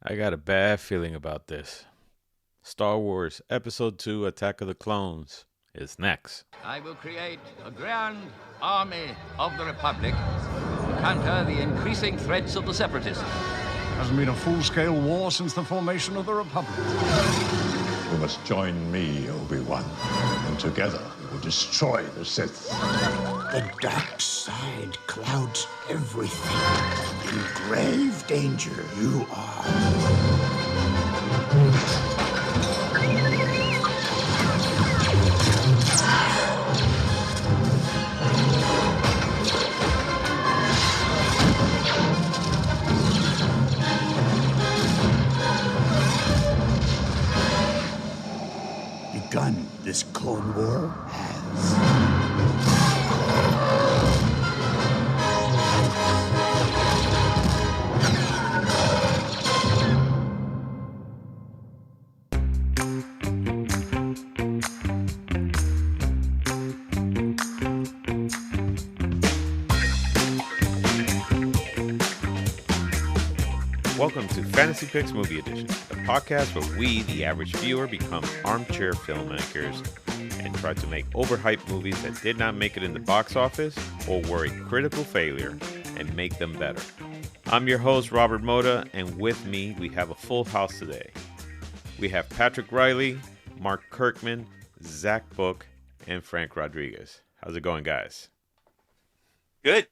I got a bad feeling about this. Star Wars Episode 2 Attack of the Clones is next. I will create a grand army of the Republic to counter the increasing threats of the Separatists. Hasn't been a full-scale war since the formation of the Republic. You must join me, Obi-Wan, and together we will destroy the Sith. The dark side clouds everything. In grave danger you are. Begun this Clone War has. Welcome to Fantasy Picks Movie Edition, the podcast where we, the average viewer, become armchair filmmakers and try to make overhyped movies that did not make it in the box office or were a critical failure and make them better. I'm your host, Robert Mota, and with me, we have a full house today. We have Patrick Reilly, Mark Kirkman, Zack Book, and Frank Rodriguez. How's it going, guys? Good.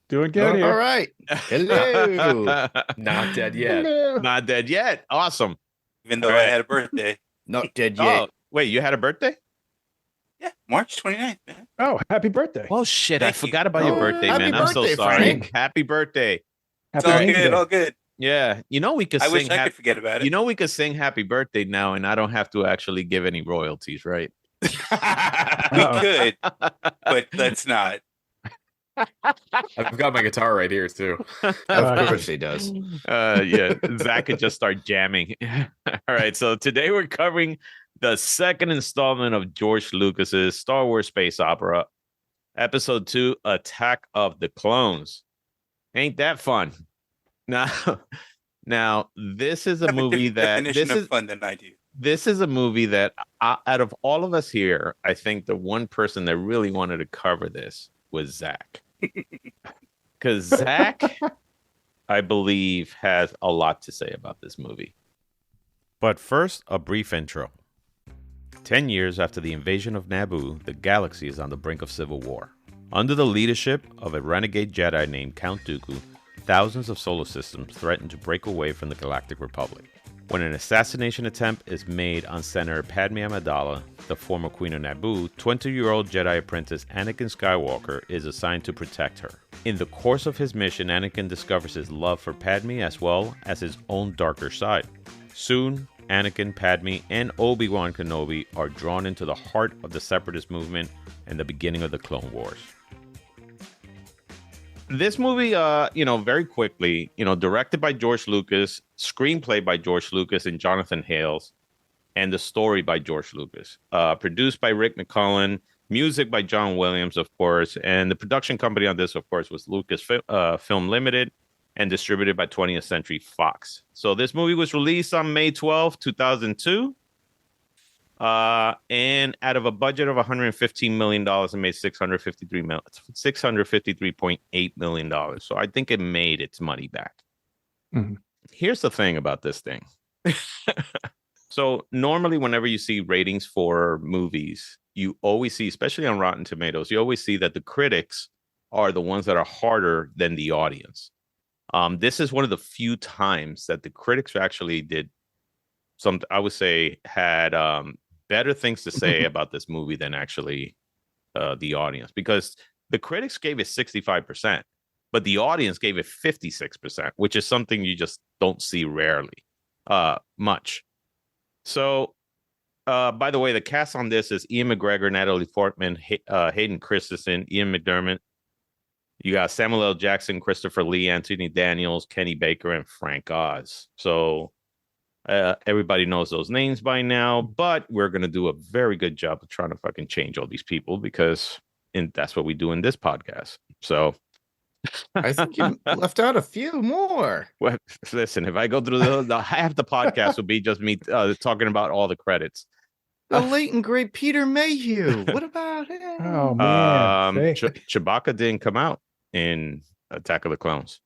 Doing good here. All right. Hello. Not dead yet. Hello. Not dead yet. Awesome. Even though I had a birthday. Not dead yet. Oh, wait, you had a birthday? Yeah, March 29th, man. Oh, happy birthday. Oh, shit. I Thank you. forgot about your birthday, happy man. I'm so birthday, sorry. Frank. Happy birthday. It's Happy all Rain good, Day. all good. Yeah. You know, we could I sing. wish I could forget about it. You know, we could sing happy birthday now, and I don't have to actually give any royalties, right? We could, but let's not. I've got my guitar right here too. Of course he does. Yeah. Zach could just start jamming. All right. So today we're covering the second installment of George Lucas's Star Wars space opera, Episode 2, Attack of the Clones. Ain't that fun? Now, this is a Have movie different that definition this of is fun than I do. this is a movie that out of all of us here, I think the one person that really wanted to cover this was Zach. Because Zach, I believe, has a lot to say about this movie. But first, a brief intro. 10 years after the invasion of Naboo, the galaxy is on the brink of civil war. Under the leadership of a renegade Jedi named Count Dooku, thousands of solar systems threaten to break away from the Galactic Republic. When an assassination attempt is made on Senator Padme Amidala, the former Queen of Naboo, 20-year-old Jedi apprentice Anakin Skywalker is assigned to protect her. In the course of his mission, Anakin discovers his love for Padme as well as his own darker side. Soon, Anakin, Padme, and Obi-Wan Kenobi are drawn into the heart of the Separatist movement and the beginning of the Clone Wars. This movie, very quickly, directed by George Lucas, screenplay by George Lucas and Jonathan Hales, and the story by George Lucas. Produced by Rick McCullen, music by John Williams, of course, and the production company on this, of course, was Lucas Film Limited and distributed by 20th Century Fox. So this movie was released on May 12, 2002. And out of a budget of $115 million, it made $653.8 million. So I think it made its money back. Mhm. Here's the thing about this thing. So normally whenever you see ratings for movies, you always see, especially on Rotten Tomatoes, you always see that the critics are the ones that are harder than the audience. This is one of the few times that the critics actually did something, I would say, had better things to say about this movie than actually the audience, because the critics gave it 65%, but the audience gave it 56%, which is something you just don't see rarely much. So, by the way, the cast on this is Ian McGregor, Natalie Portman, Hayden Christensen, Ian McDermott. You got Samuel L. Jackson, Christopher Lee, Anthony Daniels, Kenny Baker, and Frank Oz. So everybody knows those names by now, but we're going to do a very good job of trying to fucking change all these people, because that's what we do in this podcast. So I think you left out a few more. Well, listen, if I go through the half the podcast will be just me talking about all the credits. The late and great Peter Mayhew. What about him? Oh man, Chewbacca didn't come out in Attack of the Clones.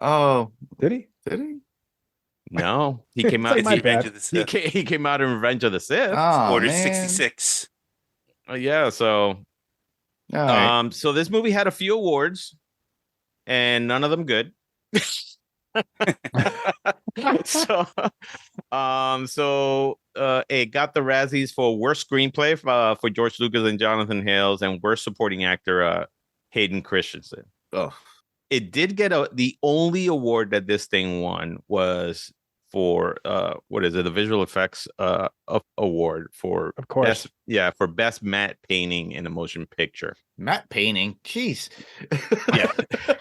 Oh, did he? Did he? No, he came out. It's like my bad. He came out in Revenge of the Sith. Oh, Order man. 66. Yeah, so All right. so this movie had a few awards, and none of them good. so it got the Razzies for worst screenplay for George Lucas and Jonathan Hales, and worst supporting actor Hayden Christensen. Oh, it did get the only award that this thing won was for what is it, the visual effects award for, of course, for best matte painting in a motion picture. Matte painting, jeez. Yeah,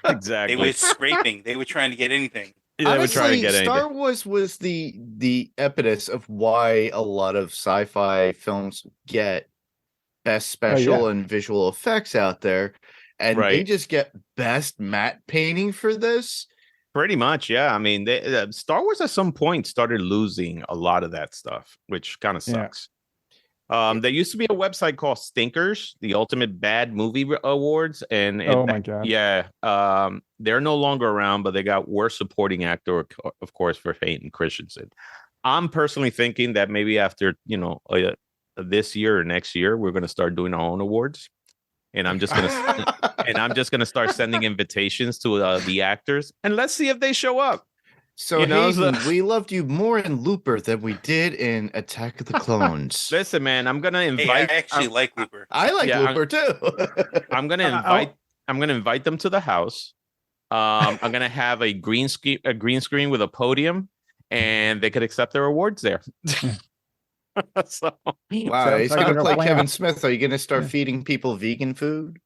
exactly. They were scraping. They were trying to get anything. Yeah, Honestly, Star Wars was the impetus of why a lot of sci-fi films get best special and visual effects out there, and they just get best matte painting for this. Pretty much, yeah. I mean, Star Wars at some point started losing a lot of that stuff, which kind of sucks. There used to be a website called Stinkers, the Ultimate Bad Movie Awards, and my god, yeah, they're no longer around, but they got worst supporting actor, of course, for Hayden Christensen. I'm personally thinking that maybe after this year or next year, we're going to start doing our own awards. And I'm just gonna start sending invitations to the actors, and let's see if they show up. So, Hayden, we loved you more in Looper than we did in Attack of the Clones. Listen, man, I'm gonna invite. I actually like Looper. I like Looper too. I'm gonna invite them to the house. I'm gonna have a green screen with a podium, and they could accept their awards there. So, wow, he's going to play Kevin Smith. Are you going to start feeding people vegan food?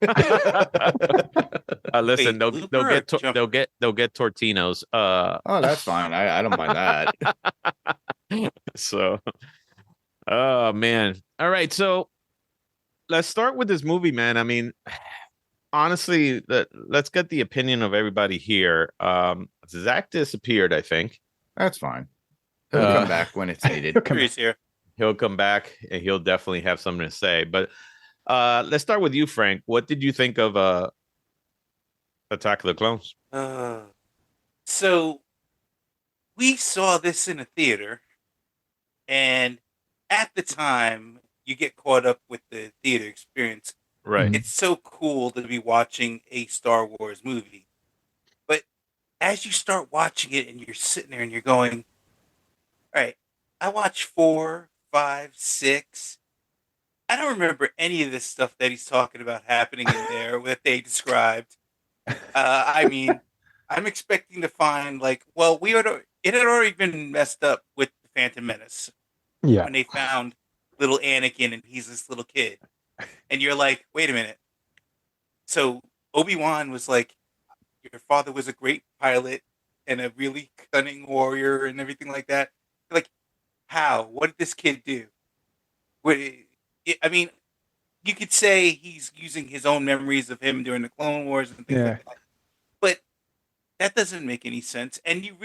Listen, they'll get Tortinos. Oh, that's fine. I don't mind that. So, oh man. All right, so let's start with this movie, man. I mean, honestly, let's get the opinion of everybody here. Zack disappeared, I think. That's fine. He'll come back when it's needed. He'll come back, and he'll definitely have something to say. But let's start with you, Frank. What did you think of Attack of the Clones? So we saw this in a theater, and at the time, you get caught up with the theater experience. Right. It's so cool to be watching a Star Wars movie. But as you start watching it, and you're sitting there, and you're going, all right, I watched 4, 5, 6. I don't remember any of this stuff that he's talking about happening in there that they described. I mean, I'm expecting to find it had already been messed up with the Phantom Menace. Yeah. When they found little Anakin and he's this little kid. And you're like, wait a minute. So Obi-Wan was like, your father was a great pilot and a really cunning warrior and everything like that. Like, how? What did this kid do? I mean, you could say he's using his own memories of him during the Clone Wars and things like that. But that doesn't make any sense. And you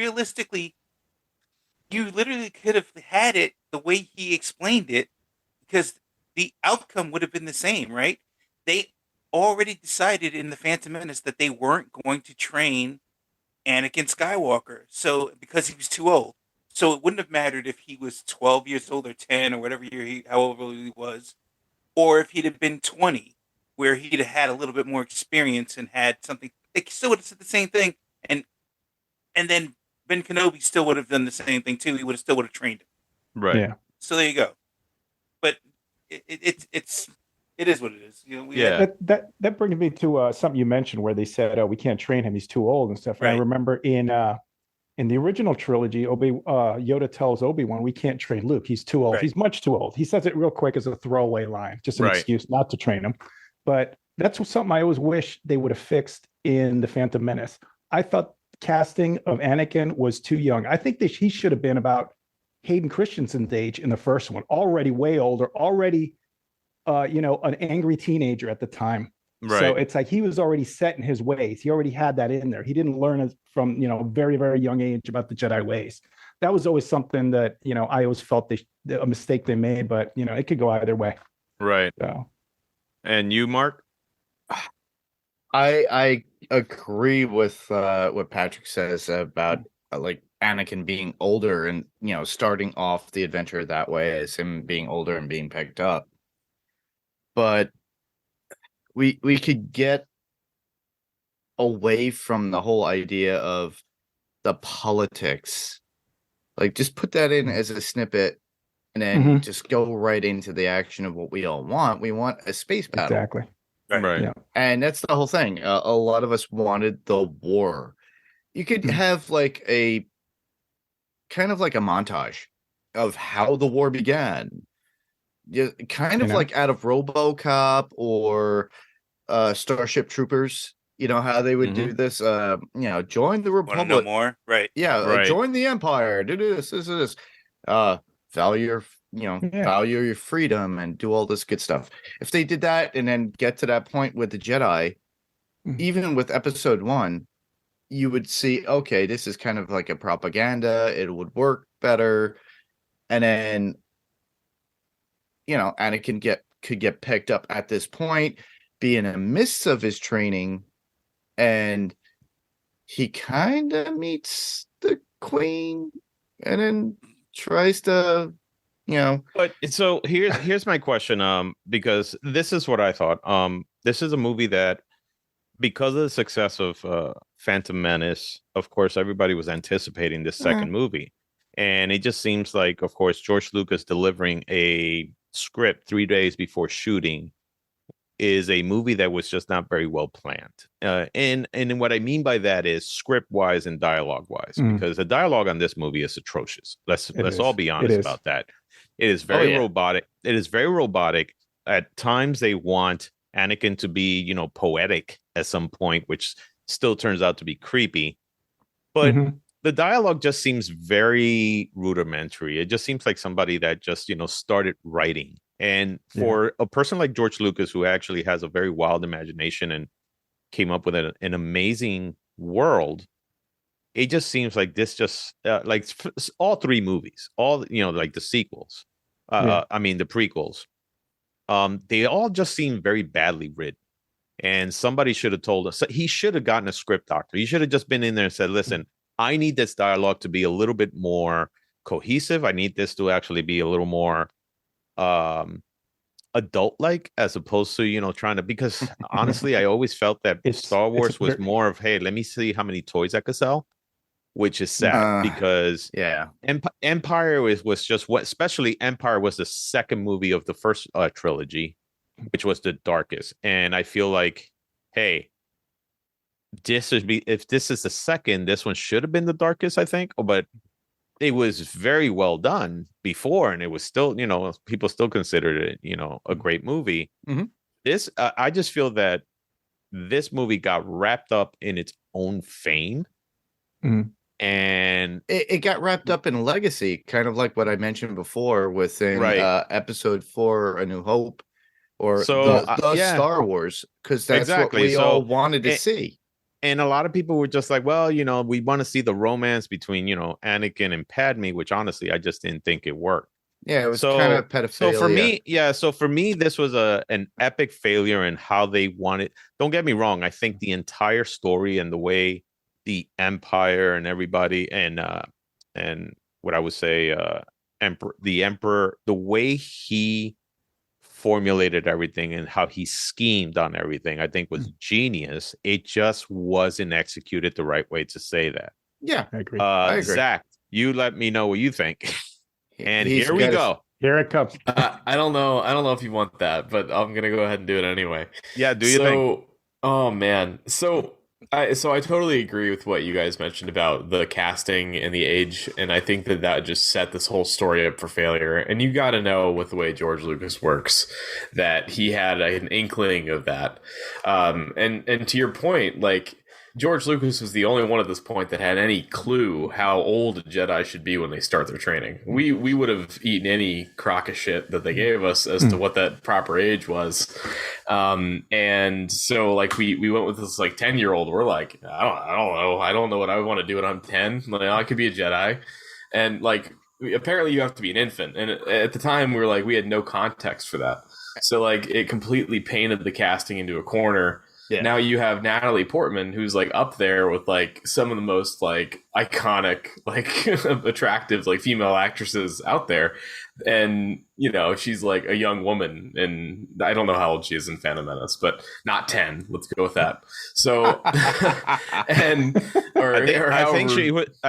literally could have had it the way he explained it, because the outcome would have been the same, right? They already decided in the Phantom Menace that they weren't going to train Anakin Skywalker, so because he was too old. So it wouldn't have mattered if he was 12 years old or 10 or whatever year however old he was, or if he'd have been 20, where he'd have had a little bit more experience and had something. They still would have said the same thing, and then Ben Kenobi still would have done the same thing too. He would have trained him. Right. Yeah. So there you go. But it is what it is. You know. That brings me to something you mentioned where they said, "Oh, we can't train him; he's too old" and stuff. Right. And I remember in the original trilogy, Yoda tells Obi-Wan, "We can't train Luke; he's too old. Right. He's much too old." He says it real quick as a throwaway line, just an excuse not to train him. But that's something I always wish they would have fixed in the Phantom Menace. I thought casting of Anakin was too young. I think he should have been about Hayden Christensen's age in the first one, already way older, already, an angry teenager at the time. So it's like he was already set in his ways. He already had that in there. He didn't learn it from, very, very young age about the Jedi ways. That was always something that, I always felt a mistake they made, but, it could go either way. Right. So. And you, Mark? I agree with what Patrick says about like Anakin being older and, starting off the adventure that way as him being older and being picked up. But we could get away from the whole idea of the politics. Like, just put that in as a snippet and then just go right into the action of what we all want. We want a space battle. Exactly. Right. Yeah. And that's the whole thing. A lot of us wanted the war. You could have like a kind of like a montage of how the war began. Kind of like out of RoboCop or Starship Troopers. You know how they would do this. Join the Republic. Want to know more? Right. Yeah. Join the Empire. Do this. Value your freedom and do all this good stuff. If they did that and then get to that point with the Jedi, even with Episode 1, you would see, okay, this is kind of like a propaganda. It would work better, and then Anakin could get picked up at this point, be in the midst of his training, and he kind of meets the Queen, and then tries to, But so here's my question, because this is what I thought. This is a movie that, because of the success of Phantom Menace, of course, everybody was anticipating this second movie. And it just seems like, of course, George Lucas delivering a script 3 days before shooting is a movie that was just not very well planned. And what I mean by that is script wise and dialogue wise, because the dialogue on this movie is atrocious. Let's all be honest about that. It is very robotic. It is very robotic. At times they want Anakin to be, poetic at some point, which still turns out to be creepy. But the dialogue just seems very rudimentary. It just seems like somebody that just, started writing. And for a person like George Lucas, who actually has a very wild imagination and came up with an amazing world, it just seems like this just like all three movies, all, like the sequels, I mean, the prequels, they all just seem very badly written. And somebody should have told us, he should have gotten a script doctor. He should have just been in there and said, listen, I need this dialogue to be a little bit more cohesive. I need this to actually be a little more adult like, as opposed to, trying to, because honestly, I always felt that Star Wars was more of, hey, let me see how many toys I could sell, which is sad because Empire was just what, especially Empire was the second movie of the first trilogy, which was the darkest. And I feel like, hey, if this is the second, this one should have been the darkest, I think. But it was very well done before, and it was still, people still considered it, a great movie. This, I just feel that this movie got wrapped up in its own fame. And it got wrapped up in legacy, kind of like what I mentioned before within Episode 4, A New Hope, or the Star Wars, because that's what we all wanted to see. And a lot of people were just like, well, we want to see the romance between, Anakin and Padme, which honestly, I just didn't think it worked. Yeah, it was kind of pedophilia. So for me, this was an epic failure in how they wanted. Don't get me wrong. I think the entire story and the way the Empire and everybody and what I would say, the Emperor, the way he formulated everything and how he schemed on everything, I think was genius. It just wasn't executed the right way to say that. Yeah, I agree. Zach, you let me know what you think. And here we go. Here it comes. I don't know if you want that, but I'm gonna go ahead and do it anyway. Yeah, do you think? Oh man, so I totally agree with what you guys mentioned about the casting and the age, and I think that just set this whole story up for failure. And you got to know, with the way George Lucas works, that he had an inkling of that. And to your point, like, George Lucas was the only one at this point that had any clue how old a Jedi should be when they start their training. We would have eaten any crock of shit that they gave us as to what that proper age was. And so like we went with this like 10-year-old. We're like, I don't know what I want to do when I'm 10. Like, I could be a Jedi. And like apparently you have to be an infant. And at the time we had no context for that. So like it completely painted the casting into a corner. Yeah. Now you have Natalie Portman, who's like up there with like some of the most like iconic, like attractive, like female actresses out there. And, you know, she's like a young woman, and I don't know how old she is in Phantom Menace, but not 10. Let's go with that. So, I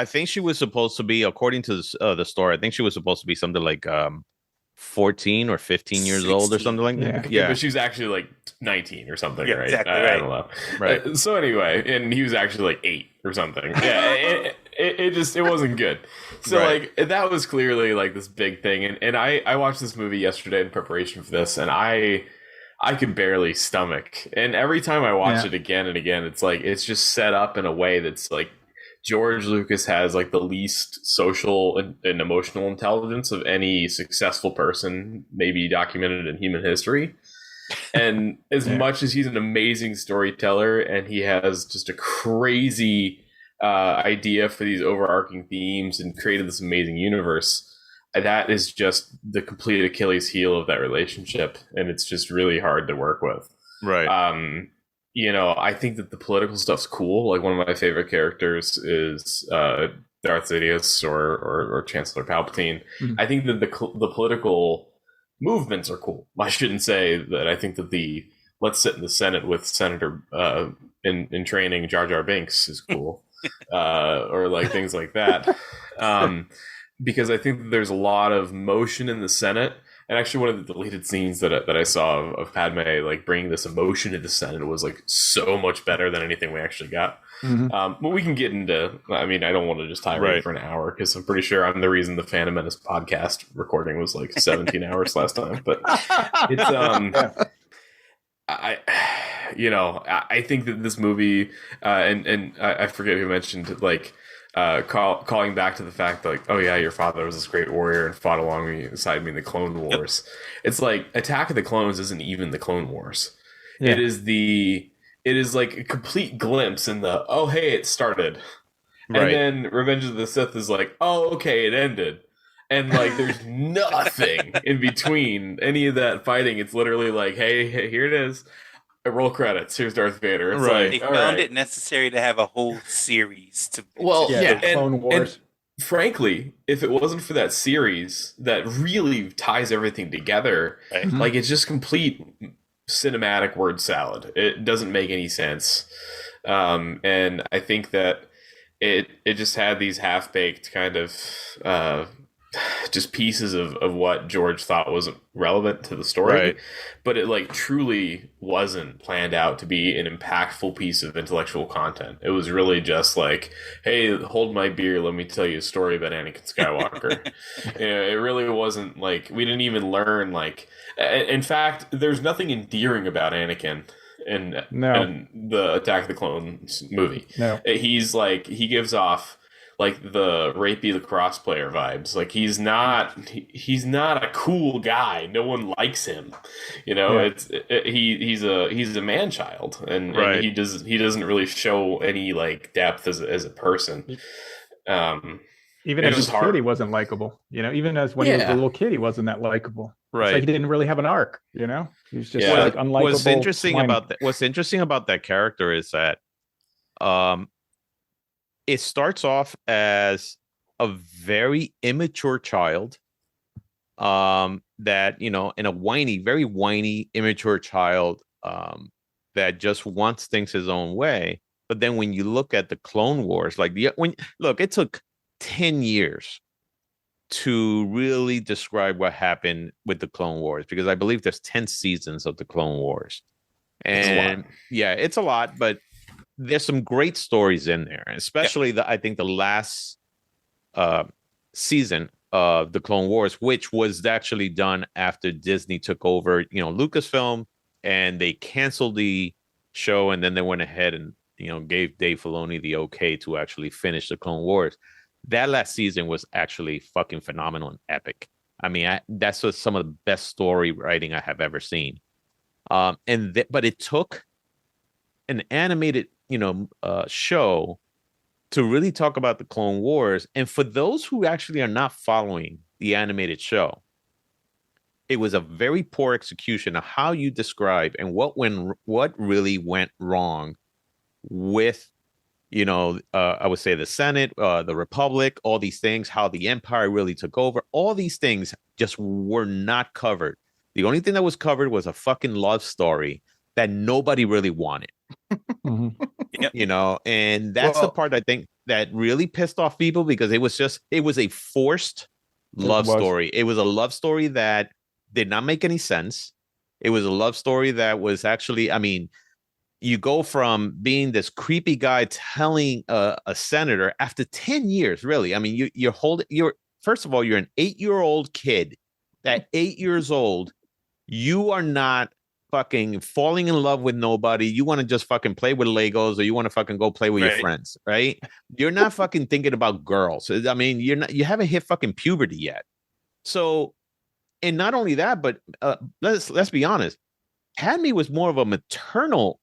think she was supposed to be, according to the story, I think she was supposed to be something like 14 or 15 years 16. Old or something like that. Yeah, but she's actually like 19 or something, right? Exactly I don't know. Right. So anyway, and he was actually like 8 or something. Yeah, it wasn't good. So like that was clearly like this big thing. And I watched this movie yesterday in preparation for this, and I could barely stomach. And every time I watch it again and again, it's like it's just set up in a way that's like George Lucas has like the least social and emotional intelligence of any successful person maybe documented in human history. And as much as he's an amazing storyteller and he has just a crazy idea for these overarching themes and created this amazing universe, that is just the complete Achilles heel of that relationship. And it's just really hard to work with. Right. You know, I think that the political stuff's cool. Like one of my favorite characters is Darth Sidious or Chancellor Palpatine. Mm-hmm. I think that the political movements are cool. I shouldn't say that. I think that the let's sit in the Senate with Senator in training Jar Jar Binks is cool, or like things like that. Because I think that there's a lot of motion in the Senate. And actually, one of the deleted scenes that I saw of Padme like bringing this emotion to the Senate was like so much better than anything we actually got. Mm-hmm. But we can get into. I mean, I don't want to just tirade for an hour because I'm pretty sure I'm the reason the Phantom Menace podcast recording was like 17 hours last time. But it's I think that this movie and I forget who mentioned like. Calling back to the fact that, like, oh yeah, your father was this great warrior and fought alongside me in the Clone Wars. Yep. It's like Attack of the Clones isn't even the Clone Wars. Yeah. It is like a complete glimpse in the hey, it started, and then Revenge of the Sith is like, oh okay, it ended, and like there's nothing in between any of that fighting. It's literally like, hey, here it is. Roll credits. Here's Darth Vader. It's like, they found it necessary to have a whole series to. Well, Clone Wars. And frankly, if it wasn't for that series that really ties everything together, like it's just complete cinematic word salad. It doesn't make any sense, and I think that it just had these half-baked kind of. Just pieces of what George thought was relevant to the story, but it like truly wasn't planned out to be an impactful piece of intellectual content. It was really just like, hey, hold my beer, let me tell you a story about Anakin Skywalker. It really wasn't like, we didn't even learn like, in fact, there's nothing endearing about Anakin in the Attack of the Clones movie. No. He's like, he gives off like the rapey lacrosse player vibes. Like he's not a cool guy. No one likes him. You know, he's a man child, and he doesn't really show any like depth as a person. Even as a kid, he wasn't likable. You know, even as when he was a little kid, he wasn't that likable. Right, it's like he didn't really have an arc. You know, he was just like unlikable. What's interesting about that character is that, it starts off as a very immature child, that, you know, in a very whiny, immature child, that just wants things his own way. But then when you look at the Clone Wars, like it took 10 years to really describe what happened with the Clone Wars, because I believe there's 10 seasons of the Clone Wars. And it's a lot, but there's some great stories in there, especially I think the last season of the Clone Wars, which was actually done after Disney took over, you know, Lucasfilm, and they canceled the show, and then they went ahead and gave Dave Filoni the okay to actually finish the Clone Wars. That last season was actually fucking phenomenal and epic. I mean, that's just some of the best story writing I have ever seen. But it took an animated, show to really talk about the Clone Wars. And for those who actually are not following the animated show, it was a very poor execution of how you describe and what really went wrong with, I would say the Senate, the Republic, all these things, how the Empire really took over. All these things just were not covered. The only thing that was covered was a fucking love story that nobody really wanted. And that's the part I think that really pissed off people, because it was a forced love story. It was a love story that did not make any sense. It was a love story that was actually, I mean, you go from being this creepy guy telling a senator after 10 years, really. I mean, first of all, you're an 8-year-old kid. At 8 years old, you are not fucking falling in love with nobody. You want to just fucking play with Legos, or you want to fucking go play with your friends, right? You're not fucking thinking about girls. I mean, you haven't hit fucking puberty yet. So, and not only that, but let's be honest, Padme was more of a maternal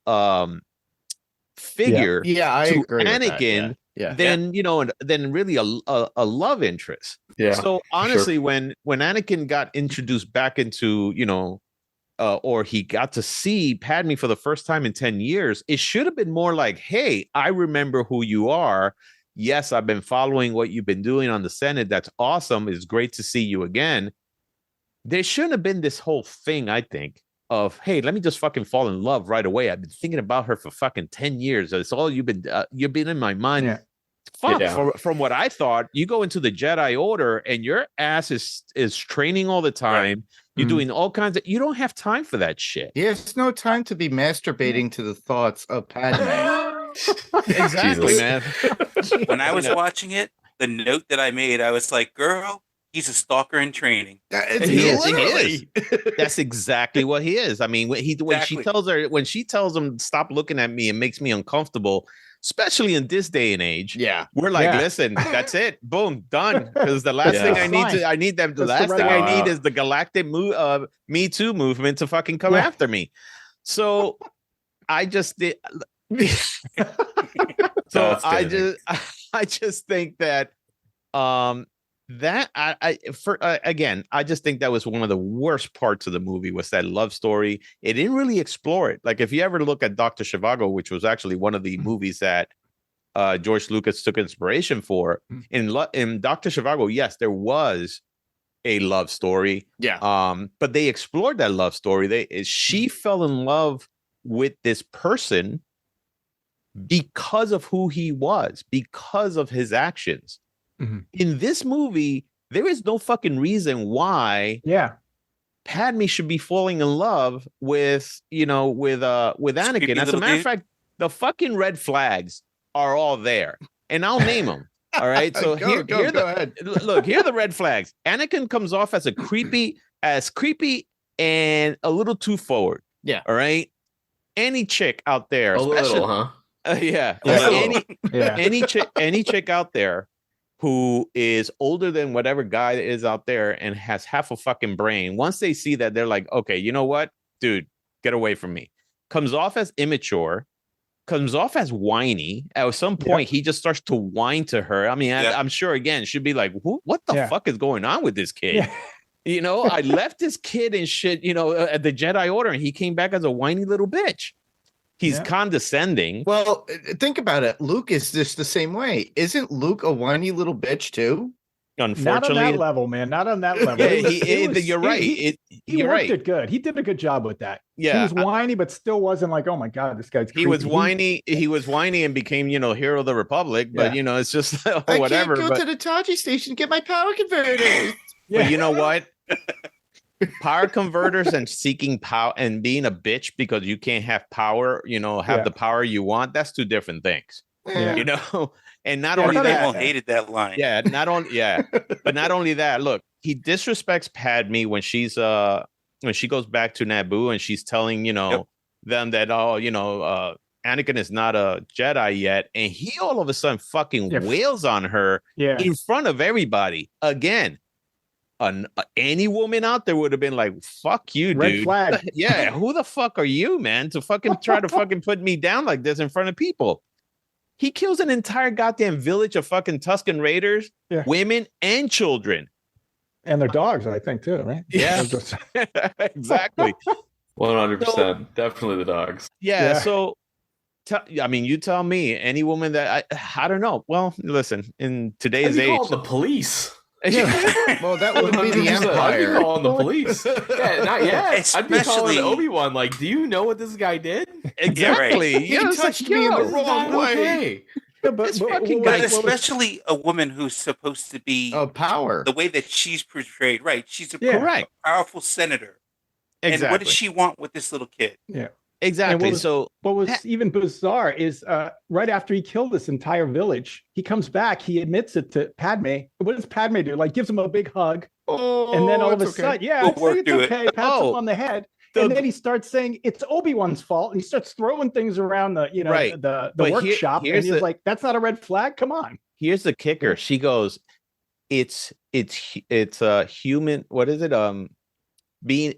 figure I to agree Anakin than really a love interest. Yeah. So honestly, when Anakin got introduced back into, or he got to see Padme for the first time in 10 years, it should have been more like, hey, I remember who you are. Yes, I've been following what you've been doing on the Senate. That's awesome. It's great to see you again. There shouldn't have been this whole thing, I think, of, hey, let me just fucking fall in love right away. I've been thinking about her for fucking 10 years. That's all you've been in my mind. Yeah. Fuck, from what I thought, you go into the Jedi Order and your ass is training all the time. Right. You're doing all kinds of, you don't have time for that shit. Yes, no time to be masturbating to the thoughts of Padme. Exactly, man. When I was watching it, the note that I made, I was like, girl, he's a stalker in training. He is. That's exactly what he is. I mean, when she tells him, stop looking at me, it makes me uncomfortable, especially in this day and age. Yeah. We're like, listen, that's it. Boom, done. Because the last thing I need is the galactic Me Too movement to fucking come after me. So I just did. So I just think that I just think that was one of the worst parts of the movie, was that love story. It didn't really explore it. Like, if you ever look at Dr. Zhivago, which was actually one of the movies that George Lucas took inspiration for, in Dr. Zhivago, yes, there was a love story. Yeah. But they explored that love story. She fell in love with this person because of who he was, because of his actions. In this movie, there is no fucking reason why Padme should be falling in love with Anakin. As a matter of fact, the fucking red flags are all there, and I'll name them. All right, so go ahead. Look, here are the red flags. Anakin comes off as creepy and a little too forward. Yeah. All right. Any chick out there, any chick out there who is older than whatever guy is out there and has half a fucking brain, once they see that, they're like, okay, you know what, dude, get away from me. Comes off as immature, comes off as whiny. At some point, he just starts to whine to her. I mean, I'm sure, again, she'd be like, what the fuck is going on with this kid? Yeah. I left this kid and shit, at the Jedi Order, and he came back as a whiny little bitch. He's condescending. Well, think about it. Luke is just the same way. Isn't Luke a whiny little bitch too? Unfortunately, not on that level, man. Not on that level. You're right. He worked it good. He did a good job with that. Yeah, he was whiny, but still wasn't like, oh my god, this guy's creepy. He was whiny. He was whiny and became, hero of the Republic. But it's just whatever. I can't go to the Taji station to get my power converter. But you know what? Power converters and seeking power and being a bitch because you can't have power, have the power you want. That's two different things. And not only that, hated that line. Yeah, but not only that. Look, he disrespects Padme when she goes back to Naboo and she's telling them that Anakin is not a Jedi yet, and he all of a sudden fucking wails on her in front of everybody again. Any woman out there would have been like, fuck you, Red dude. flag. Yeah, who the fuck are you, man, to fucking try to fucking put me down like this in front of people? He kills an entire goddamn village of fucking Tusken Raiders, women and children. And their dogs, I think, too, right? Yeah, exactly. 100%. Definitely the dogs. Yeah, so, I mean, you tell me, any woman that, I don't know. Well, listen, in today's age. The police. Well, that would be the Empire. I'd be calling the police. Yeah, not yet. I'd be calling Obi-Wan. Like, do you know what this guy did? Exactly. He touched me in the wrong way. Yeah, but especially a woman who's supposed to be power. The way that she's portrayed, right? She's a powerful senator. Exactly. And what does she want with this little kid? Yeah. Exactly. What was even bizarre is right after he killed this entire village, he comes back, he admits it to Padme. What does Padme do? Like gives him a big hug. And then all of a sudden, it's okay, pats him on the head. And then he starts saying it's Obi-Wan's fault. And he starts throwing things around the workshop. And he's like, that's not a red flag. Come on. Here's the kicker. She goes, it's human. What is it?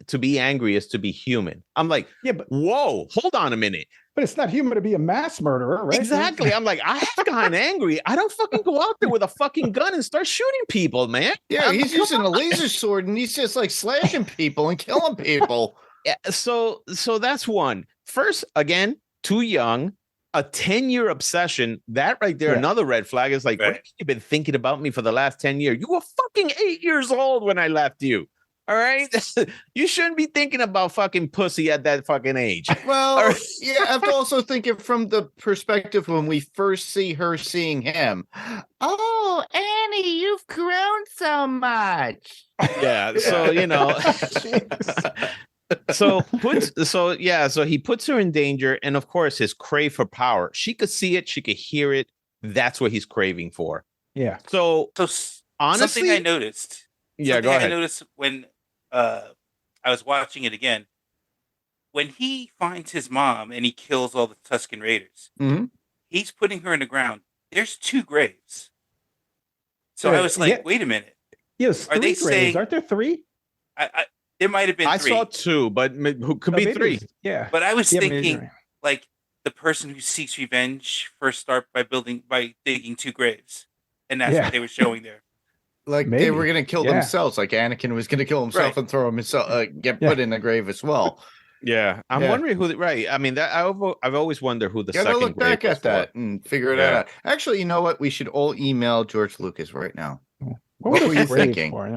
To be angry is to be human. I'm like, but whoa, hold on a minute. But it's not human to be a mass murderer, right? Exactly. I'm like, I've gotten angry. I don't fucking go out there with a fucking gun and start shooting people, man. Yeah, he's using a laser sword and he's just like slashing people and killing people. Yeah, so that's one. First, again, too young. A 10-year obsession. That right there, another red flag is like, what have you been thinking about me for the last 10 years? You were fucking 8 years old when I left you. All right. You shouldn't be thinking about fucking pussy at that fucking age. Well, I have to also think it from the perspective when we first see her seeing him. Oh, Annie, you've grown so much. Yeah. So, so he puts her in danger. And of course, his crave for power. She could see it. She could hear it. That's what he's craving for. Yeah. So honestly, something I noticed. Yeah, go ahead. I noticed when I was watching it again, when he finds his mom and he kills all the Tusken Raiders, he's putting her in the ground. There's 2 graves. So I was like, wait a minute. Yes, are they saying? Aren't there 3? There might have been 3. I saw 2, but who could be 3? Yeah. But I was thinking, like, the person who seeks revenge first start by digging 2 graves, and that's what they were showing there. Like they were going to kill themselves, like Anakin was going to kill himself and throw himself, get put in the grave as well. Yeah, I'm wondering who. I mean, that I've always wondered who the second. Look back at that and figure it out. Actually, you know what? We should all email George Lucas right now. What were you thinking? For, I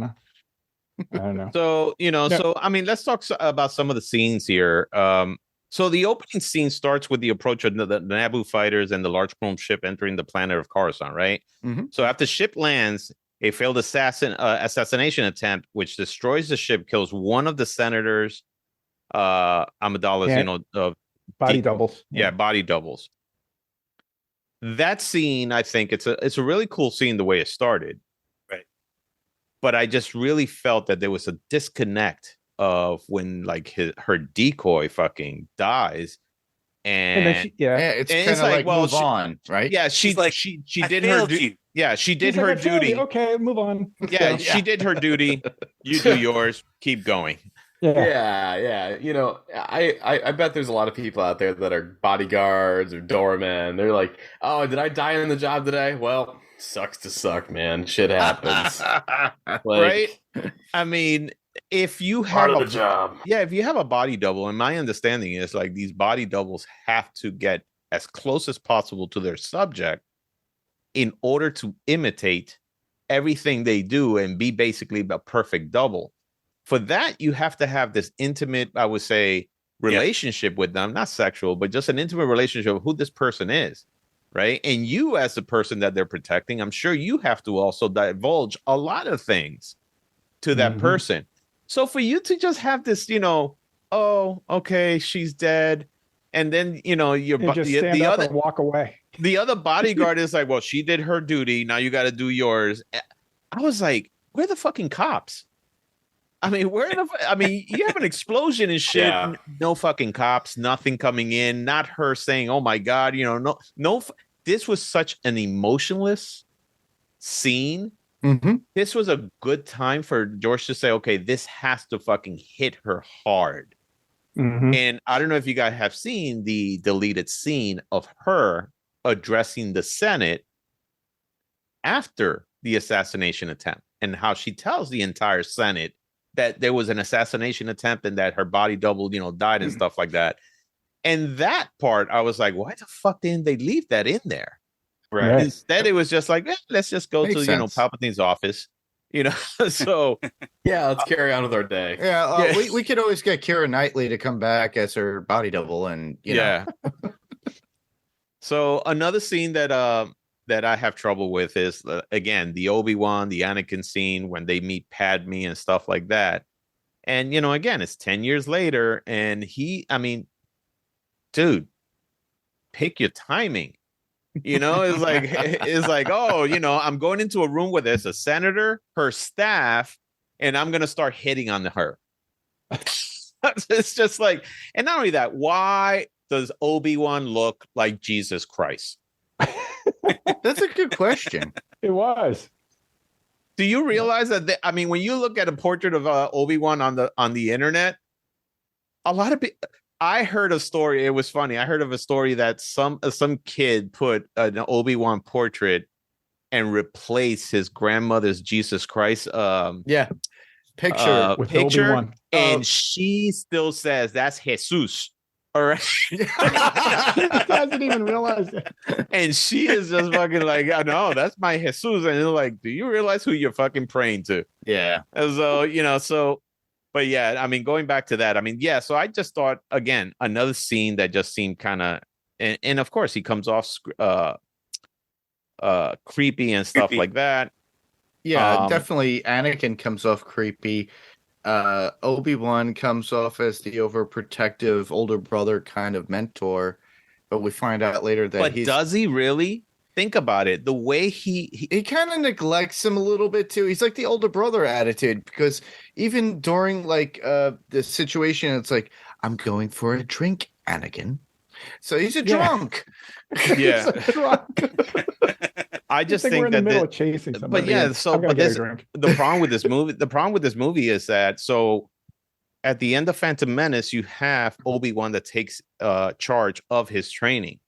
don't know. So so I mean, let's talk about some of the scenes here. So the opening scene starts with the approach of the Naboo fighters and the large chrome ship entering the planet of Coruscant. Right. Mm-hmm. So after ship lands. A failed assassination attempt, which destroys the ship, kills one of the senators, Amidala's, body doubles. Yeah, body doubles. That scene, I think it's a really cool scene the way it started, right? But I just really felt that there was a disconnect of when like her decoy fucking dies. And then it's kind of like move on, right? Yeah, she did her duty. Yeah, she did her duty. Okay, move on. Yeah, she did her duty. You do yours. Keep going. Yeah. I bet there's a lot of people out there that are bodyguards or doormen. They're like, oh, did I die on the job today? Well, sucks to suck, man. Shit happens. Right? I mean, if you have part of the job. Yeah, if you have a body double, and my understanding is like these body doubles have to get as close as possible to their subject in order to imitate everything they do and be basically a perfect double. For that, you have to have this intimate, I would say, relationship with them, not sexual, but just an intimate relationship of who this person is, right? And you, as the person that they're protecting, I'm sure you have to also divulge a lot of things to that person. So for you to just have this, oh, okay, she's dead, and then you're just stand up and walk away. The other bodyguard is like, well, she did her duty. Now you got to do yours. I was like, where are the fucking cops? I mean, you have an explosion and shit. Yeah. No fucking cops, nothing coming in. Not her saying, "Oh my god," no. This was such an emotionless scene. Mm-hmm. This was a good time for George to say, "Okay, this has to fucking hit her hard." Mm-hmm. And I don't know if you guys have seen the deleted scene of her addressing the Senate after the assassination attempt, and how she tells the entire Senate that there was an assassination attempt and that her body double, died and stuff like that. And that part, I was like, why the fuck didn't they leave that in there? Right. Instead, it was just like, let's just go Makes to, sense. Palpatine's office, so. Yeah, let's carry on with our day. Yeah, we could always get Keira Knightley to come back as her body double, and yeah. So another scene that I have trouble with is again the Obi-Wan, the Anakin scene when they meet Padme and stuff like that. And again, it's 10 years later, and dude, pick your timing. It's like, oh, I'm going into a room where there's a senator, her staff, and I'm gonna start hitting on her. It's just like, and not only that, why does Obi-Wan look like Jesus Christ? That's a good question. It was. Do you realize that? When you look at a portrait of Obi-Wan on the internet, a lot of people. I heard a story. It was funny. I heard of a story that some kid put an Obi-Wan portrait and replaced his grandmother's Jesus Christ. Picture with picture, Obi-Wan. and she still says that's Jesus. All right. He doesn't even realize it. And she is just fucking like, oh, no, that's my Jesus. And they're like, do you realize who you're fucking praying to? Yeah. And so, but yeah, going back to that, so I just thought, again, another scene that just seemed kind of, and of course he comes off creepy and stuff like that. Yeah, definitely Anakin comes off creepy. Obi-Wan comes off as the overprotective older brother kind of mentor, but we find out later that does he really? Think about it. The way he kind of neglects him a little bit too. He's like the older brother attitude, because even during the situation, it's like, I'm going for a drink, Anakin. So he's a drunk. Yeah. He's a drunk. I just think we're in that the middle of chasing somebody. But yeah, the problem with this movie is that, so at the end of Phantom Menace, you have Obi-Wan that takes charge of his training,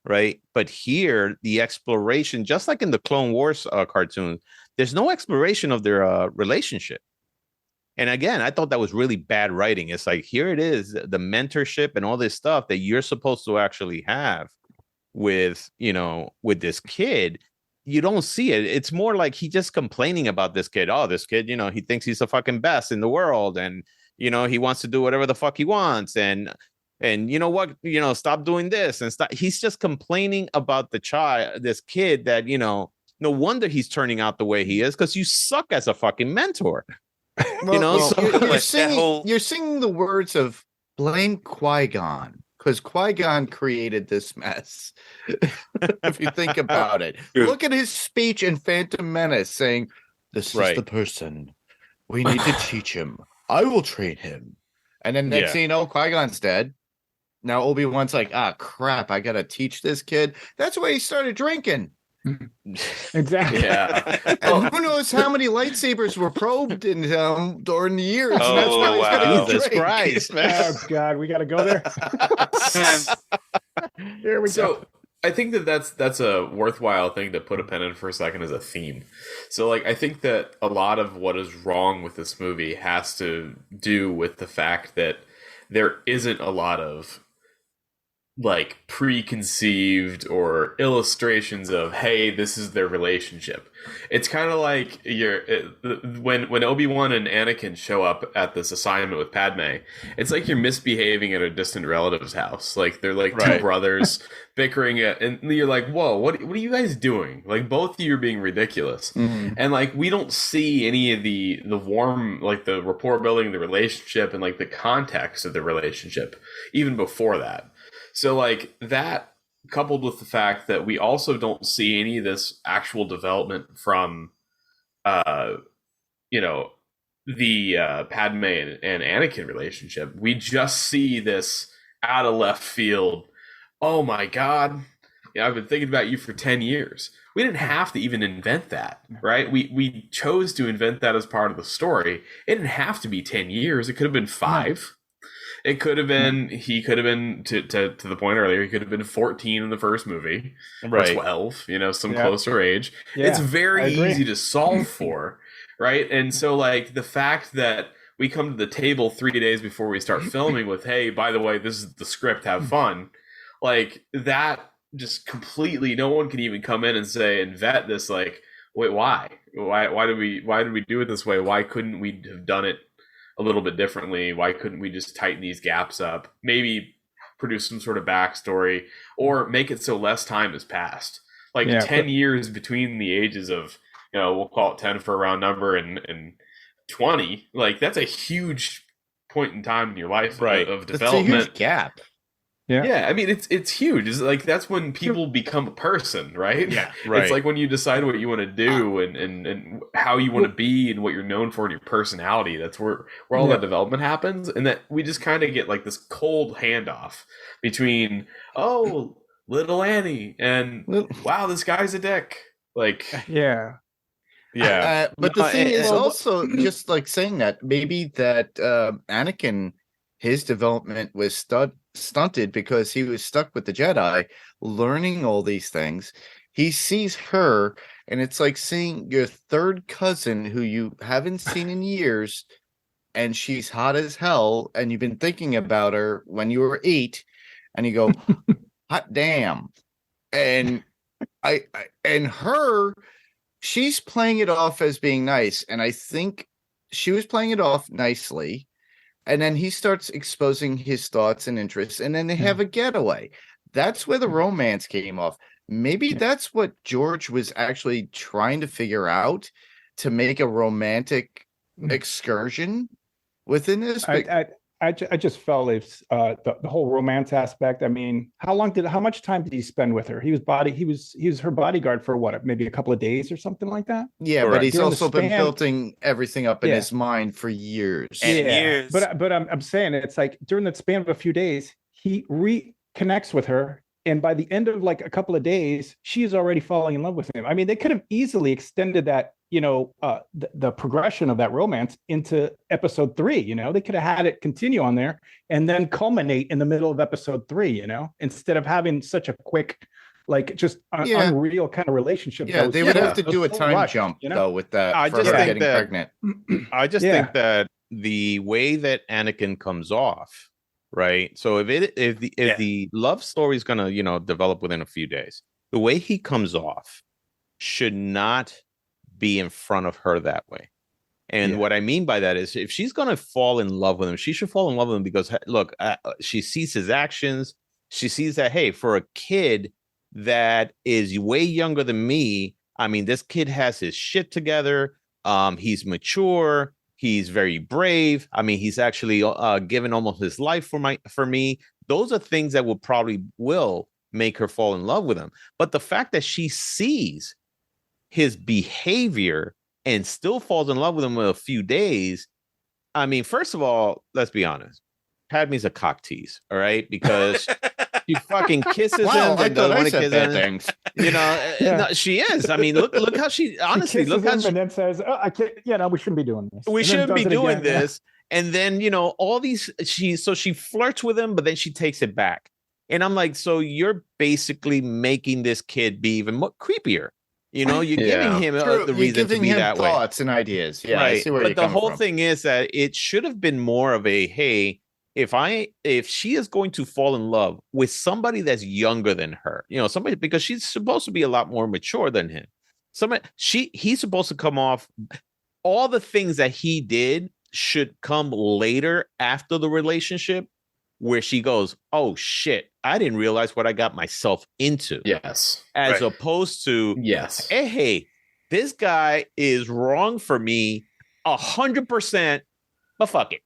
right? But here, the exploration, just like in the Clone Wars cartoon, there's no exploration of their relationship. And again, I thought that was really bad writing. It's like, here it is, the mentorship and all this stuff that you're supposed to actually have with this kid. You don't see it. It's more like he just complaining about this kid. Oh, this kid, he thinks he's the fucking best in the world, and he wants to do whatever the fuck he wants, and you know what, stop doing this and stop. He's just complaining about this kid that no wonder he's turning out the way he is, because you suck as a fucking mentor. You're singing the words of blame Qui-Gon, because Qui-Gon created this mess. If you think about it, look at his speech in Phantom Menace saying, "This is the person. We need to teach him. I will train him." And then next thing you know, Qui-Gon's dead. Now Obi-Wan's like, crap, I gotta teach this kid. That's why he started drinking. Exactly. Yeah. And who knows how many lightsabers were probed in during the years. Oh, that's why he's gonna Jesus Christ, man. Oh God, we gotta go there. Here we go. I think that's a worthwhile thing to put a pen in for a second as a theme. So I think that a lot of what is wrong with this movie has to do with the fact that there isn't a lot of preconceived or illustrations of, hey, this is their relationship. It's kind of like when Obi-Wan and Anakin show up at this assignment with Padme, it's like you're misbehaving at a distant relative's house. They're two brothers bickering and you're like, whoa, what are you guys doing? Both of you are being ridiculous. Mm-hmm. And we don't see any of the warm, the rapport building, the relationship, and the context of the relationship even before that. So that, coupled with the fact that we also don't see any of this actual development from, Padme and Anakin relationship. We just see this out of left field. Oh my God. Yeah, I've been thinking about you for 10 years. We didn't have to even invent that, right? We chose to invent that as part of the story. It didn't have to be 10 years. It could have been 5. It could have been, he could have been, to the point earlier, he could have been 14 in the first movie. Right. Or 12, some closer age. Yeah, it's very easy to solve for, right? And so, like, the fact that we come to the table 3 days before we start filming with, hey, by the way, this is the script, have fun. Like, that just completely, no one can even come in and say, and vet this, like, wait, why did we do it this way? Why couldn't we have done it a little bit differently? Why couldn't we just tighten these gaps up? Maybe produce some sort of backstory, or make it so less time has passed. Like 10 years between the ages of, we'll call it 10 for a round number, and 20. Like, that's a huge point in time in your life, right, of development. It's a huge gap. Yeah, I mean, it's huge. It's like, that's when people become a person, right? Yeah, right. It's like when you decide what you want to do and how you want to be and what you're known for in your personality. That's where all that development happens. And that we just kind of get like this cold handoff between, oh, little Annie, and wow, this guy's a dick. Like, yeah. But the thing is also, just like saying that, maybe that Anakin, his development was stunted because he was stuck with the Jedi, learning all these things. He sees her, and it's like seeing your third cousin who you haven't seen in years, and she's hot as hell, and you've been thinking about her when you were 8, and you go, hot damn. And she's playing it off as being nice, and I think she was playing it off nicely. And then he starts exposing his thoughts and interests, and then they have a getaway. That's where the romance came off. Maybe that's what George was actually trying to figure out, to make a romantic excursion within this. I just felt it's the whole romance aspect. I mean, how much time did he spend with her? He was her bodyguard for what, maybe a couple of days or something like that. Yeah, but he's also been building everything up in his mind for years and years. But I'm saying, it's like during the span of a few days, he reconnects with her, and by the end of like a couple of days, she is already falling in love with him. I mean, they could have easily extended that, the progression of that romance into episode 3. They could have had it continue on there and then culminate in the middle of episode 3, instead of having such a quick, like, just unreal kind of relationship. Yeah, they would have to do a time jump though with that. I just think that pregnant. I just think that the way that Anakin comes off, right? So if the love story is gonna develop within a few days, the way he comes off should not be in front of her that way. And what I mean by that is, if she's going to fall in love with him, she should fall in love with him because, look, she sees his actions. She sees that, hey, for a kid that is way younger than me, I mean, this kid has his shit together. He's mature. He's very brave. I mean, he's actually given almost his life for me. Those are things that will make her fall in love with him. But the fact that she sees his behavior and still falls in love with him in a few days. I mean, first of all, let's be honest. Padme's a cock tease, all right? Because she fucking kisses him. I thought I said bad things. No, she is. I mean, look how she honestly look how she, and then says, "Oh, I can't. We shouldn't be doing this. We shouldn't be doing this." And then all these she flirts with him, but then she takes it back. And I'm like, so you're basically making this kid be even more creepier. You're giving him the reason to be that way. Thoughts and ideas. Yeah, right. I see where but the whole thing is that it should have been more of a, hey, if she is going to fall in love with somebody that's younger than her, somebody, because she's supposed to be a lot more mature than him. He's supposed to come off, all the things that he did should come later after the relationship, where she goes, oh shit, I didn't realize what I got myself into. Yes. As opposed to, yes, hey, this guy is wrong for me 100%, but fuck it.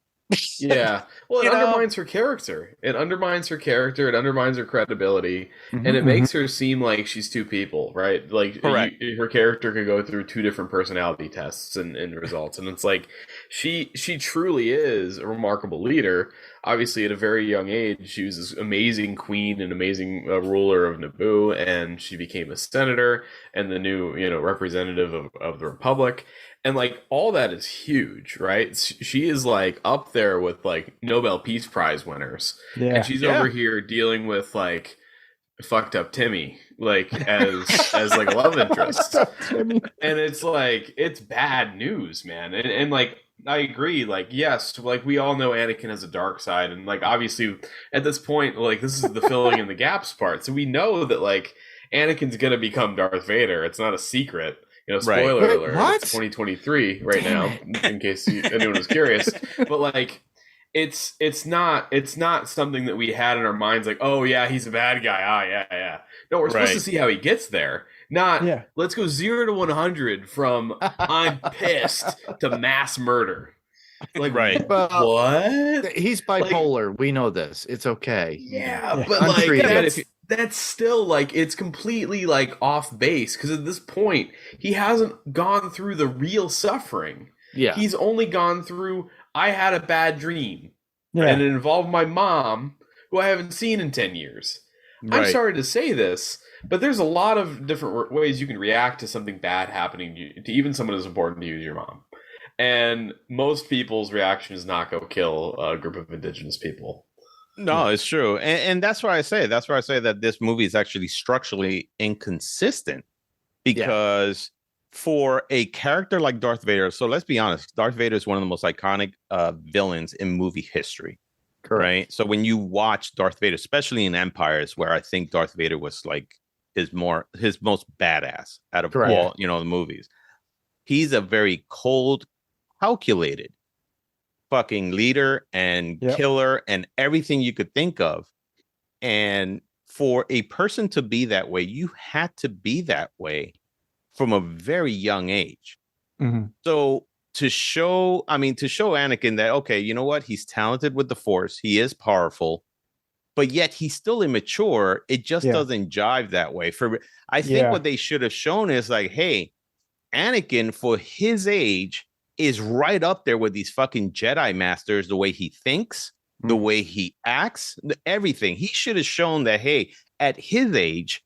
Yeah. Well, it You know? undermines her character. It undermines her character. It undermines her credibility, Mhm. and it makes her seem like she's two people, right? Like Correct. her character could go through two different personality tests and results, and it's like she truly is a remarkable leader. Obviously, at a very young age, she was this amazing queen and amazing ruler of Naboo, and she became a senator and the new, representative of the Republic. And like all that is huge, right? She is like up there with like Nobel Peace Prize winners, and she's over here dealing with like fucked up Timmy, like as like a love interest, and it's like it's bad news, man. And like I agree, like yes, like we all know Anakin has a dark side, and like obviously at this point, like this is the filling in the gaps part, so we know that like Anakin's gonna become Darth Vader. It's not a secret. Spoiler alert, it's 2023 right now, in case anyone was curious. But like, it's not something that we had in our minds. Like, oh yeah, he's a bad guy. Ah, yeah. No, we're supposed to see how he gets there. Not let's go 0 to 100 from I'm pissed to mass murder. Like, what? He's bipolar. We know this. It's okay. Yeah, but like that's still like it's completely like off base because at this point he hasn't gone through the real suffering. Yeah, he's only gone through I had a bad dream and it involved my mom who I haven't seen in 10 years. I'm sorry to say this, but there's a lot of different ways you can react to something bad happening to even someone as important to you as your mom. And most people's reaction is not go kill a group of indigenous people. No, it's true. And that's why I say that this movie is actually structurally inconsistent because for a character like Darth Vader, so let's be honest, Darth Vader is one of the most iconic villains in movie history. Correct. Right. So when you watch Darth Vader, especially in Empires, where I think Darth Vader was like his most badass out of all, the movies, he's a very cold, calculated fucking leader and killer and everything you could think of. And for a person to be that way, you had to be that way from a very young age. Mm-hmm. So to show Anakin that, okay, you know what? He's talented with the Force. He is powerful, but yet he's still immature. It just doesn't jive that way. I think what they should have shown is like, hey, Anakin for his age is right up there with these fucking Jedi masters, the way he thinks, the way he acts, everything. He should have shown that, hey, at his age,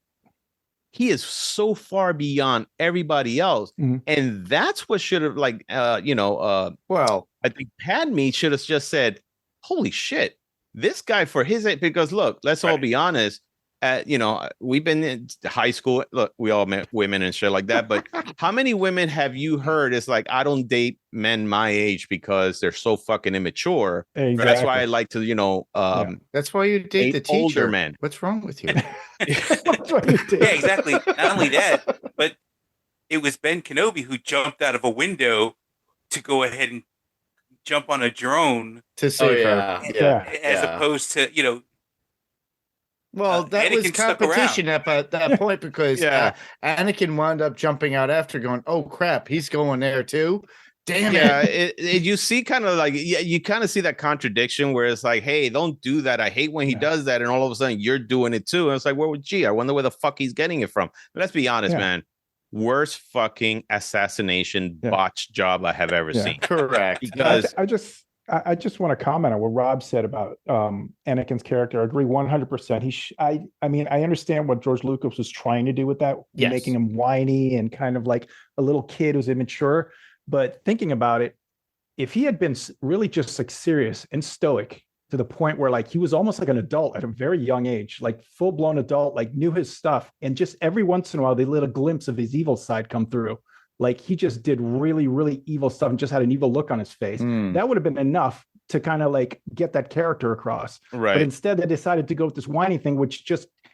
he is so far beyond everybody else. Mm-hmm. And that's what should have I think Padme should have just said, holy shit, this guy for his age, because look, let's all be honest. We've been in high school. Look, we all met women and shit like that. But how many women have you heard? It's like, I don't date men my age because they're so fucking immature. Exactly. That's why I like to, that's why you date the teacher. Older men. What's wrong with you? Yeah, exactly. Not only that, but it was Ben Kenobi who jumped out of a window to go ahead and jump on a drone to save her. As opposed to, well, that was competition at that point because Anakin wound up jumping out after going, oh, crap, he's going there too. Damn it. You see kind of like, you kind of see that contradiction where it's like, hey, don't do that. I hate when he does that. And all of a sudden you're doing it too. And it's like, well, gee, I wonder where the fuck he's getting it from. But let's be honest, man. Worst fucking assassination botch job I have ever seen. Correct. Because I just want to comment on what Rob said about Anakin's character. I agree 100%. I mean, I understand what George Lucas was trying to do with that, making him whiny and kind of like a little kid who's immature. But thinking about it, if he had been really just like serious and stoic to the point where like he was almost like an adult at a very young age, like full blown adult, like knew his stuff, and just every once in a while they let a glimpse of his evil side come through. Like he just did really, really evil stuff and just had an evil look on his face. That would have been enough to kind of like get that character across. Right. But instead they decided to go with this whiny thing, which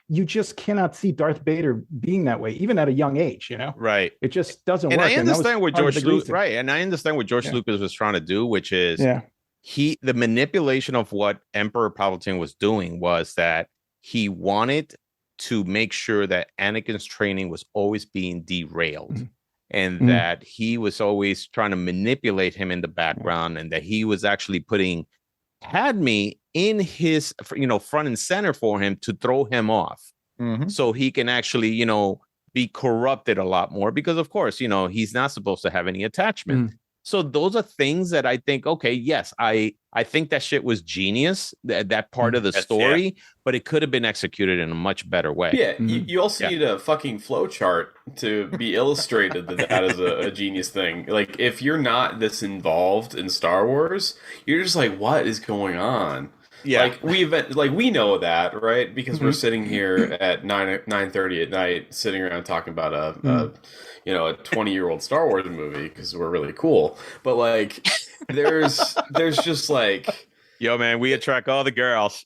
you just cannot see Darth Vader being that way, even at a young age, Right. It just doesn't work. I understand what George Lucas, and I understand what George Lucas was trying to do, which is the manipulation of what Emperor Palpatine was doing was that he wanted to make sure that Anakin's training was always being derailed. Mm-hmm. And that he was always trying to manipulate him in the background, and that he was actually putting had me in his, front and center for him to throw him off, so he can actually, be corrupted a lot more, because of course, he's not supposed to have any attachment. So those are things that I think, okay, yes, I think that shit was genius, that part of the story, but it could have been executed in a much better way. Yeah, you also need a fucking flow chart to be illustrated that is a genius thing. Like, if you're not this involved in Star Wars, you're just like, what is going on? Yeah, we know that, right? Because we're sitting here at 9:30 at night, sitting around talking about a 20-year-old Star Wars movie because we're really cool. But like, there's just like, yo, man, we attract all the girls.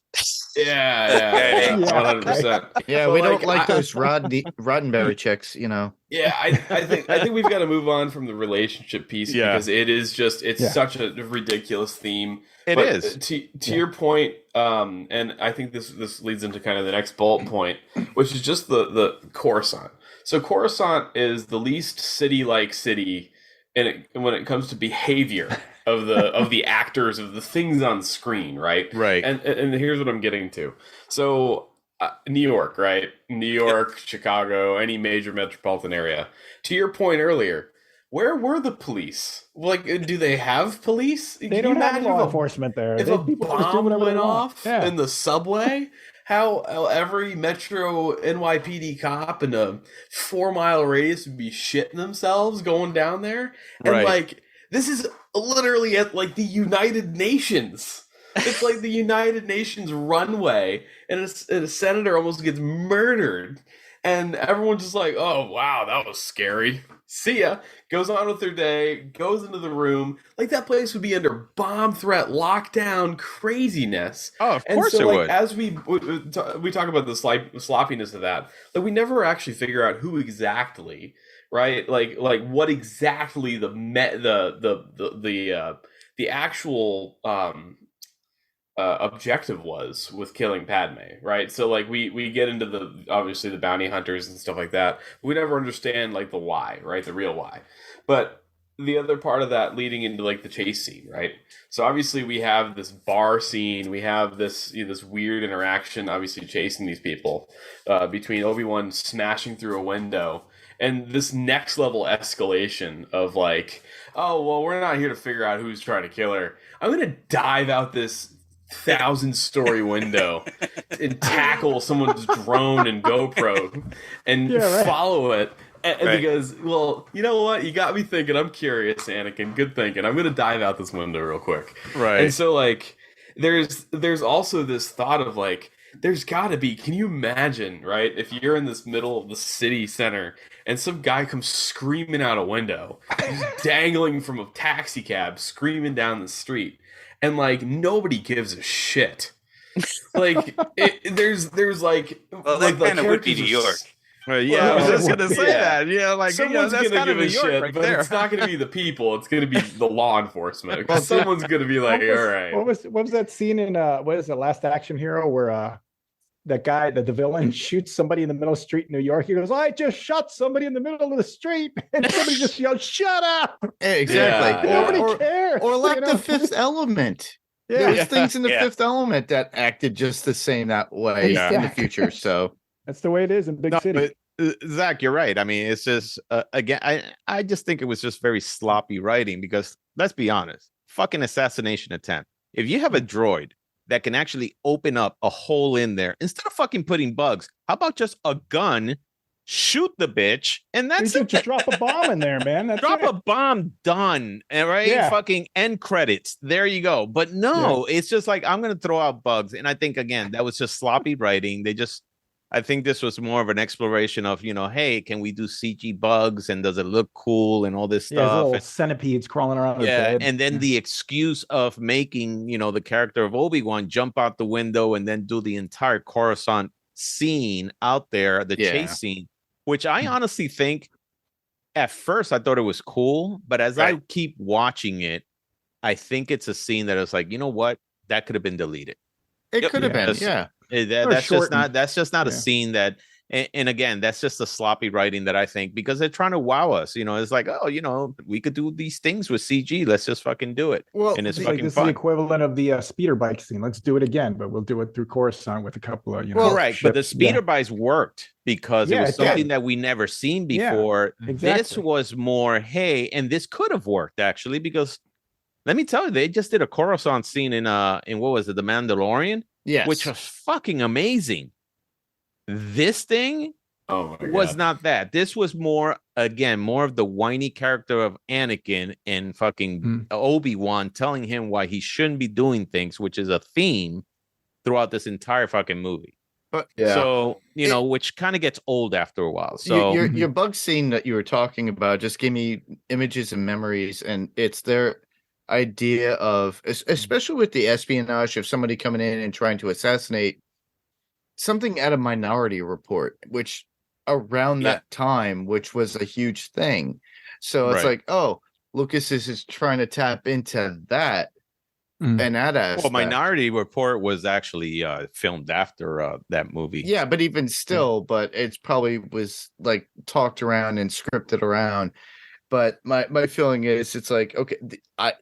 Yeah, 100%. Yeah, but we don't like those Roddenberry chicks, Yeah, I think we've got to move on from the relationship piece because it's such a ridiculous theme. It is. To your point, and I think this leads into kind of the next bullet point, which is just the Coruscant. So Coruscant is the least city-like city when it comes to behavior of the actors, of the things on screen, right? Right. And here's what I'm getting to. So New York, right? New York, Chicago, any major metropolitan area. To your point earlier, where were the police? Like, do they have police? They don't have law enforcement there. If a bomb went off in the subway, how every Metro NYPD cop in a 4-mile radius would be shitting themselves going down there? And like, this is literally at like the United Nations. It's like the United Nations runway, and a senator almost gets murdered. And everyone's just like, oh, wow, that was scary. See ya. Goes on with their day, goes into the room. Like, that place would be under bomb threat, lockdown, craziness. Oh, of course it would. As we talk about the sloppiness of that, like, we never actually figure out who exactly, right? Like what exactly the actual objective was with killing Padme, right? So like we get into obviously the bounty hunters and stuff like that. But we never understand like the why, right? The real why. But the other part of that leading into like the chase scene, right? So obviously we have this bar scene, we have this this weird interaction, obviously chasing these people between Obi-Wan smashing through a window, and this next level escalation of like, oh well, we're not here to figure out who's trying to kill her. I'm gonna dive out this 1,000-story window and tackle someone's drone and GoPro and follow it. And because, well, you know what? You got me thinking. I'm curious, Anakin. Good thinking. I'm going to dive out this window real quick. Right. And so, like, there's also this thought of, like, there's got to be, can you imagine, right? If you're in this middle of the city center and some guy comes screaming out a window, he's dangling from a taxi cab, screaming down the street. And like nobody gives a shit. Like there's like, well, that kind of would be New York. Yeah, I was just gonna say that. Yeah, like someone's that's gonna give a shit, right but there. It's not gonna be the people. It's gonna be the law enforcement. Someone's gonna be like, all right. What was that scene in what is it, Last Action Hero, where that guy, the villain, shoots somebody in the middle of the street in New York? He goes, I just shot somebody in the middle of the street, and somebody just yelled, shut up. Exactly. Yeah. Nobody cares. Or like the Fifth Element. There's things in the Fifth Element that acted just the same that way in the future. So that's the way it is in big cities. But, Zach, you're right. I mean, it's just again, I just think it was just very sloppy writing, because let's be honest, fucking assassination attempt. If you have a droid that can actually open up a hole in there, instead of fucking putting bugs, how about just a gun, shoot the bitch, and that's it. Just drop a bomb in there, man. That's drop a bomb, done. All right, fucking end credits. There you go. But no, it's just like, I'm gonna throw out bugs, and I think again that was just sloppy writing. I think this was more of an exploration of, hey, can we do CG bugs, and does it look cool, and all this stuff. Little centipedes crawling around. And then the excuse of making, the character of Obi-Wan jump out the window and then do the entire Coruscant scene out there, the chase scene, which I honestly think at first I thought it was cool, but as I keep watching it, I think it's a scene that is like, you know what, that could have been deleted. It could have been, that's just not a scene that And again, that's just the sloppy writing that I think, because they're trying to wow us. It's like, oh, we could do these things with CG. Let's just fucking do it. Well, and it's this fucking is fun. the equivalent of the speeder bike scene. Let's do it again, but we'll do it through Coruscant with a couple of correct. ships. But the speeder bikes worked because it was something that we never seen before. Yeah, exactly. This was more, hey, and this could have worked actually, because let me tell you, they just did a Coruscant scene in what was it, The Mandalorian? Yes, which was fucking amazing. This thing was not that. This was more of the whiny character of Anakin and fucking Obi-Wan telling him why he shouldn't be doing things, which is a theme throughout this entire fucking movie. But so which kind of gets old after a while. So your bug scene that you were talking about just gave me images and memories, and it's their idea of, especially with the espionage of somebody coming in and trying to assassinate something out of Minority Report, which around that time, which was a huge thing. So it's like, oh, Lucas is trying to tap into that and that aspect. Well, Minority Report was actually filmed after that movie. Yeah, but even still, but it's probably was like talked around and scripted around. But my feeling is, it's like, okay,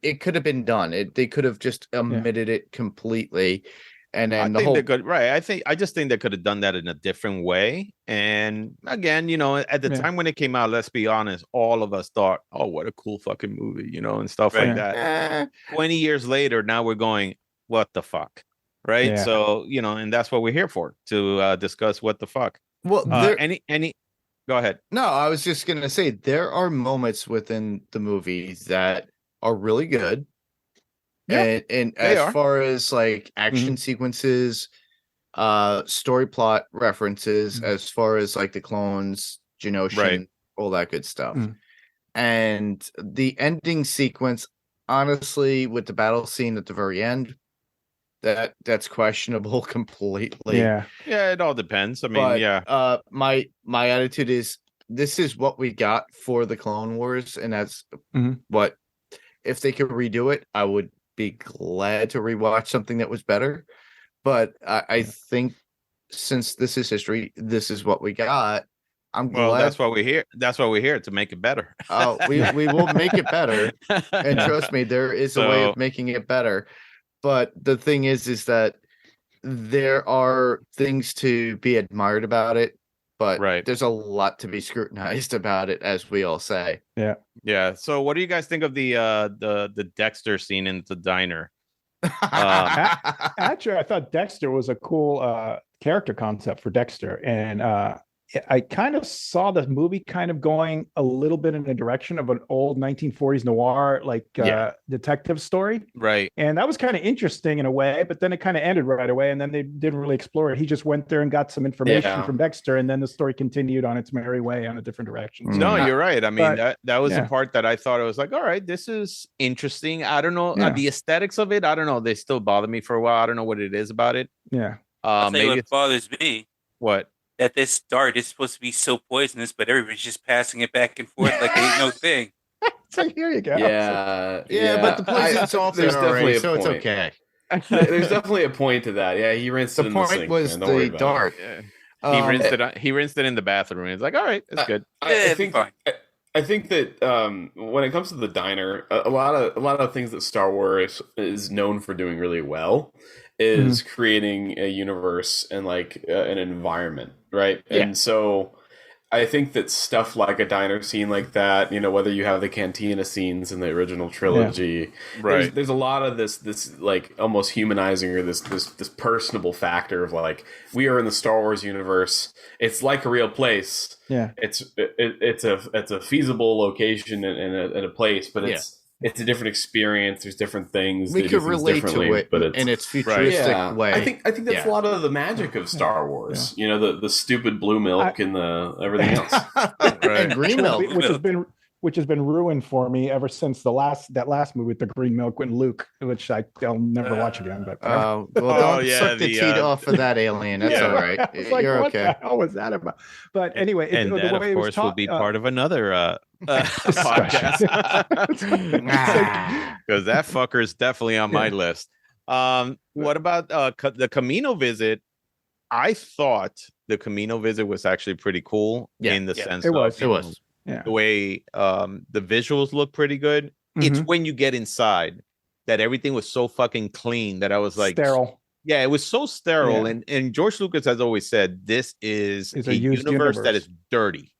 it could have been done. They could have just omitted it completely. And then I just think they could have done that in a different way. And again, at the time when it came out, let's be honest, all of us thought, oh, what a cool fucking movie, and stuff like that. 20 years later, now we're going, what the fuck? Right. Yeah. So, and that's what we're here for, to discuss what the fuck. Well, go ahead. No, I was just going to say, there are moments within the movie that are really good. And as far as like action sequences, story plot references, as far as like the clones, Genoshan, all that good stuff. And the ending sequence, honestly, with the battle scene at the very end, that's questionable completely. Yeah, it all depends. I mean, my attitude is, this is what we got for the Clone Wars, and that's what, if they could redo it, I would be glad to rewatch something that was better. But I think, since this is history, this is what we got. I'm glad. Well, that's why we're here. That's why we're here, to make it better. We will make it better, and trust me, there is a way of making it better. But the thing is that there are things to be admired about it, but there's a lot to be scrutinized about it, as we all say. Yeah. So, what do you guys think of the Dexter scene in the diner? Actually, I thought Dexter was a cool character concept for Dexter, and I kind of saw the movie kind of going a little bit in the direction of an old 1940s noir, like detective story. Right. And that was kind of interesting in a way, but then it kind of ended right away. And then they didn't really explore it. He just went there and got some information from Dexter. And then the story continued on its merry way on a different direction. So, no, you're right. I mean, that was the part that I thought, I was like, all right, this is interesting. I don't know. The aesthetics of it, I don't know. They still bother me for a while. I don't know what it is about it. Yeah. Maybe what bothers me. What? That this dart is supposed to be so poisonous, but everybody's just passing it back and forth like it ain't no thing. So here you go. Yeah, but the poison's off there already, so it's okay. There's definitely a point to that. Yeah, he rinsed it in the sink. The point was the dart. He rinsed it in the bathroom. He's like, all right, it's good. I think that when it comes to the diner, a lot of things that Star Wars is known for doing really well is creating a universe and like an environment, right? Yeah. And so I think that stuff like a diner scene like that, whether you have the cantina scenes in the original trilogy, there's a lot of this like almost humanizing, or this personable factor of like, we are in the Star Wars universe. It's like a real place. Yeah, it's a feasible location and a place, but it's a different experience. There's different things. We could relate to it, but in its futuristic way. I think that's a lot of the magic of Star Wars. The stupid blue milk and the everything else, and green milk, which has been ruined for me ever since that last movie with the green milk with Luke, which I'll never watch again. But don't suck the teat off of that alien. That's all right. You're okay. What the hell was that about? But anyway, and that of course will be part of another podcast, because that fucker is definitely on my list. What about the Camino visit? I thought the Camino visit was actually pretty cool in the sense it was. The way the visuals look pretty good. It's when you get inside that everything was so fucking clean that I was like sterile. Yeah, it was so sterile. And George Lucas has always said this is a universe that is dirty.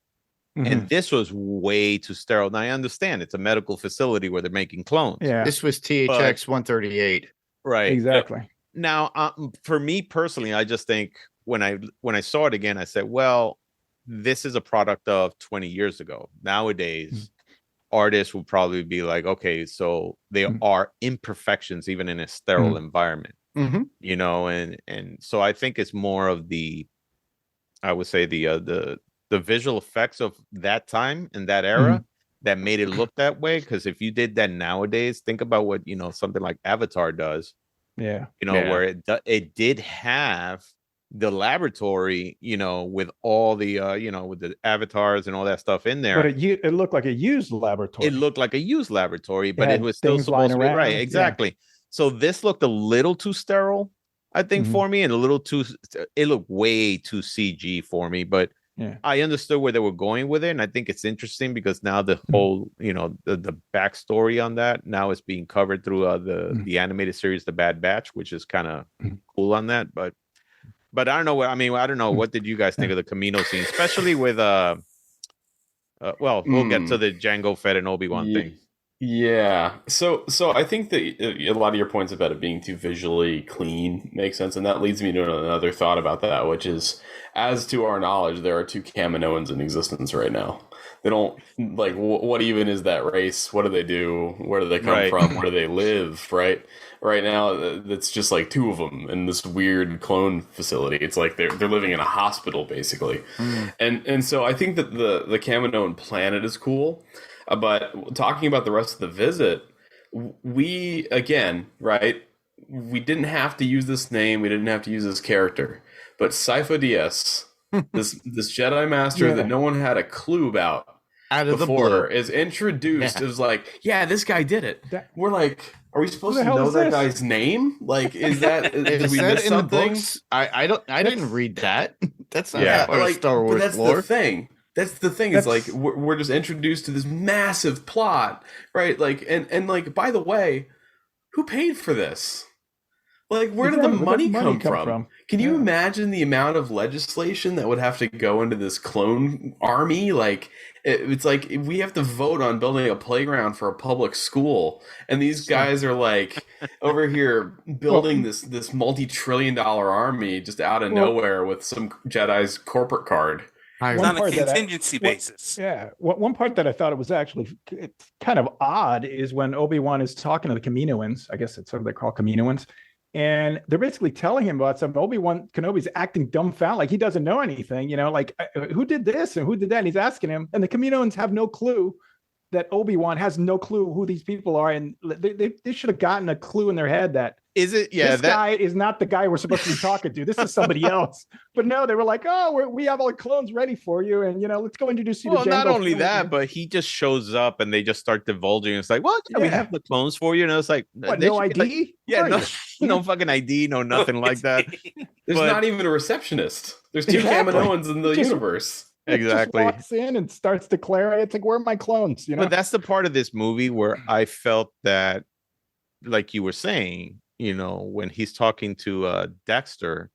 And this was way too sterile. Now I understand it's a medical facility where they're making clones. Yeah, this was THX 138. Right. Exactly. Now, for me personally, I just think when I saw it again, I said, well, this is a product of 20 years ago. Nowadays, artists will probably be like, okay, so there are imperfections even in a sterile environment, you know, and so I think it's more of I would say the visual effects of that time and that era that made it look that way. Because if you did that nowadays, think about what, you know, something like Avatar does. Yeah. You know, where it did have the laboratory, you know, with all the, you know, with the avatars and all that stuff in there. But it looked like a used laboratory. It looked like a used laboratory, but it was still supposed to be right. Exactly. Yeah. So this looked a little too sterile, I think, for me, and it looked way too CG for me, but I understood where they were going with it. And I think it's interesting because now the whole, you know, the backstory on that now is being covered through the animated series, The Bad Batch, which is kind of cool on that. But I don't know. I mean, I don't know. What did you guys think of the Camino scene, especially with well, we'll get to the Jango Fett and Obi-Wan thing. Yeah. So I think that a lot of your points about it being too visually clean make sense, and that leads me to another thought about that, which is, as to our knowledge, there are 2 Kaminoans in existence right now. They don't, like, what even is that race? What do they do? Where do they come from? Where do they live? Right now, it's just like 2 of them in this weird clone facility. It's like they're living in a hospital basically, and so I think that the Kaminoan planet is cool. But talking about the rest of the visit, we didn't have to use this name. We didn't have to use this character. But Sifo Dyas, this Jedi Master that no one had a clue about before, is introduced. It was like, yeah, this guy did it. We're like, are we supposed to know that guy's name? Like, is that did we miss something? I didn't read that. That's not part of Star Wars that's lore. The thing. That's the thing. It's like we're just introduced to this massive plot, right? Like, and like, by the way, who paid for this? Like, where did the money come from? Can you imagine the amount of legislation that would have to go into this clone army? Like, it's like we have to vote on building a playground for a public school, and these guys are like over here building this multi-trillion-dollar army just out of nowhere with some Jedi's corporate card. It's on a contingency basis. One part that I thought it was actually kind of odd is when Obi-Wan is talking to the Kaminoans. I guess that's what they're called, Kaminoans. And they're basically telling him about something. Obi-Wan Kenobi's acting dumbfounded, like he doesn't know anything, you know, like who did this and who did that? And he's asking him. And the Kaminoans have no clue that Obi-Wan has no clue who these people are. And they should have gotten a clue in their head that this guy is not the guy we're supposed to be talking to. This is somebody else. But no, they were like, oh, we have all the clones ready for you. And, you know, let's go introduce you to Jango. Well, not only that, but he just shows up and they just start divulging. It's like, well, we have the clones for you. And it's like, what, no ID? Like, no fucking ID, no nothing like that. There's not even a receptionist. There's 2 Kaminoans in the universe. Exactly. Just walks in and starts declaring, it's like, where are my clones? You know? But that's the part of this movie where I felt that, like you were saying, you know, when he's talking to Dexter,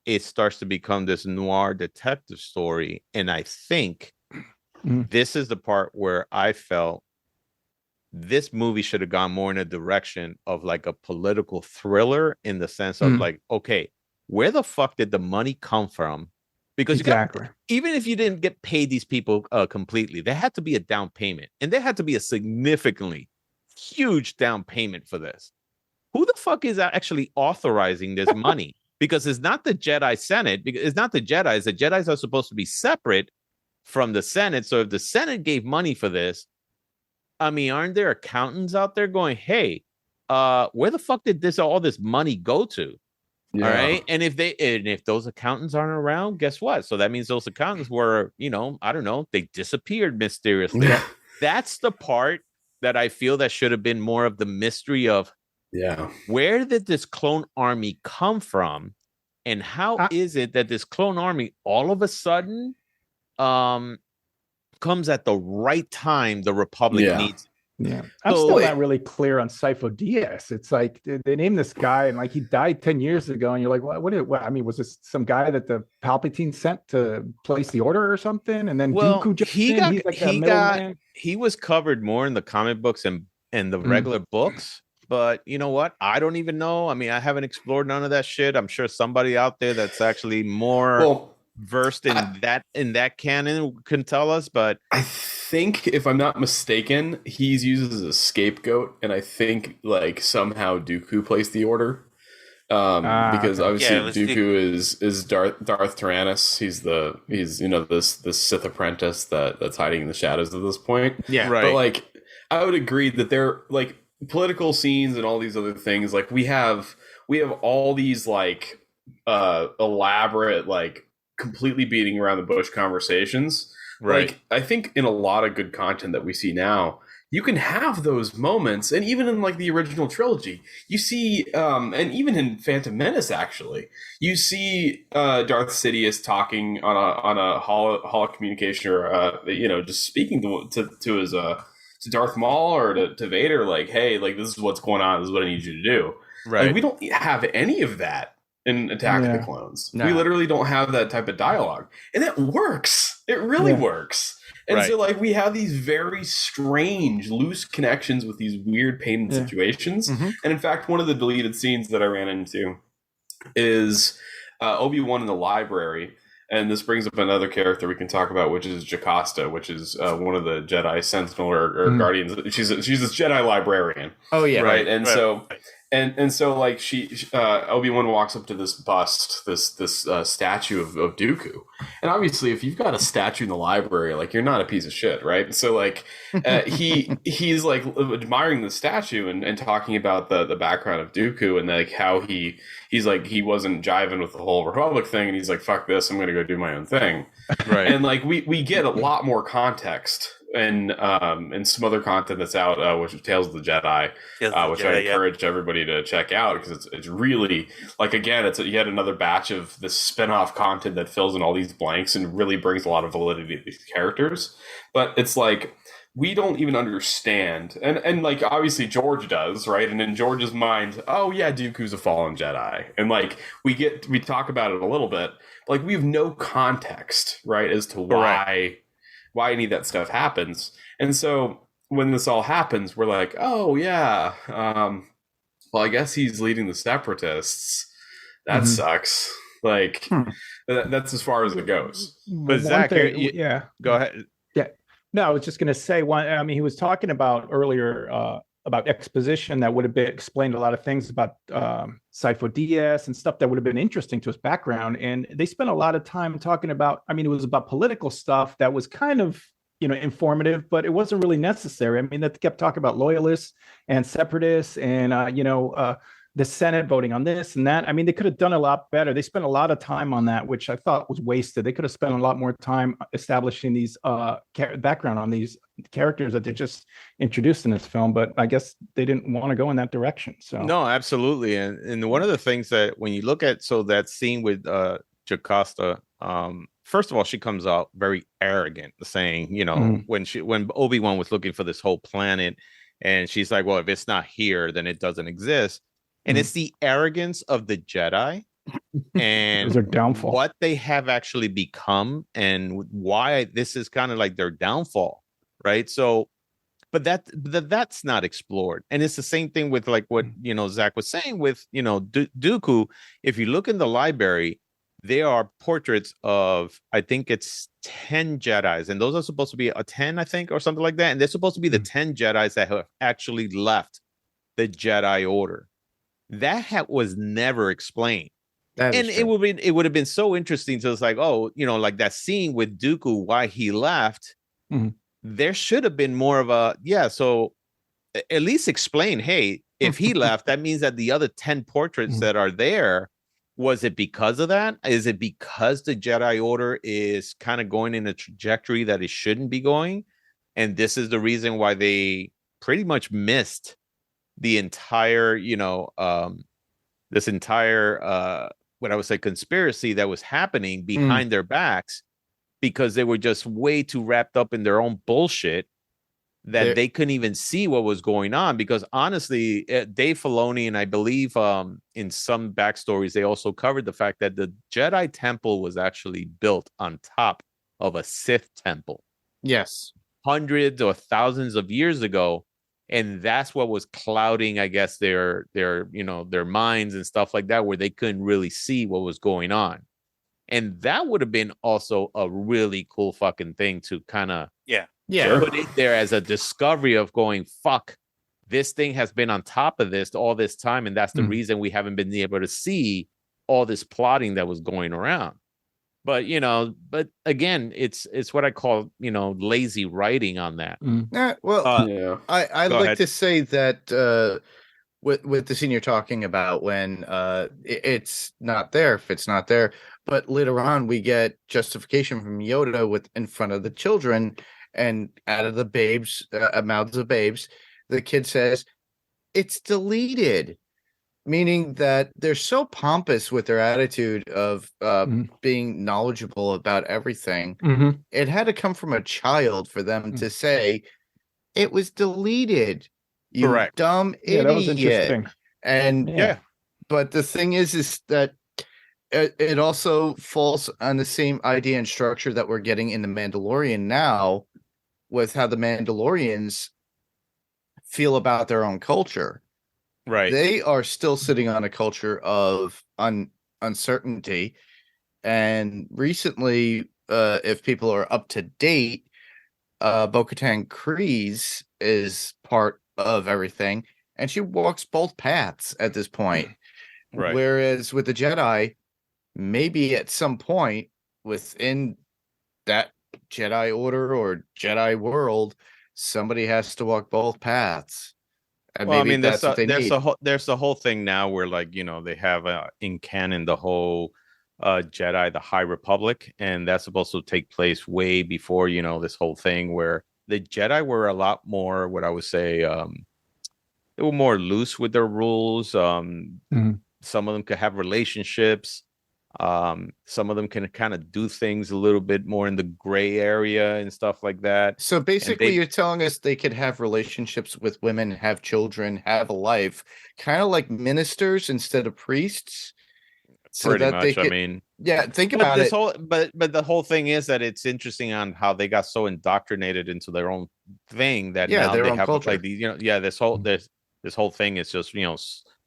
it starts to become this noir detective story. And I think this is the part where I felt this movie should have gone more in a direction of like a political thriller, in the sense of like, okay, where the fuck did the money come from? Because even if you didn't get paid these people completely, there had to be a down payment, and there had to be a significantly huge down payment for this. Who the fuck is actually authorizing this money? Because it's not the Jedi Senate. Because it's not the Jedis. The Jedis are supposed to be separate from the Senate. So if the Senate gave money for this, I mean, aren't there accountants out there going, hey, where the fuck did all this money go to? Yeah. All right. And if those accountants aren't around, guess what? So that means those accountants were, you know, I don't know, they disappeared mysteriously. That's the part that I feel that should have been more of the mystery of, where did this clone army come from? And how is it that this clone army all of a sudden comes at the right time the Republic needs it? Yeah, I'm still not really clear on Sifo Dyas. It's like they named this guy, and like he died 10 years ago, and you're like, what? I mean, was this some guy that the Palpatine sent to place the order or something? And then Dooku just he was covered more in the comic books and the regular books. But you know what? I don't even know. I mean, I haven't explored none of that shit. I'm sure somebody out there that's actually more versed in that canon can tell us. But I think, if I'm not mistaken, he's used as a scapegoat, and I think like somehow Dooku placed the order. Because obviously Dooku is Darth Tyrannus. He's this Sith apprentice that's hiding in the shadows at this point. Yeah, right. But like, I would agree that they're like political scenes and all these other things. Like we have all these like elaborate, like completely beating around the bush conversations. Right. Like I think in a lot of good content that we see now, you can have those moments, and even in like the original trilogy, you see, and even in Phantom Menace, actually, you see Darth Sidious talking on a holo communication, or just speaking to his to Darth Maul or to Vader, like, hey, like this is what's going on. This is what I need you to do. Right. Like, we don't have any of that in Attack of the Clones. No. We literally don't have that type of dialogue, and that works. It really works. And so, like, we have these very strange, loose connections with these weird painted situations. Mm-hmm. And in fact, one of the deleted scenes that I ran into is Obi-Wan in the library. And this brings up another character we can talk about, which is Jocasta, which is one of the Jedi Sentinel or Guardians. She's this Jedi librarian. Oh yeah, right. And so. And so like Obi-Wan walks up to this bust, this statue of Dooku, and obviously if you've got a statue in the library, like you're not a piece of shit, right? So like he's like admiring the statue and talking about the background of Dooku and like how he's like he wasn't jiving with the whole Republic thing, and he's like, fuck this, I'm gonna go do my own thing, right? And like we get a lot more context and some other content that's out, which is Tales of the Jedi, which I encourage everybody to check out, because it's really, like, again, it's yet another batch of this spin-off content that fills in all these blanks and really brings a lot of validity to these characters. But it's like, we don't even understand, and like obviously George does, right? And in George's mind, oh yeah, Dooku's a fallen Jedi, and like we talk about it a little bit, but like we have no context, right, as to why any of that stuff happens. And so when this all happens, we're like, oh yeah, well, I guess he's leading the separatists. That sucks. Like that's as far as it goes. But Zach, go ahead. Yeah, no, I was just going to say one. I mean, he was talking about earlier about exposition that would have explained a lot of things about Sifo Dyas and stuff that would have been interesting to his background. And they spent a lot of time talking about, I mean, it was about political stuff that was kind of, informative, but it wasn't really necessary. I mean, they kept talking about loyalists and separatists and, the Senate voting on this and that. I mean, they could have done a lot better. They spent a lot of time on that, which I thought was wasted. They could have spent a lot more time establishing these background on these characters that they just introduced in this film. But I guess they didn't want to go in that direction. So no, absolutely. And one of the things that when you look at that scene with Jocasta, first of all, she comes out very arrogant, saying, when Obi-Wan was looking for this whole planet, and she's like, well, if it's not here, then it doesn't exist. And it's the arrogance of the Jedi and their downfall, what they have actually become, and why this is kind of like their downfall, right? So, but that's not explored. And it's the same thing with like what Zach was saying with Dooku. If you look in the library, there are portraits of, I think it's 10 Jedis, and those are supposed to be a 10, I think, or something like that. And they're supposed to be the 10 Jedis that have actually left the Jedi Order. That was never explained. It would have been so interesting to us, like, like that scene with Dooku, why he left. There should have been more of so at least explain, hey, if he left, that means that the other 10 portraits that are there, was it because of that? Is it because the Jedi Order is kind of going in a trajectory that it shouldn't be going? And this is the reason why they pretty much missed the entire, this entire what I would say conspiracy that was happening behind their backs, because they were just way too wrapped up in their own bullshit that they couldn't even see what was going on. Because honestly, Dave Filoni, and I believe in some backstories, they also covered the fact that the Jedi Temple was actually built on top of a Sith temple. Yes. Hundreds or thousands of years ago. And that's what was clouding, I guess, their minds and stuff like that, where they couldn't really see what was going on. And that would have been also a really cool fucking thing to kind of put it there as a discovery of going, fuck, this thing has been on top of this all this time. And that's the reason we haven't been able to see all this plotting that was going around. But, but again, it's what I call, lazy writing on that. I'd like to say that with the scene you're talking about, when it's not there, if it's not there, but later on we get justification from Yoda in front of the children, and out of the babes, mouths of babes, the kid says, it's deleted. Meaning that they're so pompous with their attitude of being knowledgeable about everything. It had to come from a child for them to say it was deleted. You Correct. Dumb idiot. That was interesting. And but the thing is that it also falls on the same idea and structure that we're getting in The Mandalorian now, with how the Mandalorians feel about their own culture. Right. They are still sitting on a culture of uncertainty. And recently, if people are up to date, Bo-Katan Kryze is part of everything, and she walks both paths at this point. Right. Whereas with the Jedi, maybe at some point within that Jedi Order or Jedi world, somebody has to walk both paths. And well, I maybe mean, that's what they need. There's a whole thing now where, like, they have in canon the whole Jedi, the High Republic, and that's supposed to take place way before, this whole thing where the Jedi were a lot more, what I would say, they were more loose with their rules. Some of them could have relationships. Some of them can kind of do things a little bit more in the gray area and stuff like that. So basically, you're telling us they could have relationships with women, have children, have a life, kind of like ministers instead of priests. So pretty that much. they could, I mean, think about it. But the whole thing is that it's interesting on how they got so indoctrinated into their own thing that now their they own have culture. like these. This whole thing is just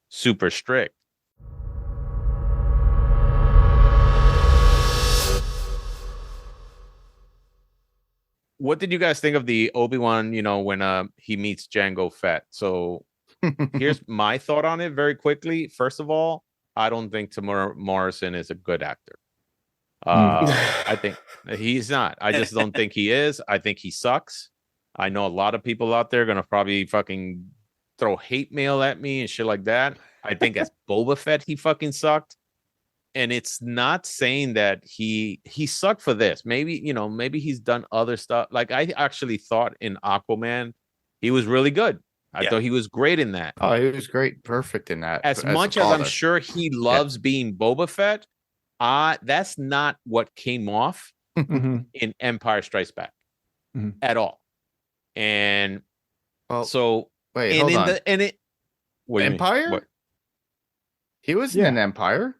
super strict. What did you guys think of the Obi-Wan, when he meets Jango Fett? So here's my thought on it very quickly. First of all, I don't think Tamura Morrison is a good actor. I think he's not. I just don't think he is. I think he sucks. I know a lot of people out there are going to probably fucking throw hate mail at me and shit like that. I think as Boba Fett, he fucking sucked. And it's not saying that he sucked for this. Maybe, maybe he's done other stuff. Like, I actually thought in Aquaman, he was really good. I thought he was great in that. Oh, he was great. Perfect in that. As much as I'm sure he loves being Boba Fett, that's not what came off in Empire Strikes Back at all. And so, wait, hold on. Empire? What? He was in an Empire.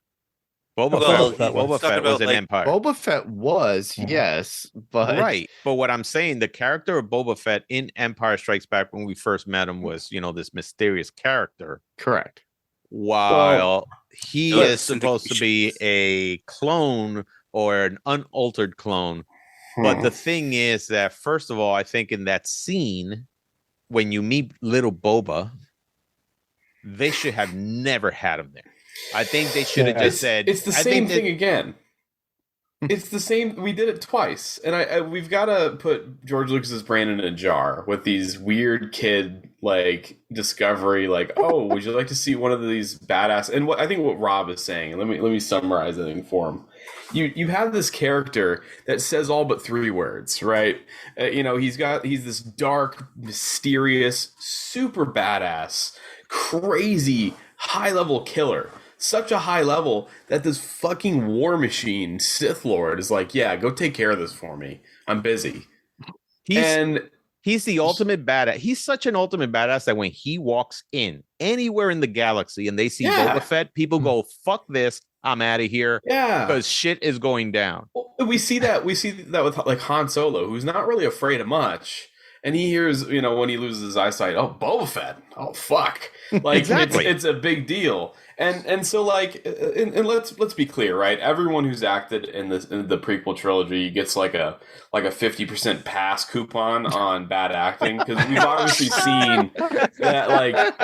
Boba Fett was an Empire. Boba Fett was, yes, but right. But what I'm saying, the character of Boba Fett in Empire Strikes Back when we first met him was, this mysterious character. Correct. While he is supposed to be a clone or an unaltered clone. But the thing is that, first of all, I think in that scene, when you meet little Boba, they should have never had him there. I think they should have just said it's the same thing again. It's the same. We did it twice, and we've got to put George Lucas's brain in a jar with these weird kid discovery. Oh, would you like to see one of these badass? And I think what Rob is saying. And let me summarize the thing for him. You have this character that says all but 3 words, right? He's this dark, mysterious, super badass, crazy, high level killer. such a high level that this fucking war machine Sith Lord is like, yeah, go take care of this for me. I'm busy. He's the ultimate badass. He's such an ultimate badass that when he walks in anywhere in the galaxy and they see Boba Fett, people go, fuck this. I'm out of here. Yeah. Because shit is going down. Well, we see that with like Han Solo, who's not really afraid of much. And he hears, when he loses his eyesight, oh, Boba Fett. Oh, fuck. Like, exactly. It's a big deal. And so, like, and let's be clear, right? Everyone who's acted in the prequel trilogy gets like a 50% pass coupon on bad acting, because we've obviously seen that, like,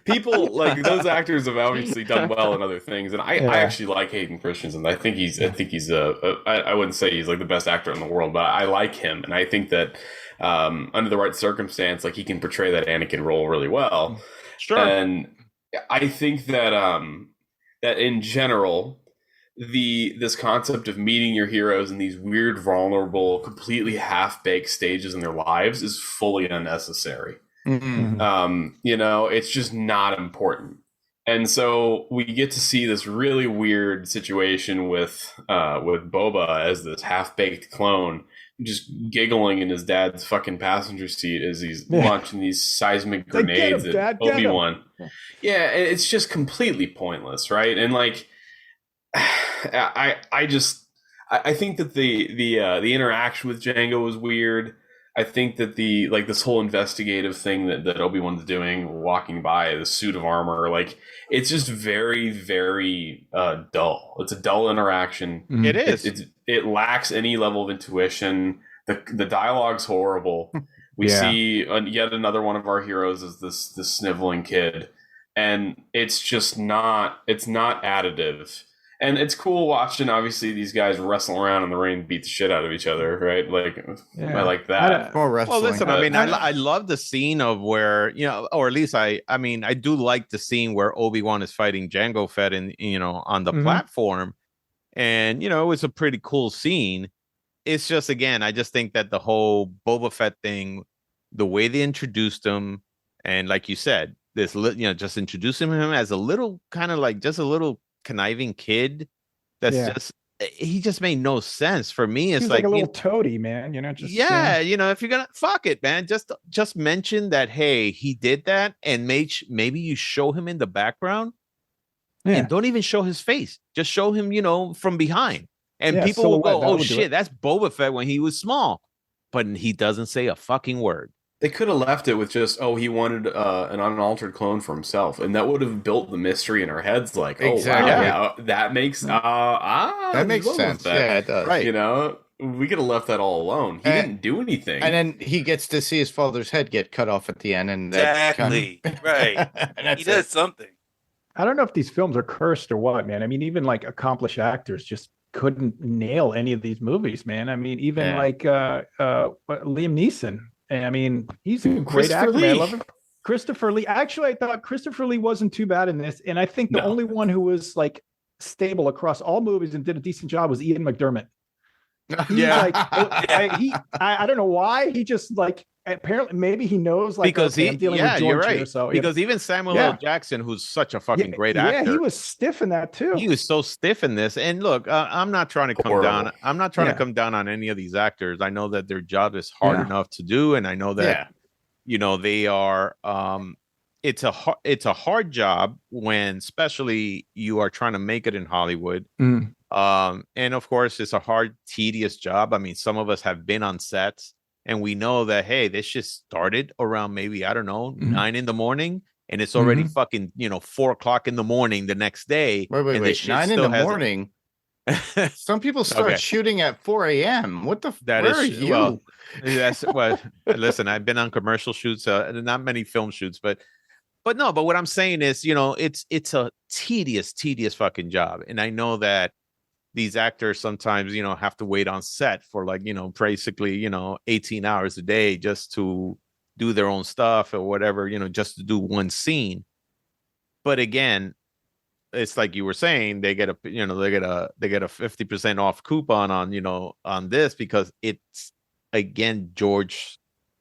people like those actors have obviously done well in other things. And I actually like Hayden Christensen. I think he's I wouldn't say he's like the best actor in the world, but I like him, and I think that under the right circumstance, like, he can portray that Anakin role really well. Sure. And I think that that in general, this concept of meeting your heroes in these weird, vulnerable, completely half-baked stages in their lives is fully unnecessary. Mm-hmm. It's just not important. And so we get to see this really weird situation with Boba as this half-baked clone, just giggling in his dad's fucking passenger seat as he's launching these seismic grenades at Obi-Wan. Yeah, it's just completely pointless, right? And like, I think that the interaction with Jango was weird. I think that this whole investigative thing that Obi-Wan's doing, walking by the suit of armor, like, it's just very, very dull. It's a dull interaction. It is. It lacks any level of intuition. The dialogue's horrible. We see yet another one of our heroes as this sniveling kid, and it's just not. It's not additive. And it's cool watching, obviously, these guys wrestle around in the ring, beat the shit out of each other, right? Like, I like that. More wrestling. Well, listen, I mean, I love the scene of where, or at least I do like the scene where Obi-Wan is fighting Jango Fett on the platform. And, it was a pretty cool scene. It's just, again, I just think that the whole Boba Fett thing, the way they introduced him, and like you said, just introducing him as a little kind of like just a little conniving kid he just made no sense for me. It's like a little toady, man, if you're gonna fuck it, man, just mention that, hey, he did that, and maybe you show him in the background and don't even show his face, just show him from behind, and people will go, oh shit, that's Boba Fett when he was small, but he doesn't say a fucking word. They could have left it with just, he wanted an unaltered clone for himself, and that would have built the mystery in our heads. Like, exactly. Wow, that makes that makes sense. Yeah, it does. Right. We could have left that all alone. He didn't do anything, and then he gets to see his father's head get cut off at the end, and exactly right. He does something. I don't know if these films are cursed or what, man. I mean, even like accomplished actors just couldn't nail any of these movies, man. I mean, even like Liam Neeson. I mean, he's a great actor. I love him. Christopher Lee. Actually, I thought Christopher Lee wasn't too bad in this. And I think the only one who was like stable across all movies and did a decent job was Ian McDermott. I don't know why. He just like, apparently maybe he knows, like, because I'm dealing with George you're right. Here, so, because even Samuel L. Jackson, who's such a fucking great actor. Yeah, he was stiff in that too. He was so stiff in this. And look, I'm not trying to come down. I'm not trying to come down on any of these actors. I know that their job is hard enough to do, and I know that they are. It's a hard job when, especially, you are trying to make it in Hollywood. And of course, it's a hard, tedious job. I mean, some of us have been on sets. And we know that, hey, this just started around maybe, I don't know, 9 in the morning. And it's already fucking, 4 o'clock in the morning the next day. Wait. 9 in the morning? Some people start shooting at 4 a.m. What the? Where are you? Well, that's what. Listen, I've been on commercial shoots, not many film shoots, but what I'm saying is, it's a tedious fucking job. And I know that these actors sometimes, have to wait on set for basically, 18 hours a day just to do their own stuff or whatever, just to do one scene. But again, it's like you were saying, they get a 50% off coupon on this because it's, again, George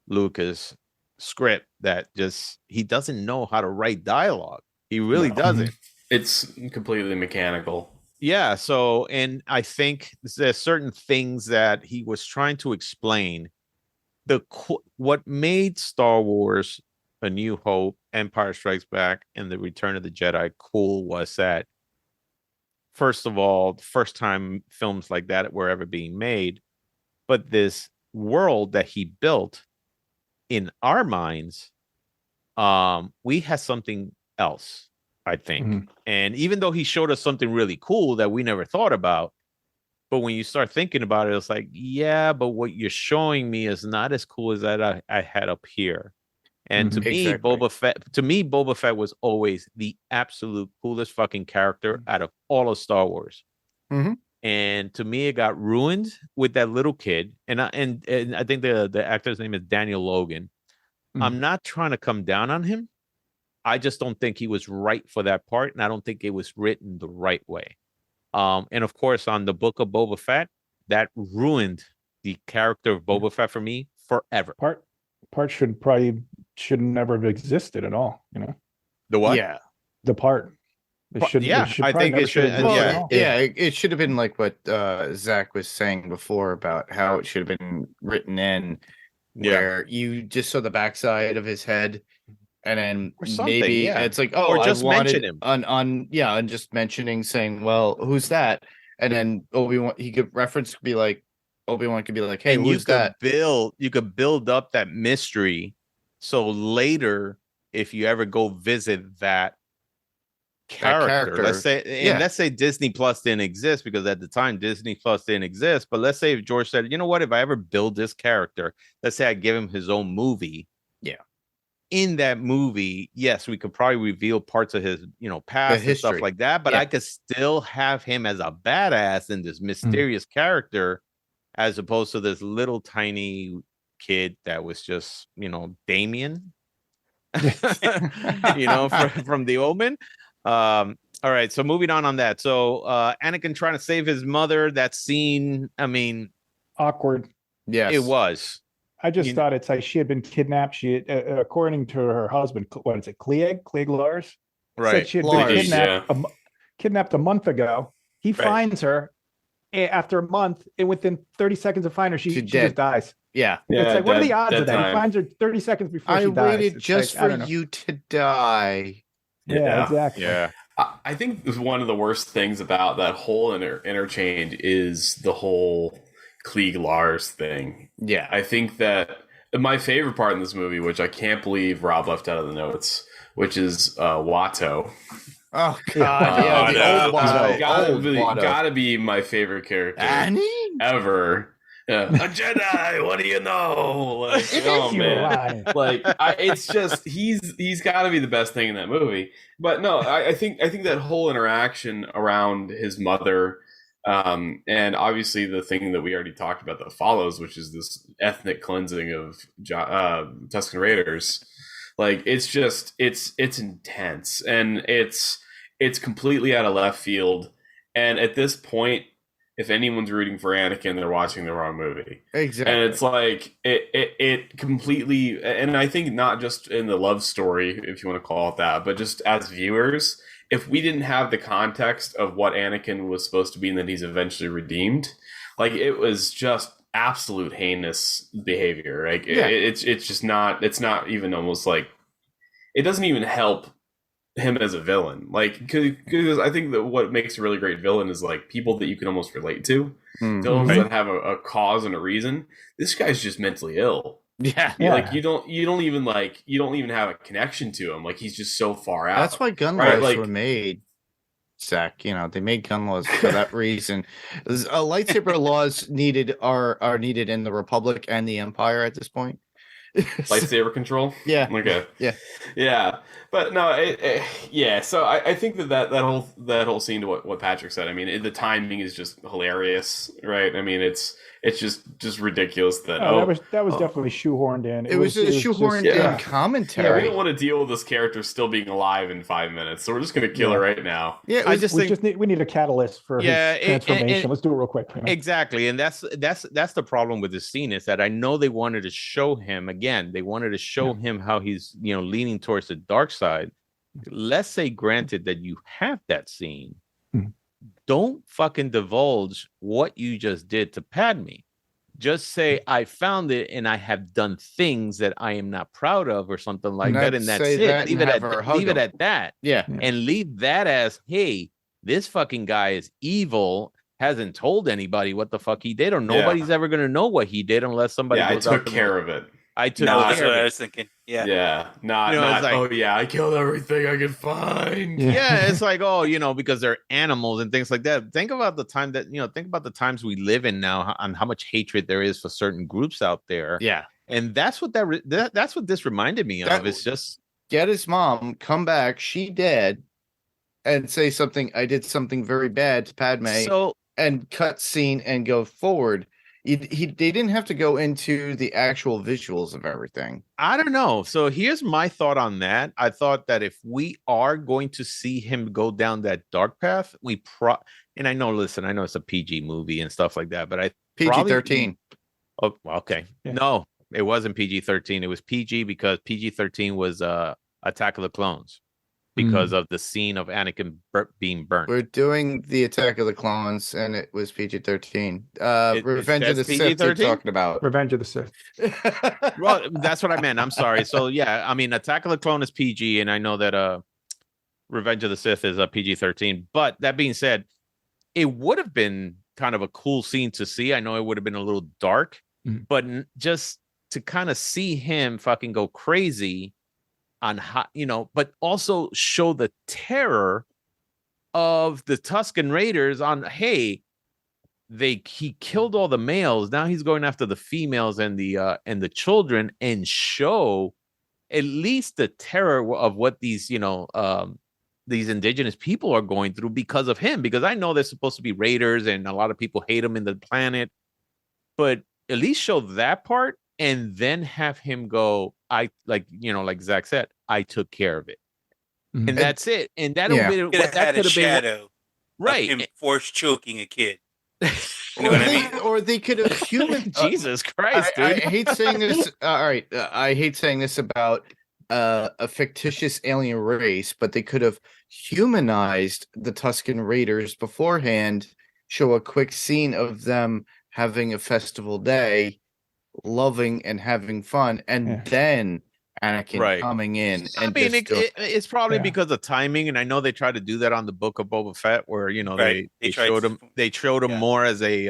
Lucas script that just, he doesn't know how to write dialogue. He really doesn't. It's completely mechanical. Yeah. So, and I think there's certain things that he was trying to explain. What made Star Wars, A New Hope, Empire Strikes Back, and The Return of the Jedi cool was that, first of all, the first time films like that were ever being made, but this world that he built in our minds, we had something else, I think. Mm-hmm. And even though he showed us something really cool that we never thought about, but when you start thinking about it, it's like, yeah, but what you're showing me is not as cool as that I had up here. And to me, Boba Fett was always the absolute coolest fucking character out of all of Star Wars. Mm-hmm. And to me, it got ruined with that little kid. And I think the actor's name is Daniel Logan. Mm-hmm. I'm not trying to come down on him. I just don't think he was right for that part, and I don't think it was written the right way. And of course, on the Book of Boba Fett, that ruined the character of Boba Fett for me forever. Part should never have existed at all. You know, the what? Yeah, the part. I think it should. It should have been like what Zach was saying before about how it should have been written in, where you just saw the backside of his head. And then maybe it's like, oh, or just mention him on just mentioning, saying, well, who's that? And then Obi-Wan, he could be like, Obi-Wan could be like, hey, who's that? You could build up that mystery, so later, if you ever go visit that character, let's say Disney Plus didn't exist, because at the time Disney Plus didn't exist. But let's say if George said, you know what, if I ever build this character, let's say I give him his own movie. Yeah. In that movie, yes, we could probably reveal parts of his, past and stuff like that, but I could still have him as a badass and this mysterious character, as opposed to this little tiny kid that was just, Damien, from The Omen. All right, so moving on that. So Anakin trying to save his mother, that scene, I mean, awkward. Yes, it was. I just thought it's like she had been kidnapped. She, according to her husband, what is it, Klieg Lars? Right. Said she had been kidnapped a month ago. He finds her after a month, and within 30 seconds of finding her, she just dies. Yeah. It's like, what are the odds of that? He finds her 30 seconds before she dies. I waited just for you to die. Yeah, exactly. Yeah. I think one of the worst things about that whole interchange is the whole Klieg Lars thing. Yeah, I think that my favorite part in this movie, which I can't believe Rob left out of the notes, which is Watto. Oh God! The old Watto. Gotta be my favorite character ever. A Jedi. What do you know? Like, oh man! Like, it's just he's got to be the best thing in that movie. But no, I think that whole interaction around his mother. And obviously the thing that we already talked about that follows, which is this ethnic cleansing of Tusken Raiders, like it's intense, and it's completely out of left field. And at this point, if anyone's rooting for Anakin, they're watching the wrong movie. Exactly. And it's like it completely, and I think not just in the love story, if you want to call it that, but just as viewers, if we didn't have the context of what Anakin was supposed to be and that he's eventually redeemed, like it was just absolute heinous behavior. Like it's just not, it's not even almost like, it doesn't even help him as a villain. Like, because I think that what makes a really great villain is like people that you can almost relate to, villains that have a cause and a reason. This guy's just mentally ill. Yeah. Like you don't even have a connection to him. Like he's just so far out. That's why gun laws were made, Zach. They made gun laws for that reason. Lightsaber laws are needed in the Republic and the Empire at this point. Lightsaber control? Yeah. Okay. Yeah. But no, So I think that whole scene, to what Patrick said. I mean, the timing is just hilarious, right? I mean, it's just ridiculous that that was definitely shoehorned in. It was shoehorned in commentary. Yeah, we don't want to deal with this character still being alive in 5 minutes, so we're just going to kill her right now. Yeah, we need a catalyst for his transformation. Let's do it real quick. Exactly, and that's the problem with this scene, is that I know they wanted to show him again. They wanted to show him how he's leaning towards the dark side, let's say granted that you have that scene, Mhm. don't fucking divulge what you just did to Padme. Just say I found it and I have done things that I am not proud of or something like that, and that's it. Leave it at that. Yeah. And leave that as, hey, this fucking guy is evil, hasn't told anybody what the fuck he did, or nobody's ever gonna know what he did unless somebody goes I took care of it. I took that's care what of I it. was thinking. Yeah. Yeah. Not, You know, not it's like- oh yeah, I killed everything I could find. Yeah, it's like, oh, because they're animals and things like that. Think about the time that, think about the times we live in now and how much hatred there is for certain groups out there. Yeah. And that's what that's what this reminded me of. It's just get his mom, come back, she dead, and say something, I did something very bad to Padme, and cut scene and go forward. They didn't have to go into the actual visuals of everything. I don't know. So here's my thought on that. I thought that if we are going to see him go down that dark path, and I know it's a PG movie and stuff like that, but PG-13. Oh, okay. Yeah. No, it wasn't PG-13. It was PG because PG-13 was Attack of the Clones because of the scene of Anakin being burnt. We're doing the Attack of the Clones, and it was PG-13. Revenge of the Sith you're talking about. Revenge of the Sith. Well, that's what I meant. I'm sorry. So, yeah, I mean, Attack of the Clone is PG, and I know that Revenge of the Sith is a PG-13. But that being said, it would have been kind of a cool scene to see. I know it would have been a little dark, but just to kind of see him fucking go crazy on how, but also show the terror of the Tusken Raiders on, hey, he killed all the males, now he's going after the females and the children, and show at least the terror of what these these indigenous people are going through because of him, because I know they're supposed to be raiders and a lot of people hate him in the planet, but at least show that part and then have him go, like Zach said, I took care of it. And that's it. And that would have had a shadow, right? Of him force choking a kid. You know what I mean? Or they could have human. Jesus Christ, dude. I hate saying this. All right, I hate saying this about a fictitious alien race, but they could have humanized the Tusken Raiders beforehand. Show a quick scene of them having a festival day, loving and having fun, and then Anakin coming in. And it's probably because of timing, and I know they tried to do that on the Book of Boba Fett, where they showed him more as a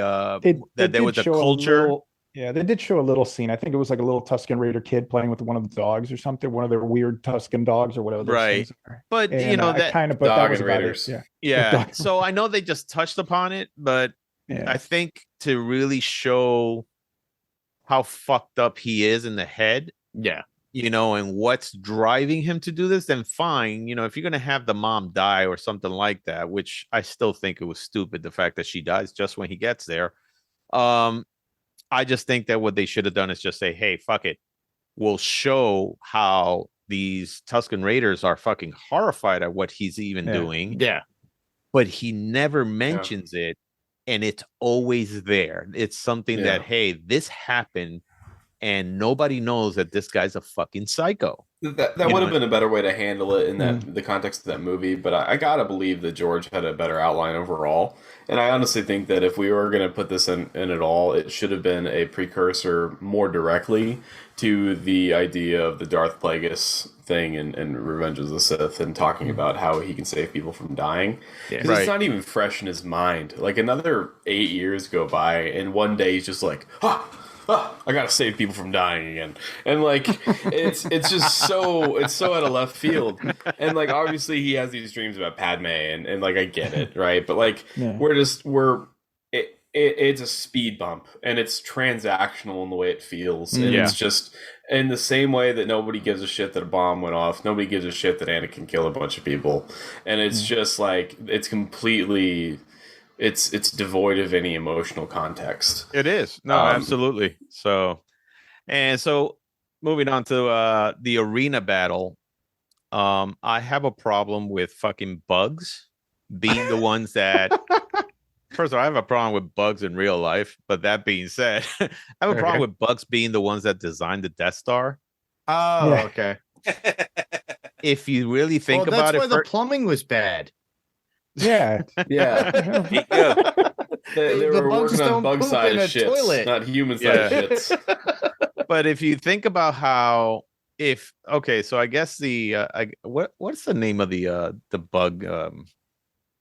that there was a culture. They did show a little scene. I think it was like a little Tusken Raider kid playing with one of the dogs or something, one of their weird Tusken dogs or whatever. Those things are. But that kind of, but that was Raiders. Yeah. So I know they just touched upon it, but I think to really show how fucked up he is in the head. Yeah. And what's driving him to do this, then fine. If you're going to have the mom die or something like that, which I still think it was stupid, the fact that she dies just when he gets there. I just think that what they should have done is just say, hey, fuck it. We'll show how these Tusken Raiders are fucking horrified at what he's even doing. Yeah. But he never mentions it. And it's always there. It's something that, hey, this happened. And nobody knows that this guy's a fucking psycho. That would have been a better way to handle it in the context of that movie. But I gotta believe that George had a better outline overall. And I honestly think that if we were going to put this in at all, it should have been a precursor more directly to the idea of the Darth Plagueis thing in Revenge of the Sith, and talking about how he can save people from dying. Because it's not even fresh in his mind. Like, another 8 years go by, and one day he's just like, I gotta save people from dying again, and like it's just so out of left field, and like obviously he has these dreams about Padme, and like I get it, right? But like it's a speed bump, and it's transactional in the way it feels, and it's just in the same way that nobody gives a shit that a bomb went off, nobody gives a shit that Anakin killed a bunch of people, and it's just like it's completely. It's devoid of any emotional context. It is. No, absolutely. So moving on to the arena battle. I have a problem with fucking bugs being the ones that first of all, I have a problem with bugs in real life, but that being said, I have a problem with bugs being the ones that designed the Death Star. Oh, okay. if you really think that's about it, why the plumbing was bad. Yeah. Yeah. There you go. They The were bugs working on don't poop bug-sized in a shits, toilet. not human-sized shits. but if you think about how, so I guess what's the name of the bug?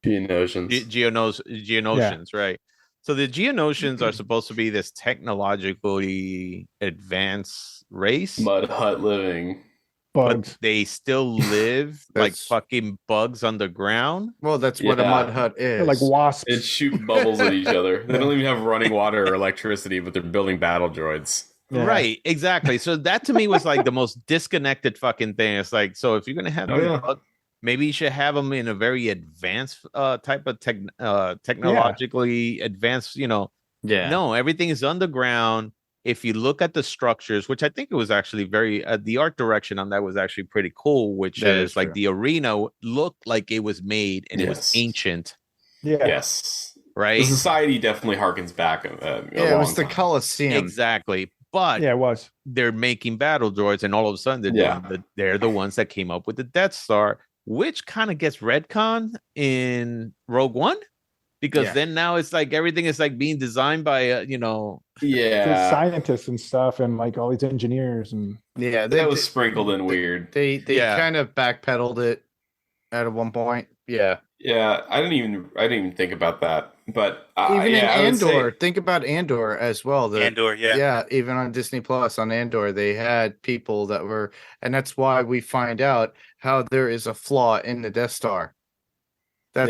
Geonosians. Geonosians, right? So the Geonosians are supposed to be this technologically advanced race, Mud hut living. Bugs. but they still live like fucking bugs underground. Well, that's what a mud hut is. They're like wasps. It shoot bubbles at each other. They don't even have running water or electricity, but they're building battle droids. Yeah. Right, exactly. So that to me was like the most disconnected fucking thing. It's like, so if you're gonna have bug, maybe you should have them in a very advanced type of technologically advanced, No, everything is underground. If you look at the structures, which I think it was actually very, the art direction on that was actually pretty cool, which is like the arena looked like it was made and it was ancient. Yeah. Yes. Right. The society definitely harkens back. It was the Colosseum. Exactly. But it was. They're making battle droids, and all of a sudden they're the ones that came up with the Death Star, which kind of gets retconned in Rogue One, because then now it's like everything is like being designed by scientists and stuff, and like all these engineers, and that was sprinkled in weird. They kind of backpedaled it at one point. Yeah, I didn't even think about that. But even in Andor, think about Andor as well. Andor, even on Disney Plus on Andor, they had people that were, and that's why we find out how there is a flaw in the Death Star. But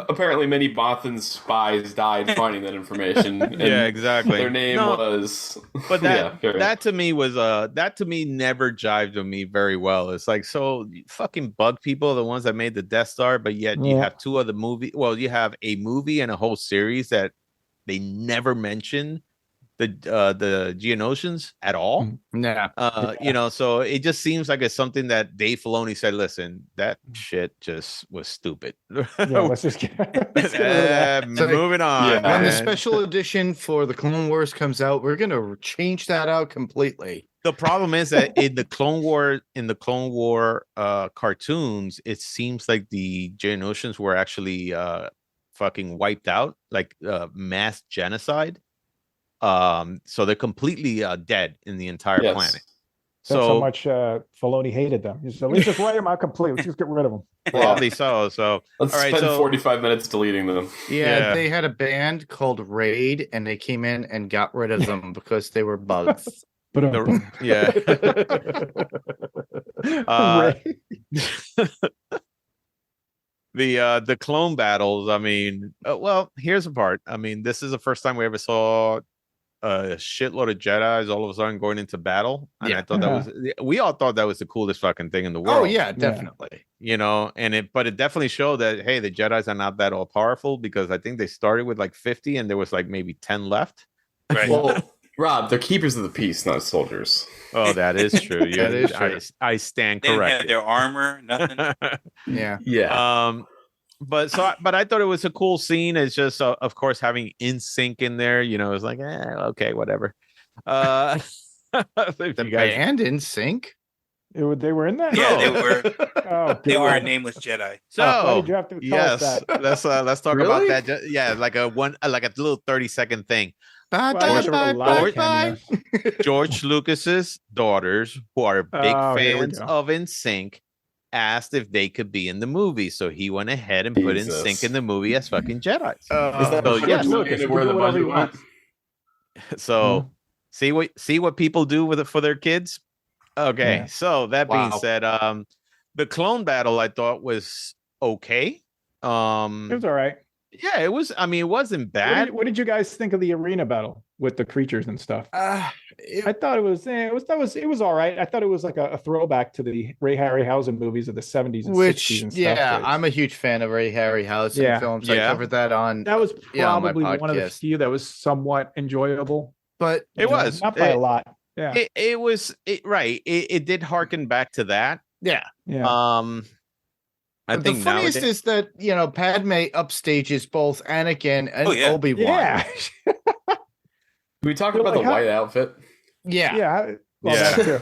apparently many Bothan spies died finding that information. Exactly. Their name was. But that to me was never jived with me very well. It's like, so fucking bug people are the ones that made the Death Star, but yet you have two other movies. Well, you have a movie and a whole series that they never mention the Geonosians at all. So it just seems like it's something that Dave Filoni said, listen, that shit just was stupid. Let's just get moving on. When the special edition for the Clone Wars comes out, we're gonna change that out completely. The problem is that in the Clone War cartoons, it seems like the Geonosians were actually fucking wiped out, like mass genocide. So they're completely dead in the entire planet. That's how much Filoni hated them. He said, let's just write them out completely. Let's just get rid of them. Probably so. So let's spend 45 minutes deleting them. They had a band called Raid, and they came in and got rid of them because they were bugs. The clone battles. I mean, here's the part. I mean, this is the first time we ever saw a shitload of Jedis all of a sudden going into battle, and I thought we all thought that was the coolest fucking thing in the world. Oh yeah, definitely. But it definitely showed that, hey, the Jedis are not that all powerful, because I think they started with like 50 and there was like maybe 10 left. Right. Well, Rob, they're keepers of the peace, not soldiers. Oh, that is true. That is true. I stand They didn't corrected. have their armor, nothing. But I thought it was a cool scene. It's just, of course, having InSync in there. It's like, okay, whatever. The band InSync. They were in that. Yeah, they were. They were a God. nameless Jedi. So why did you have to tell us that? let's talk about that. Yeah, like a little 30-second thing. George Lucas's daughters, who are big fans of InSync, asked if they could be in the movie, so he went ahead and put InSync in the movie as fucking Jedi. So see what people do for their kids. Okay, so that being said, the clone battle I thought was okay. It was all right. Yeah, it was. I mean, it wasn't bad. What did you guys think of the arena battle with the creatures and stuff? I thought it was all right. I thought it was like a throwback to the Ray Harryhausen movies of the 70s and 60s and stuff. I'm a huge fan of Ray Harryhausen films. I covered that on. That was probably one of the few that was somewhat enjoyable, but it was not by a lot. Yeah, it did harken back to that. Yeah. I think the funniest is that Padme upstages both Anakin and Obi-Wan. Yeah. Can we talk about the white outfit? Yeah. Well, that too.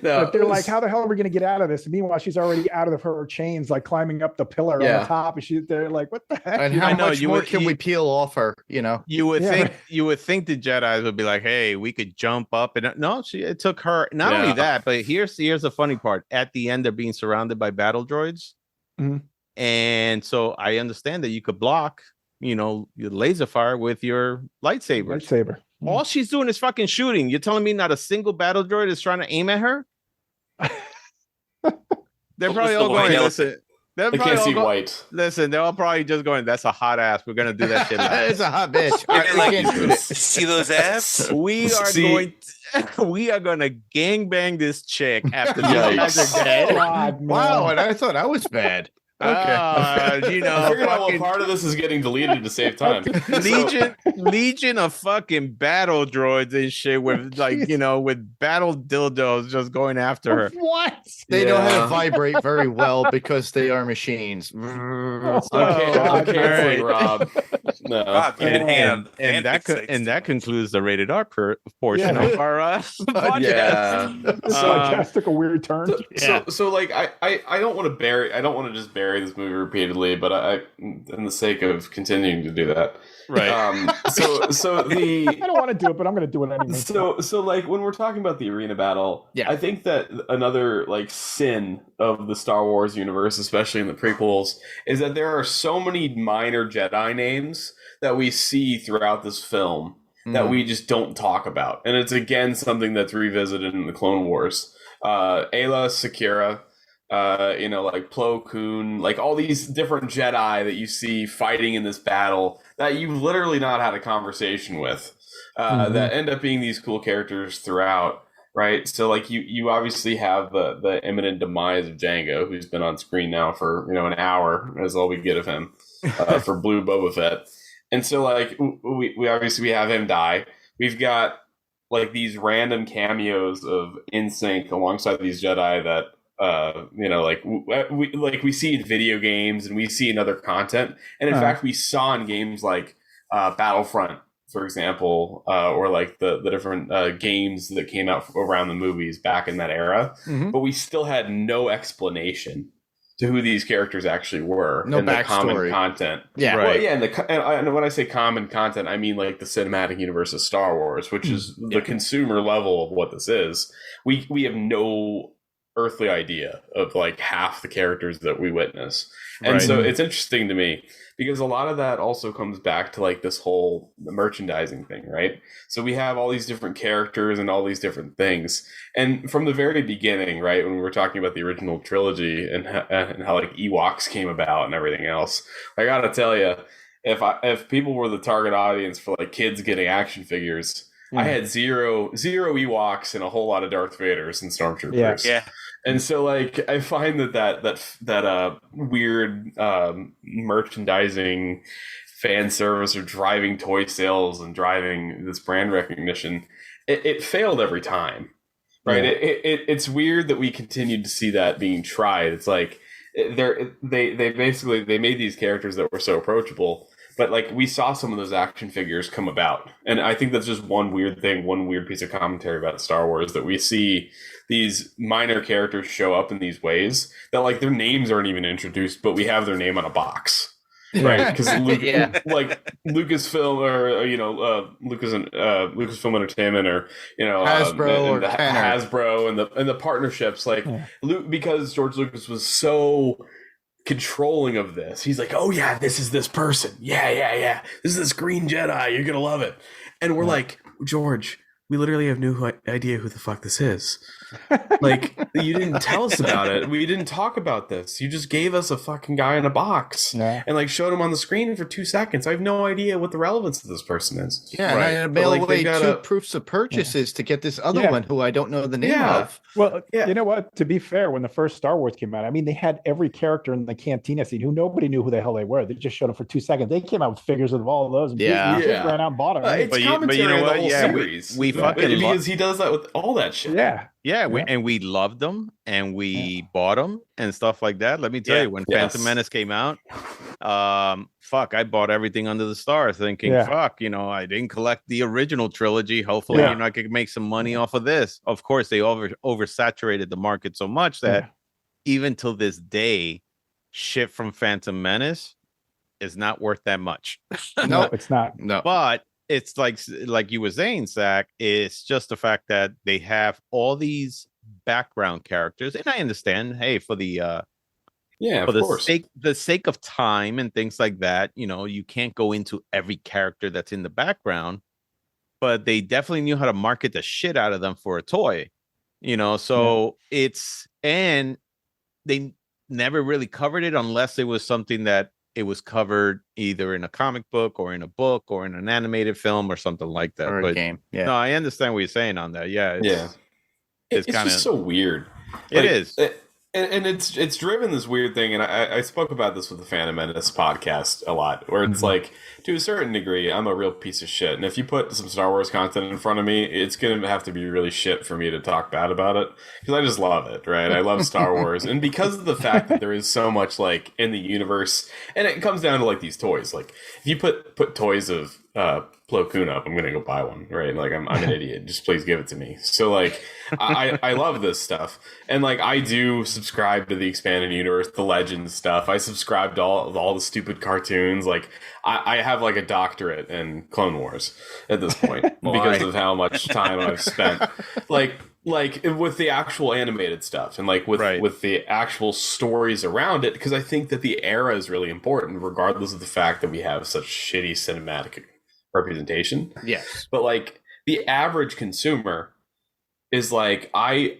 But they're like, how the hell are we going to get out of this? And meanwhile, she's already out of her chains, like climbing up the pillar on the top. And they're like, what the heck? And how much more can we peel off her? You know, you would think the Jedi's would be like, hey, we could jump up. And no, it took her. Not only that, but here's the funny part. At the end, they're being surrounded by battle droids. Mm-hmm. And so I understand that you could block, your laser fire with your lightsaber. All she's doing is fucking shooting. You're telling me not a single battle droid is trying to aim at her? They're probably all going, listen. They can't see white. Listen, they're all probably just going, that's a hot ass. We're going to do that shit. It's a hot bitch. See those abs? We are going to gangbang this chick after these guys are dead. Wow, and I thought I was bad. Okay. I figured out part of this is getting deleted to save time. Legion of fucking battle droids and shit with with battle dildos just going after her. What? They know how to vibrate very well because they are machines. Okay, Rob. No. Rob, and that concludes the rated R portion of our podcast. Yeah. This took a weird turn. So like I don't want to just bury this movie repeatedly, but I in the sake of continuing to do that, right? So the I don't want to do it, but I'm going to do it anyway. So like when we're talking about the arena battle, I think that another like sin of the Star Wars universe, especially in the prequels, is that there are so many minor Jedi names that we see throughout this film that we just don't talk about, and it's again something that's revisited in the Clone Wars. Ayla Secura. Like Plo Koon, like all these different Jedi that you see fighting in this battle that you've literally not had a conversation with, that end up being these cool characters throughout, right? So like you obviously have the imminent demise of Jango, who's been on screen now for an hour, is all we get of him for Blue Boba Fett, and so like we obviously have him die. We've got like these random cameos of InSync alongside these Jedi that. We see in video games and we see in other content, and in fact we saw in games like Battlefront, for example, or like the different games that came out around the movies back in that era, but we still had no explanation to who these characters actually were. No backstory. The common content. Yeah. Right. Well, yeah, and when I say common content, I mean like the cinematic universe of Star Wars, which is the consumer level of what this is. We have no earthly idea of like half the characters that we witness, and so it's interesting to me because a lot of that also comes back to like this whole merchandising thing, right? So we have all these different characters and all these different things, and from the very beginning, right, when we were talking about the original trilogy and how like Ewoks came about and everything else, I gotta tell you, if people were the target audience for like kids getting action figures, I had zero Ewoks and a whole lot of Darth Vaders and Stormtroopers. Yeah. And so, like, I find that weird merchandising, fan service, or driving toy sales and driving this brand recognition, it failed every time, right? Yeah. It's weird that we continued to see that being tried. It's like they basically made these characters that were so approachable. But like we saw some of those action figures come about. And I think that's just one weird piece of commentary about Star Wars, that we see these minor characters show up in these ways that like their names aren't even introduced, but we have their name on a box. Right, because like Lucasfilm or Lucasfilm Entertainment or Hasbro Hasbro and the partnerships, like because George Lucas was so controlling of this, he's like, oh yeah, this is this person, yeah, this is this green Jedi, you're gonna love it, and we're like, George, we literally have no idea who the fuck this is. Like, you didn't tell us about it. We didn't talk about this. You just gave us a fucking guy in a box and like showed him on the screen for 2 seconds. I have no idea what the relevance of this person is. Yeah, right. And I had to mail away 2 proofs of purchases to get this other one who I don't know the name of. Well, you know what? To be fair, when the first Star Wars came out, I mean, they had every character in the cantina scene who nobody knew who the hell they were. They just showed them for 2 seconds. They came out with figures of all of those. And just ran out and bought them. It's commentary on the whole series. We because he does that with all that shit. And we loved them and we bought them and stuff like that. Let me tell you, when Phantom Menace came out, I bought everything under the stars thinking, I didn't collect the original trilogy. Hopefully, I could make some money off of this. Of course, they oversaturated the market so much that even till this day, shit from Phantom Menace is not worth that much. No, it's not. No, but it's like you were saying, Zach, it's just the fact that they have all these background characters, and I understand, hey, for the sake of time and things like that, you can't go into every character that's in the background, but they definitely knew how to market the shit out of them for a toy, and they never really covered it unless it was something that it was covered either in a comic book or in a book or in an animated film or something like that. Or a game. Yeah. No, I understand what you're saying on that. Yeah. It's kind of so weird. It is. And it's driven this weird thing, and I spoke about this with the Phantom Menace podcast a lot, where it's like, to a certain degree, I'm a real piece of shit, and if you put some Star Wars content in front of me, it's going to have to be really shit for me to talk bad about it, because I just love it, right? I love Star Wars, and because of the fact that there is so much, like, in the universe, and it comes down to, like, these toys, like, if you put toys of Plo Koon up, I'm gonna go buy one, right? Like I'm an idiot. Just please give it to me. So like I love this stuff, and like I do subscribe to the expanded universe, the Legends stuff. I subscribe to all the stupid cartoons. Like I have like a doctorate in Clone Wars at this point because of how much time I've spent. Like with the actual animated stuff and like with the actual stories around it, because I think that the era is really important, regardless of the fact that we have such shitty cinematic representation. Yes. But like the average consumer is like, I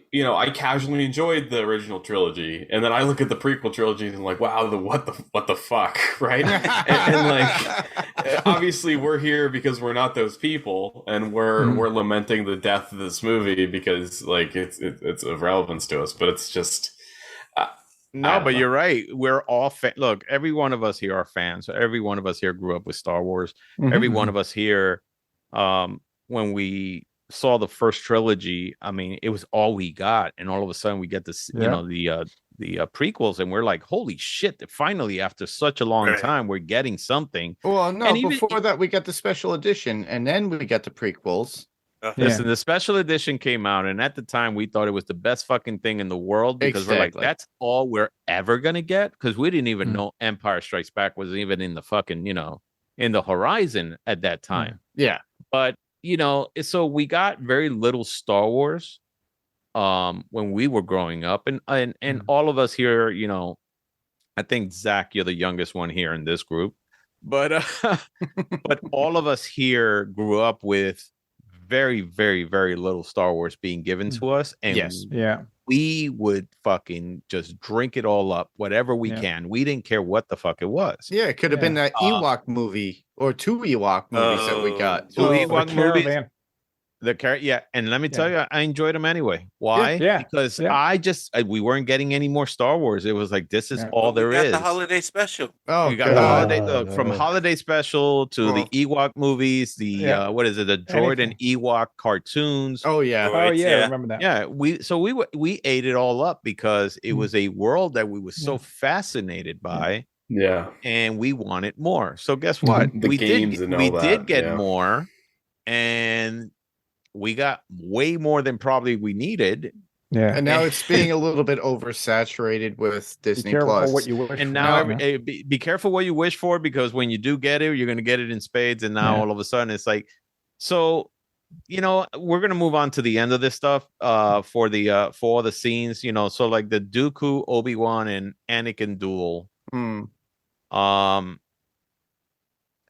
casually enjoyed the original trilogy, and then I look at the prequel trilogy and I'm like, wow, what the fuck, right? and like obviously we're here because we're not those people, and we're lamenting the death of this movie because like it's of relevance to us, but it's just no, but you're right. We're all look, every one of us here are fans. Every one of us here grew up with Star Wars. Every one of us here, when we saw the first trilogy, I mean, it was all we got, and all of a sudden we get this, the prequels, and we're like, holy shit! Finally, after such a long time, we're getting something. Well, no, before that we got the special edition, and then we got the prequels. Listen, the special edition came out, and at the time we thought it was the best fucking thing in the world, because we're like, that's all we're ever gonna get, because we didn't even know Empire Strikes Back was even in the fucking, in the horizon at that time. Yeah. But so we got very little Star Wars when we were growing up, and all of us here, I think Zach, you're the youngest one here in this group, but but all of us here grew up with very, very, very little Star Wars being given to us, and we would fucking just drink it all up, whatever we can. We didn't care what the fuck it was. Yeah, it could have been that Ewok movie or 2 Ewok movies that we got. 2 Ewok movies. And let me tell you, I enjoyed them anyway. Why? Because we weren't getting any more Star Wars. It was like, this is all there is. The holiday special. Oh, we got the holiday, from holiday special to the Ewok movies, the the Droid and Ewok cartoons. Oh yeah, I remember that. Yeah, we ate it all up because it was a world that we were so fascinated by. Yeah, and we wanted more. So guess what? We did get more, and we got way more than probably we needed. Yeah, and now it's being a little bit oversaturated with Disney Plus. What you wish and now be careful what you wish for, because when you do get it, you're going to get it in spades. And now all of a sudden it's like, so we're going to move on to the end of this stuff for all the scenes. So like the Dooku, Obi-Wan, and Anakin duel.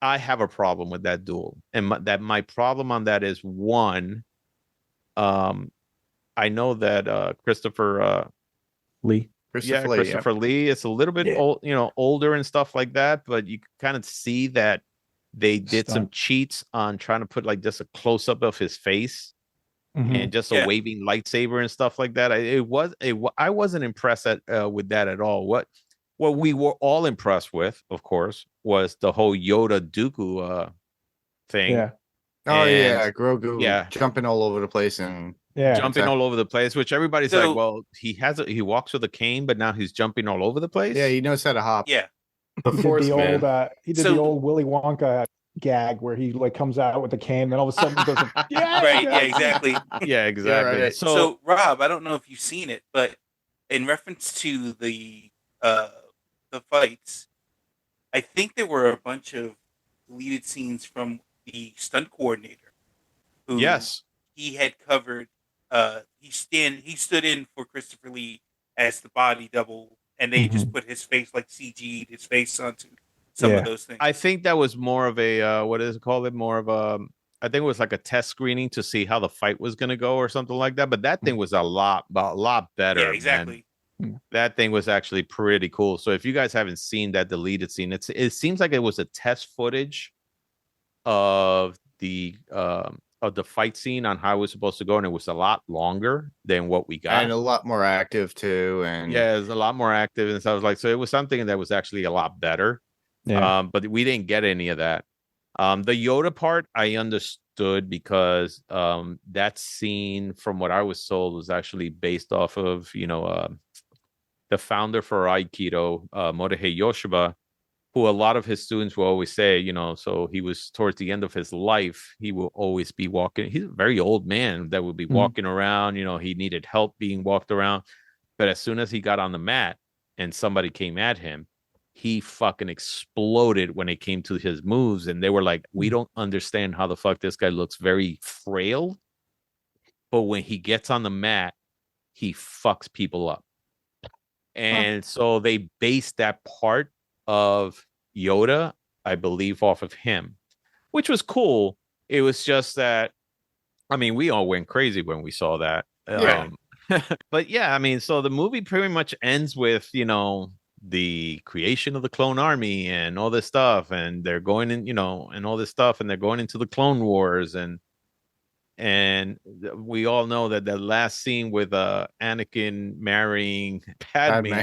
I have a problem with that duel, and my problem on that is, one, I know that Christopher Lee. Christopher Lee is a little bit old, older and stuff like that, but you kind of see that they did some cheats on trying to put like just a close up of his face and just a waving lightsaber and stuff like that. I wasn't impressed with that at all. What we were all impressed with, of course, was the whole Yoda Dooku thing. Yeah. Oh yeah, Grogu yeah, jumping all over the place and jumping all over the place, which everybody's like, well, he walks with a cane, but now he's jumping all over the place. Yeah, he knows how to hop. Yeah. The Force, man. He did the old Willy Wonka gag where he like comes out with the cane, then all of a sudden he goes, yeah, exactly. Yeah, exactly. Right. So Rob, I don't know if you've seen it, but in reference to the fights, I think there were a bunch of deleted scenes from the stunt coordinator. Who he had covered. He stood in for Christopher Lee as the body double, and they just put his face, like CG'd his face onto some of those things. I think that was more of a what is it called? More of a, I think it was like a test screening to see how the fight was going to go or something like that. But that thing was a lot better. Yeah, exactly. Man. That thing was actually pretty cool. So if you guys haven't seen that deleted scene, it seems like it was a test footage of the fight scene on how it was supposed to go, and it was a lot longer than what we got, and a lot more active too. And yeah, it was a lot more active, and so I was like, so it was something that was actually a lot better. Yeah. But we didn't get any of that. The Yoda part I understood because that scene, from what I was told, was actually based off of the founder for Aikido, Morihei Yoshiba, who a lot of his students will always say, so he was towards the end of his life, he will always be walking. He's a very old man that would be walking around. He needed help being walked around. But as soon as he got on the mat and somebody came at him, he fucking exploded when it came to his moves. And they were like, we don't understand how the fuck this guy looks very frail. But when he gets on the mat, he fucks people up. And so they based that part of Yoda, I believe, off of him, which was cool. It was just that, I mean, we all went crazy when we saw that. But yeah, I mean, so the movie pretty much ends with, the creation of the clone army and all this stuff, and they're going in, and all this stuff, and they're going into the Clone Wars, and we all know that the last scene with Anakin marrying Padme.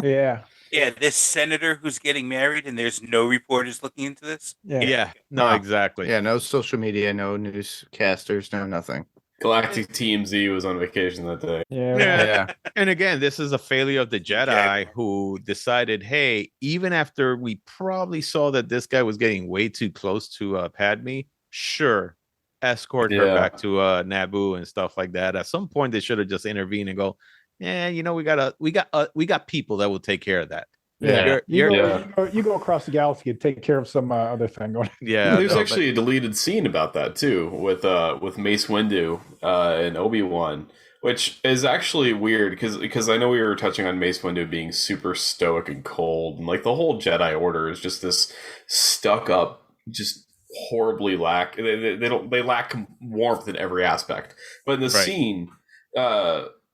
Yeah, this senator who's getting married, and there's no reporters looking into this. No, exactly. No social media, no newscasters, no nothing. Galactic TMZ was on vacation that day. Yeah. And again, this is a failure of the Jedi who decided, hey, even after we probably saw that this guy was getting way too close to Padme, sure, escort her back to Naboo and stuff like that. At some point, they should have just intervened and go, we got people that will take care of that. You go across the galaxy and take care of some other thing. There's actually a deleted scene about that too, with Mace Windu and Obi-Wan, which is actually weird because I know we were touching on Mace Windu being super stoic and cold, and like the whole Jedi Order is just this stuck up, just horribly they lack warmth in every aspect. But in the scene,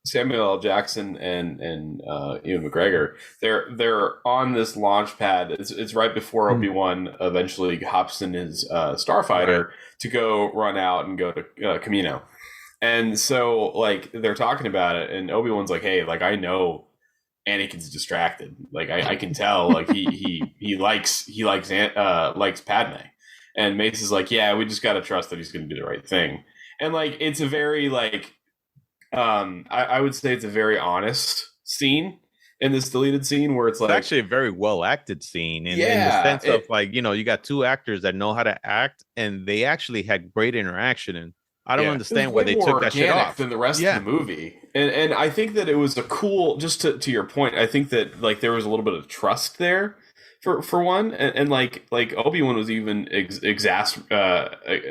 Samuel L. Jackson and Ewan McGregor, they're on this launch pad. It's right before Obi-Wan eventually hops in his starfighter to go run out and go to Kamino. And so like they're talking about it, and Obi-Wan's like, hey, like I know Anakin's distracted. Like I can tell, like he likes Padme. And Mace is like, yeah, we just got to trust that he's going to do the right thing. And like it's a very like I would say it's a very honest scene in this deleted scene where it's actually a very well acted scene in the sense of like, you got two actors that know how to act, and they actually had great interaction. And I don't understand why they took that shit off than the rest of the movie. And I think that it was a cool, just to your point, I think that like there was a little bit of trust there for one, and like Obi-Wan was even a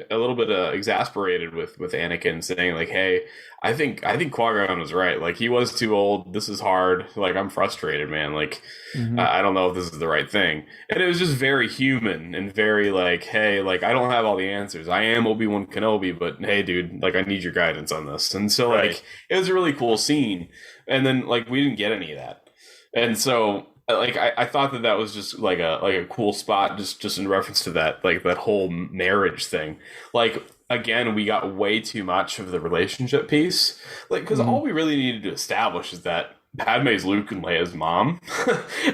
little bit exasperated with Anakin, saying like, hey, I think Qui-Gon was right. Like he was too old. This is hard. Like I'm frustrated, man. Like I don't know if this is the right thing. And it was just very human and very like, hey, like I don't have all the answers. I am Obi-Wan Kenobi, but hey, dude, like I need your guidance on this. And so like it was a really cool scene. And then like we didn't get any of that. And so like I thought that was just like a cool spot just in reference to that, like that whole marriage thing. Like again, we got way too much of the relationship piece, like because all we really needed to establish is that Padme's Luke and Leia's mom.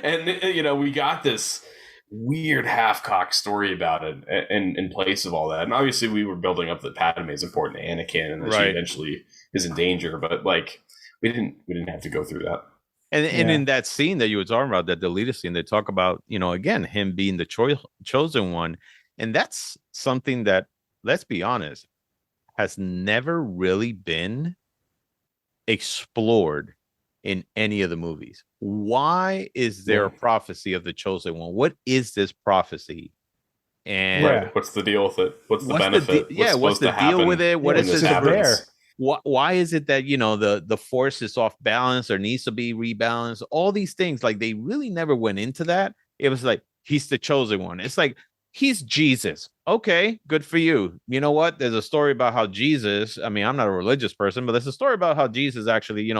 And we got this weird half-cocked story about it in place of all that. And obviously we were building up that Padme is important to Anakin and that she eventually is in danger, but like we didn't have to go through that. And in that scene that you were talking about, that deleted scene, they talk about, again, him being the chosen one. And that's something that, let's be honest, has never really been explored in any of the movies. Why is there a prophecy of the chosen one? What is this prophecy? And what's the deal with it? What's the benefit? What's the deal with it? What is this? Why is it that the force is off balance or needs to be rebalanced? All these things, like, they really never went into that. It was like, he's the chosen one. It's like, he's Jesus. Okay, good for you. You know what? There's a story about how Jesus, I mean, I'm not a religious person, but there's a story about how Jesus actually,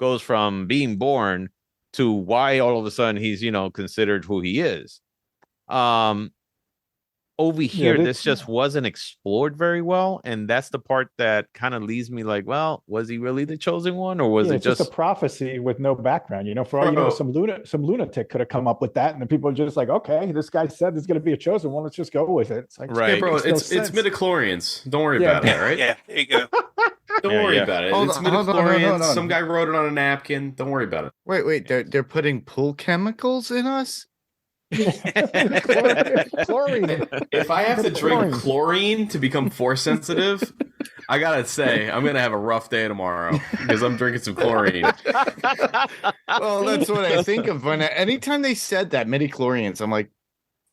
goes from being born to why all of a sudden he's, considered who he is. Over here, this just wasn't explored very well, and that's the part that kind of leaves me like, well, was he really the chosen one, or was it just a prophecy with no background? For all you know, some lunatic could have come up with that, and then people are just like, okay, this guy said there's going to be a chosen one, let's just go with it. It's like, right, bro, it's midichlorians. Don't worry about it, right? Yeah, there you go. Don't worry about it. It's midichlorians. Some guy wrote it on a napkin. Don't worry about it. Wait, they're putting pool chemicals in us? Chlorine. If I have to drink chlorine to become force sensitive, I gotta say I'm gonna have a rough day tomorrow because I'm drinking some chlorine. Well, that's what I think of anytime they said that midichlorians. I'm like,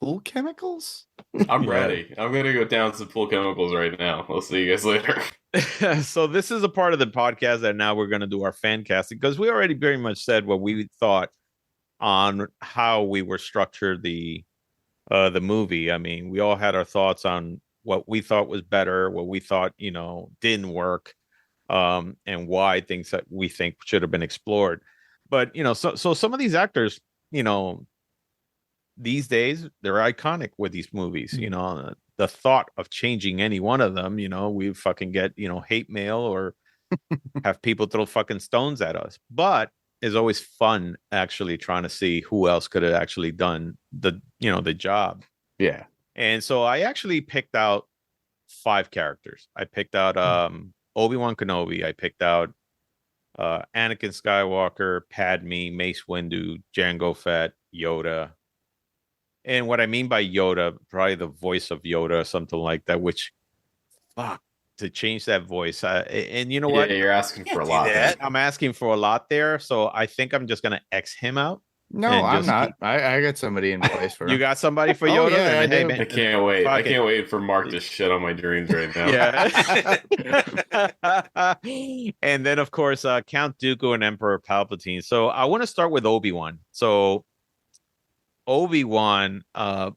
pool chemicals? I'm ready. I'm gonna go down some pool chemicals right now. I'll see you guys later. So this is a part of the podcast that now we're gonna do our fan casting, because we already very much said what we thought on how we were structured the movie. I mean, we all had our thoughts on what we thought was better, what we thought didn't work, and why things that we think should have been explored. But so some of these actors, these days they're iconic with these movies. The thought of changing any one of them, we fucking get hate mail or have people throw fucking stones at us. But it's always fun actually trying to see who else could have actually done the job. Yeah. And so I actually picked out 5 characters. I picked out Obi-Wan Kenobi. I picked out Anakin Skywalker, Padme, Mace Windu, Jango Fett, Yoda. And what I mean by Yoda, probably the voice of Yoda or something like that, which, fuck, to change that voice. And you know what? Yeah, you're asking for a lot. I'm asking for a lot there. So I think I'm just going to X him out. No, I'm not. I got somebody in place for him. You got somebody for Yoda? Yeah, hey, man, I can't wait. I can't wait for Mark to shit on my dreams right now. Yeah. And then, of course, Count Dooku and Emperor Palpatine. So I want to start with Obi-Wan. So Obi-Wan, of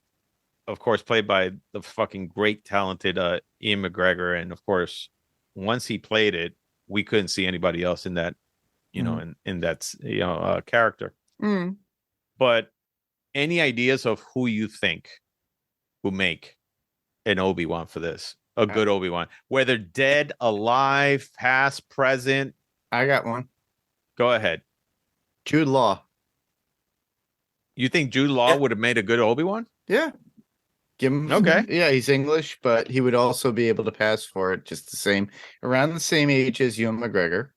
course, played by the fucking great, talented Ian McGregor. And of course, once he played it, we couldn't see anybody else in that, in that, character. Mm. But any ideas of who you think will make an Obi-Wan for this? A good Obi-Wan, whether dead, alive, past, present. I got one. Go ahead. Jude Law. You think Jude Law would have made a good Obi-Wan? Yeah. Give him. Okay. Yeah, he's English, but he would also be able to pass for it just the same, around the same age as Ewan McGregor.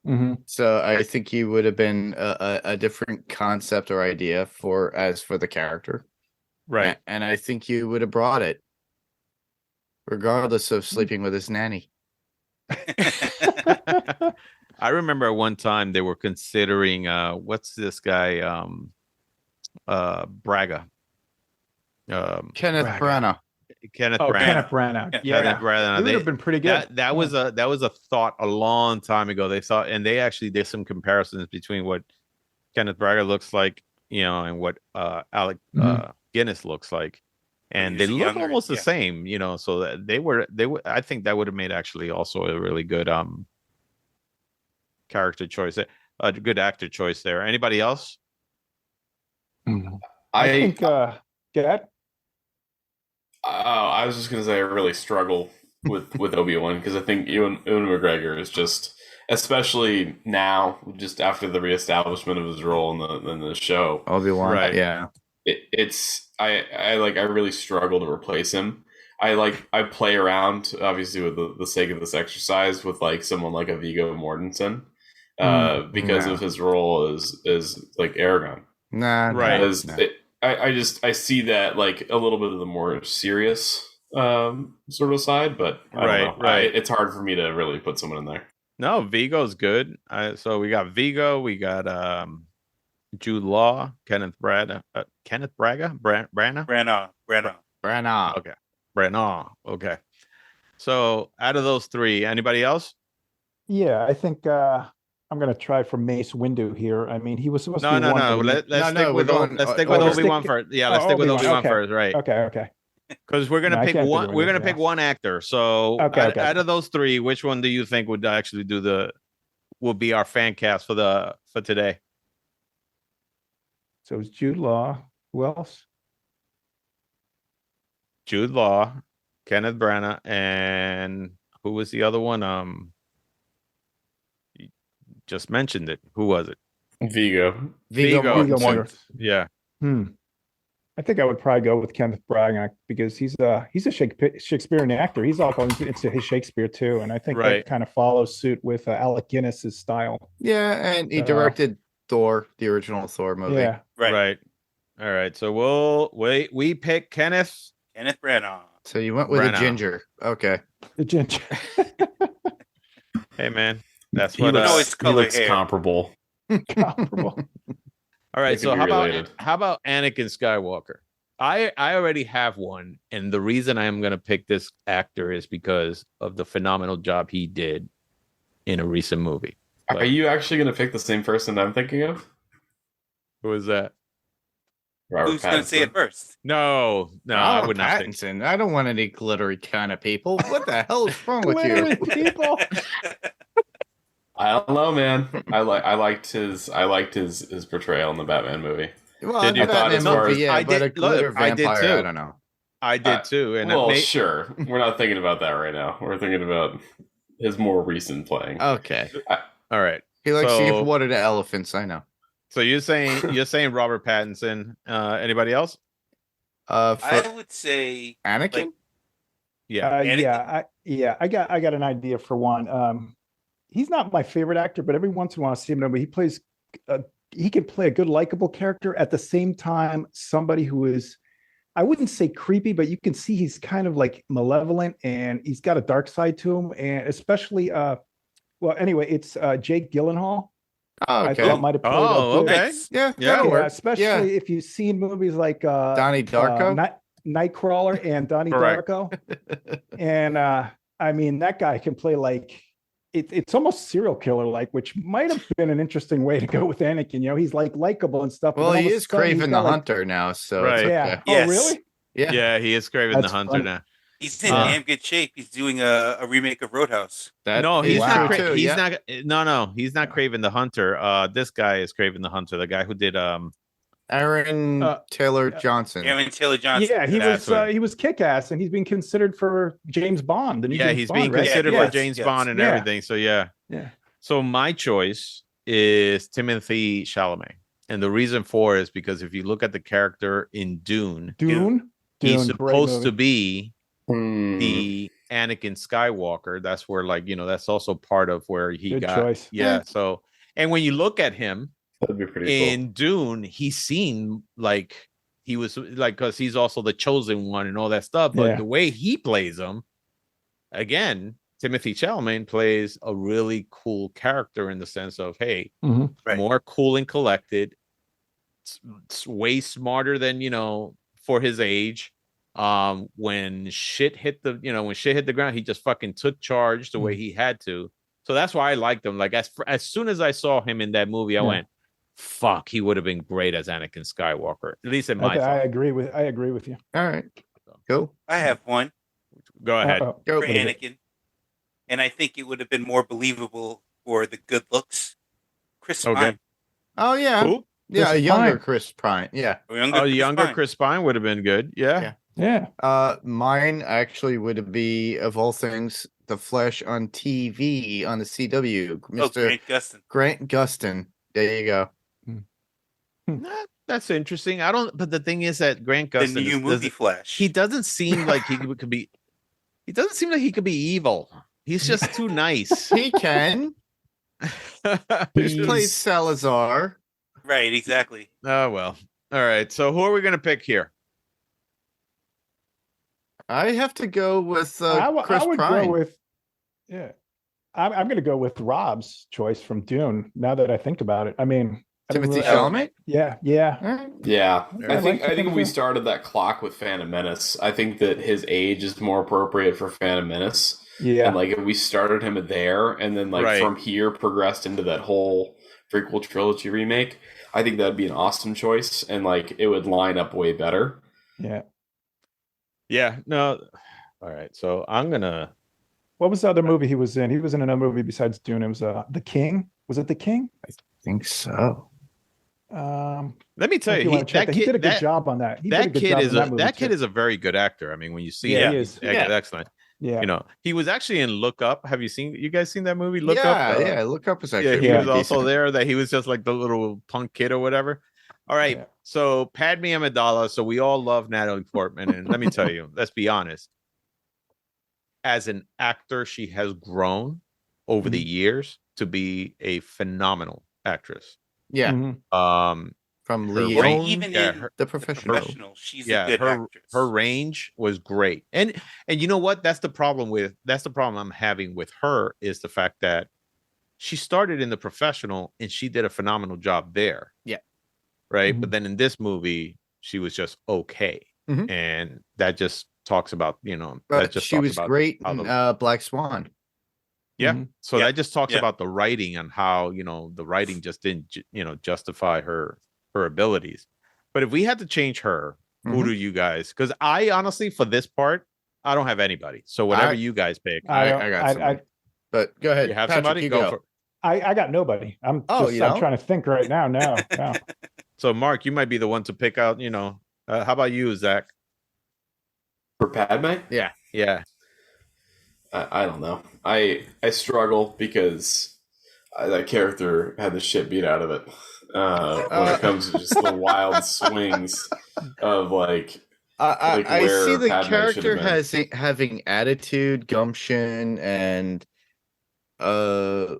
Mm-hmm. So I think he would have been a different concept or idea for the character. Right. And I think you would have brought it, regardless of sleeping with his nanny. I remember at one time they were considering what's this guy Braga. Kenneth Branagh. Kenneth Branagh. Yeah, Kenneth Branagh. It would have been pretty good. That was a thought a long time ago. They thought, and they actually did some comparisons between what Kenneth Branagh looks like, and what Alec Guinness looks like, and they look almost the same, So that they were. I think that would have made actually also a really good character choice, a good actor choice there. Anybody else? I think. Dad. I was just gonna say I really struggle with Obi-Wan because I think Ewan McGregor is just, especially now, just after the reestablishment of his role in the show. Obi-Wan, right? Yeah, I really struggle to replace him. I play around obviously with the sake of this exercise with like someone like a Viggo Mortensen because of his role as like Aragon. Right. I see that like a little bit of the more serious sort of side, but I don't know. It's hard for me to really put someone in there. No, Vigo's good. So we got Viggo, we got Jude Law, Kenneth Braga, Branagh. Okay, Branagh. Okay. So out of those three, anybody else? Yeah, I think I'm gonna try for Mace Windu here. I mean, he was supposed to be No. Let's stick with Obi-Wan first. Yeah, let's stick with Obi-Wan first. Right. Okay. Because we're gonna pick one. We're gonna pick one actor. So out of those three, which one do you think would actually will be our fan cast for today? So it's Jude Law. Who else? Jude Law, Kenneth Branagh, and who was the other one? You just mentioned it. Who was it? Viggo Mortensen. Yeah. I think I would probably go with Kenneth Branagh because he's a Shakespearean actor. He's all going into his Shakespeare too, and I think that kind of follows suit with Alec Guinness's style. Yeah, and he directed Thor, the original Thor movie. Yeah, right. All right, so we pick Kenneth Branagh. So you went with a ginger. Okay. The ginger. Hey man, that's he what looks, color he looks hair. comparable. All right, so how about Anakin Skywalker? I already have one, and the reason I am going to pick this actor is because of the phenomenal job he did in a recent movie. Are you actually going to pick the same person I'm thinking of? Who is that? Who's going to say it first? No, I would not think. Pattinson. I don't want any glittery kind of people. What the hell is wrong with you? People. I don't know, man. I liked his portrayal in the Batman movie. Well, Did you thought as far as I but a did. glitter Look, I vampire, did too. I don't know. I did too. And sure. We're not thinking about that right now. We're thinking about his more recent playing. Okay. All right. He likes to give water to elephants. I know. So you're saying Robert Pattinson. Anybody else? I would say Anakin. I got an idea for one. He's not my favorite actor, but every once in a while I see him. He plays. He can play a good, likable character at the same time. Somebody who is, I wouldn't say creepy, but you can see he's kind of like malevolent, and he's got a dark side to him. And especially, it's Jake Gyllenhaal. Oh, okay. I thought might have played okay. Yeah. Especially if you've seen movies like Donnie Darko, Nightcrawler, and Donnie Darko. And I mean, that guy can play like it's almost serial killer like, which might have been an interesting way to go with Anakin. You know, he's like likable and stuff. Well, he is Kraven the Hunter now, so right. It's okay. Yeah. Yes. Oh, really? Yeah, he is Kraven the Hunter funny. now. He's in damn good shape. He's doing a remake of Roadhouse. He's not. He's not. He's not Kraven the Hunter. This guy is Kraven the Hunter. The guy who did Aaron Taylor Johnson. Yeah, he was Kick-Ass, and he's being considered for James Bond. And he's being considered for James Bond and everything. So yeah. So my choice is Timothée Chalamet, and the reason for it is because if you look at the character in Dune, he's supposed to be the Anakin Skywalker. That's where, like, you know, that's also part of where he Good got. Choice. Yeah. So, and when you look at him. That'd be pretty in cool. Dune, he seemed like he was like, because he's also the chosen one and all that stuff. But the way he plays him, again, Timothée Chalamet plays a really cool character in the sense of, hey, more cool and collected, it's way smarter than, you know, for his age. When shit hit the ground, he just fucking took charge the way he had to. So that's why I liked him. Like as soon as I saw him in that movie, I went, fuck, he would have been great as Anakin Skywalker, at least in my thought. I agree with you. All right, cool. I have one. Go ahead. For Anakin, and I think it would have been more believable for the good looks. Chris Pine. Oh yeah, who? Yeah, a younger Chris Pine. Yeah, younger Chris Pine would have been good. Yeah. Mine actually would be, of all things, The Flash on TV on the CW. Mr. Grant Gustin. Grant Gustin. There you go. That's interesting. I don't. But the thing is that Grant Gustin, the new movie Flash. He doesn't seem like he could be. He doesn't seem like he could be evil. He's just too nice. He can. He plays Salazar. Right. Exactly. Oh well. All right. So who are we going to pick here? I have to go with Chris I would Pine. go with. Yeah, I'm going to go with Rob's choice from Dune. Now that I think about it, I mean, Timothy Chalamet. Yeah. Yeah, I think like if we started that clock with Phantom Menace, I think that his age is more appropriate for Phantom Menace. Yeah, and like if we started him there, and then like from here progressed into that whole prequel trilogy remake, I think that'd be an awesome choice, and like it would line up way better. Yeah. No. All right. So I'm gonna. What was the other movie he was in? He was in another movie besides Dune. It was The King. Was it The King? I think so. Let me tell you, he did a good job on that. That kid is a very good actor. I mean, when you see him, he's excellent. Yeah, you know, he was actually in Look Up. Have you guys seen that movie? Look Up. Look Up was actually. He was also there. That he was just like the little punk kid or whatever. All right, so Padme Amidala. So we all love Natalie Portman, and let me tell you, let's be honest. As an actor, she has grown over the years to be a phenomenal actress. Yeah. From Leon, even in The Professional, she's a good actress. Her range was great, and you know what? That's the problem I'm having with her is the fact that she started in The Professional and she did a phenomenal job there. Yeah. Right. But then in this movie, she was just okay, and that just talks about she was great in Black Swan. Yeah. So that just talks about the writing and how the writing just didn't justify her abilities. But if we had to change her, who do you guys? Because I honestly, for this part, I don't have anybody. So whatever you guys pick, I got somebody. But go ahead. You have Patrick, somebody? Go. For it. I got nobody. I'm trying to think right now. No. So Mark, you might be the one to pick out. How about you, Zach? For Padme? Yeah. I don't know. I struggle because that character had the shit beat out of it when it comes to just the wild swings of like. I see the character having attitude, gumption, and I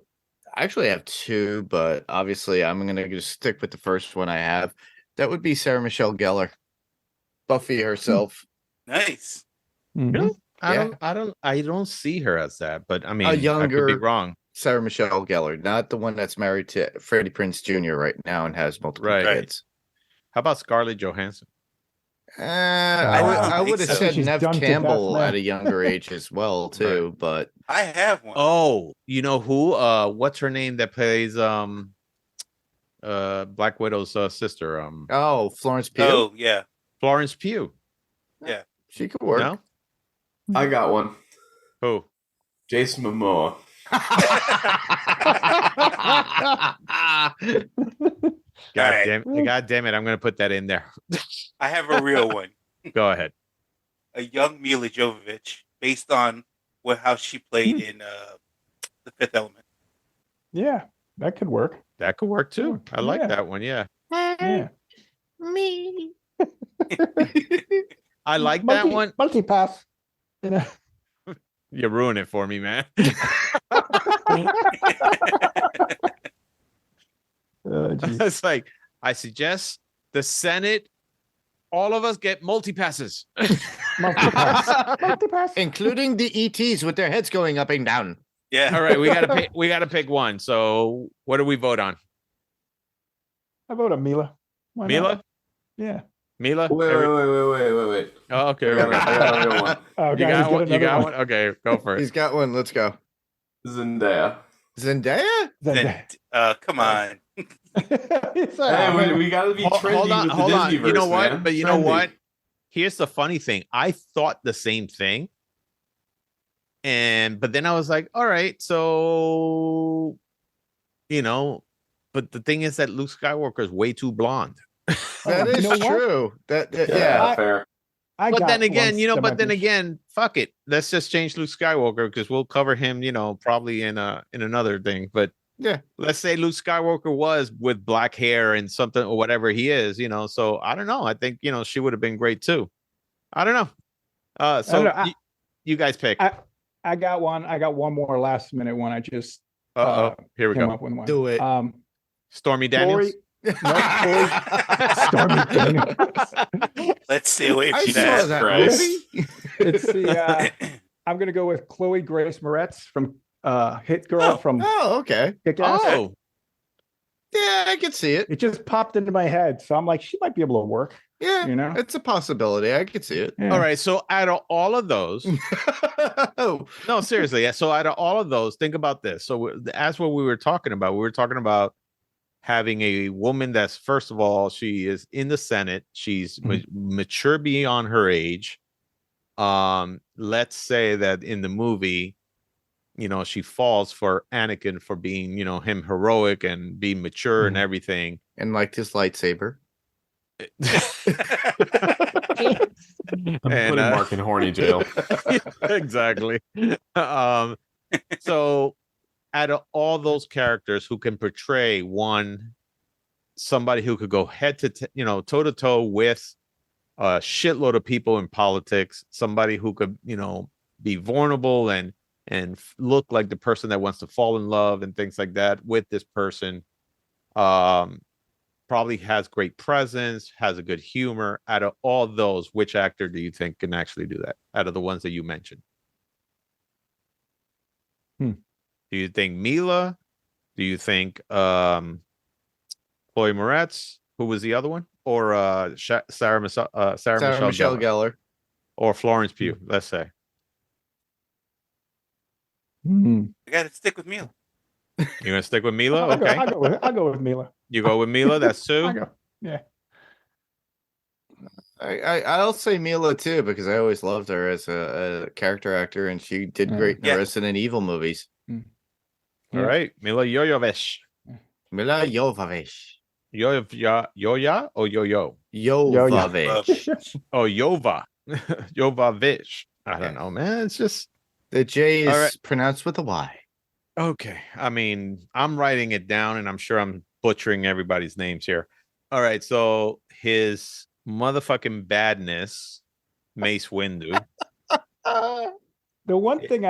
actually have two, but obviously I'm gonna just stick with the first one I have. That would be Sarah Michelle Gellar, Buffy herself. Nice. Really? I don't see her as that, but I mean, a younger, I could be wrong. Sarah Michelle Gellar, not the one that's married to Freddie Prinze Jr. right now and has multiple kids. How about Scarlett Johansson? I would have said Neve Campbell at a younger age as well too, but I have one. Oh, you know who? What's her name that plays Black Widow's sister? Florence Pugh. Oh yeah, Florence Pugh. Yeah, she could work. No? I got one. Who? Jason Momoa. God damn it! I'm gonna put that in there. I have a real one. Go ahead. A young Mila Jovovich, based on how she played in The Fifth Element. Yeah, that could work. That could work too. I like that one. Yeah. Me. I like that one. Multi-pass. You ruin it for me, man. It's like, I suggest the Senate, all of us get multi-passes. Multi-pass. Including the ETs with their heads going up and down. Yeah. All right, we gotta pick one. So what do we vote on? I vote on Mila. Why Mila? not? Yeah. Mila? Wait. Oh, okay. I got a real one. Oh, You got one? You got one? Okay, go for it. He's got one. Let's go. Zendaya. Come on. Hey, we gotta be trendy with the Disneyverse, You know what? man. But you know what? Here's the funny thing. I thought the same thing. But then I was like, all right, so but the thing is that Luke Skywalker is way too blonde. That is true. Yeah, fair. But then again, fuck it. Let's just change Luke Skywalker because we'll cover him, probably in another thing. But Yeah. Let's say Luke Skywalker was with black hair and something or whatever he is, So I don't know. I think, she would have been great too. I don't know. You guys pick. I got one. I got one more last minute one. I just here we came go. up with one. Do it. Stormy Daniels. Stormy Daniels. Let's stay away from that. It's the I'm gonna go with Chloe Grace Moretz from Hit Girl from okay. Kick-Ass. Oh. Yeah, I can see it. It just popped into my head. So I'm like, she might be able to work. Yeah, it's a possibility. I could see it. Yeah. All right. So out of all of those, no, seriously. So out of all of those, think about this. So as what we were talking about having a woman that's, first of all, she is in the Senate. She's mature beyond her age. Let's say that in the movie, she falls for Anakin for being, him heroic and being mature and everything. And liked his lightsaber. I'm putting Mark in horny jail. Exactly. So out of all those characters who can portray somebody who could go head to toe to toe with a shitload of people in politics, somebody who could be vulnerable and look like the person that wants to fall in love and things like that with this person, probably has great presence, has a good humor. Out of all those, which actor do you think can actually do that out of the ones that you mentioned? Do you think Mila? Do you think Chloe Moretz? Who was the other one? Or Sarah Michelle Gellar? Or Florence Pugh, let's say. I got to stick with Mila. You're gonna stick with Mila? Okay. I'll go with Mila. You go with Mila. That's Sue. Yeah. I'll say Mila too, because I always loved her as a character actor, and she did great in the Resident Evil movies. All right, Mila Jovovich. Mila Jovovich. Yoya or Yo-Yo? Jovovich. Oh, Yova. Jovovich. I don't know, man. It's just the J is pronounced with a Y. Okay. I mean, I'm writing it down, and I'm sure I'm butchering everybody's names here. All right. So his motherfucking badness, Mace Windu. The one thing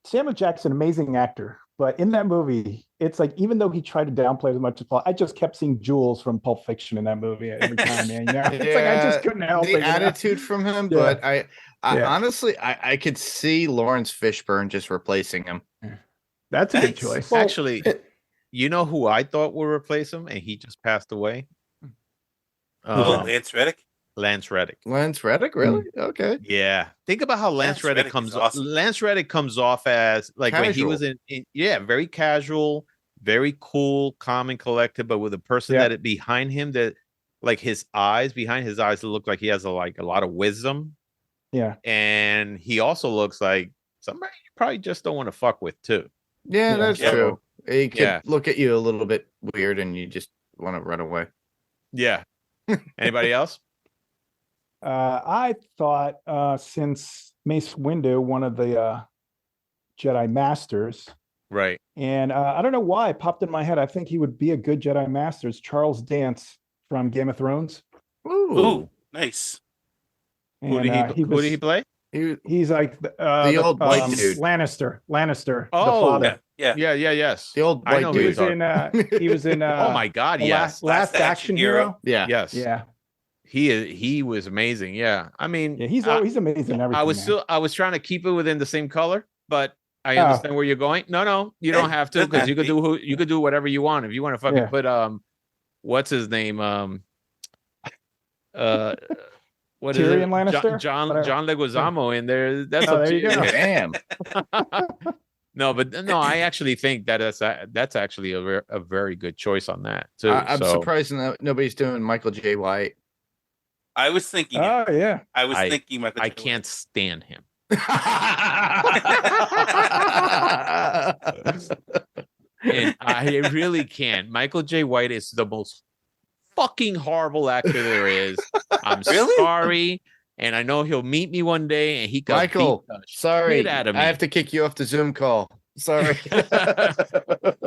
Samuel Jackson, amazing actor, but in that movie, it's like, even though he tried to downplay as much as possible, I just kept seeing Jules from Pulp Fiction in that movie every time, man. It's like I just couldn't help the attitude from him. But I honestly, I could see Lawrence Fishburne just replacing him. That's a good choice. Well, actually, you know who I thought would replace him, and he just passed away? Lance Reddick? Lance Reddick. Lance Reddick, really? Okay. Yeah. Think about how Lance Reddick comes off. Awesome. Lance Reddick comes off as like casual. When he was in very casual, very cool, calm and collected, but with a person that behind him that like behind his eyes look like he has a lot of wisdom. Yeah. And he also looks like somebody you probably just don't want to fuck with too. Yeah, that's true. He could look at you a little bit weird and you just want to run away. Yeah. Anybody else? I thought since Mace Windu, one of the Jedi Masters, right? And I don't know why it popped in my head. I think he would be a good Jedi Master. Charles Dance from Game of Thrones. Ooh, nice. And, who did he play? He's like the old white dude, Lannister. The father. Yeah. Yes. The old white dude. He was in. Oh my God! Yes. Last Action Hero. Yeah. Yes. Yeah. He was amazing. Yeah. I mean, he's amazing. Everything. I was trying to keep it within the same color, but I understand where you're going. No, you don't have to, because you could do whatever you want. If you want to fucking put what's his name? What is Tyrion it? Lannister? John Leguizamo in there. That's there you go. Damn. No, I actually think that's actually a very good choice on that too. I'm surprised that nobody's doing Michael J. White. I was thinking. Oh yeah. I was thinking Michael. I can't stand him. And I really can't. Michael J. White is the most fucking horrible actor there is. I'm sorry. And I know he'll meet me one day and he got Michael, sorry, out of me. I have to kick you off the Zoom call. Sorry.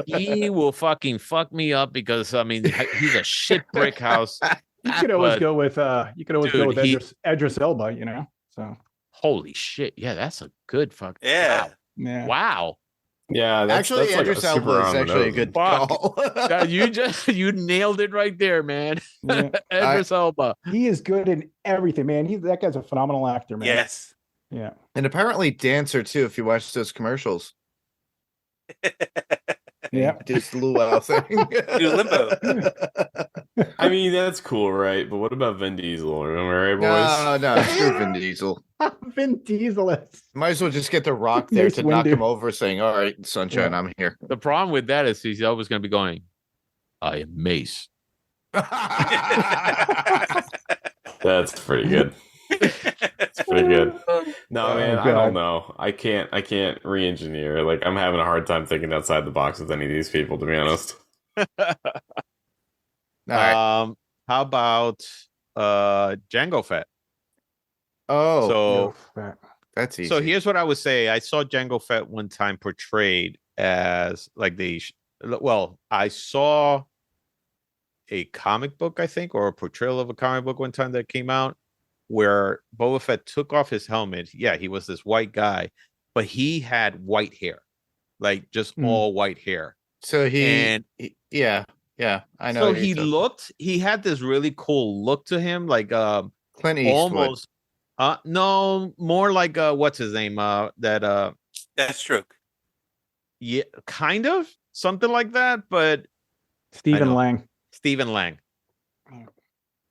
He will fucking fuck me up because I mean he's a shit brick house. You could always go with Idris Elba, you know. So holy shit, yeah, that's a good fuck. Yeah. Wow. Yeah. Wow. Yeah, actually, that's Idris Elba is actually a good call. You nailed it right there, man. Yeah. Idris Elba. He is good in everything, man. That guy's a phenomenal actor, man. Yes. Yeah. And apparently dancer too, if you watch those commercials. Yeah. Just luau thing. Do limbo. I mean, that's cool, right? But what about Vin Diesel? Remember, right, boys? No, screw Vin Diesel. Vin Diesel is. Might as well just get the Rock there to knock him over, saying, "All right, sunshine, I'm here." The problem with that is he's always going to be going, "I am Mace." That's pretty good. It's pretty good. No, man, I don't know. I can't re-engineer. Like, I'm having a hard time thinking outside the box with any of these people, to be honest. How about Django Fett? Oh, so that's easy. So here's what I would say. I saw Django Fett one time portrayed as like I saw a comic book, I think, or a portrayal of a comic book one time that came out where Boba Fett took off his helmet. Yeah, he was this white guy, but he had white hair, like just all white hair. So I know. So he had this really cool look to him, like Clint Eastwood. Almost. No, more like what's his name? Deathstroke. Yeah, kind of something like that, but Stephen Lang. Stephen Lang.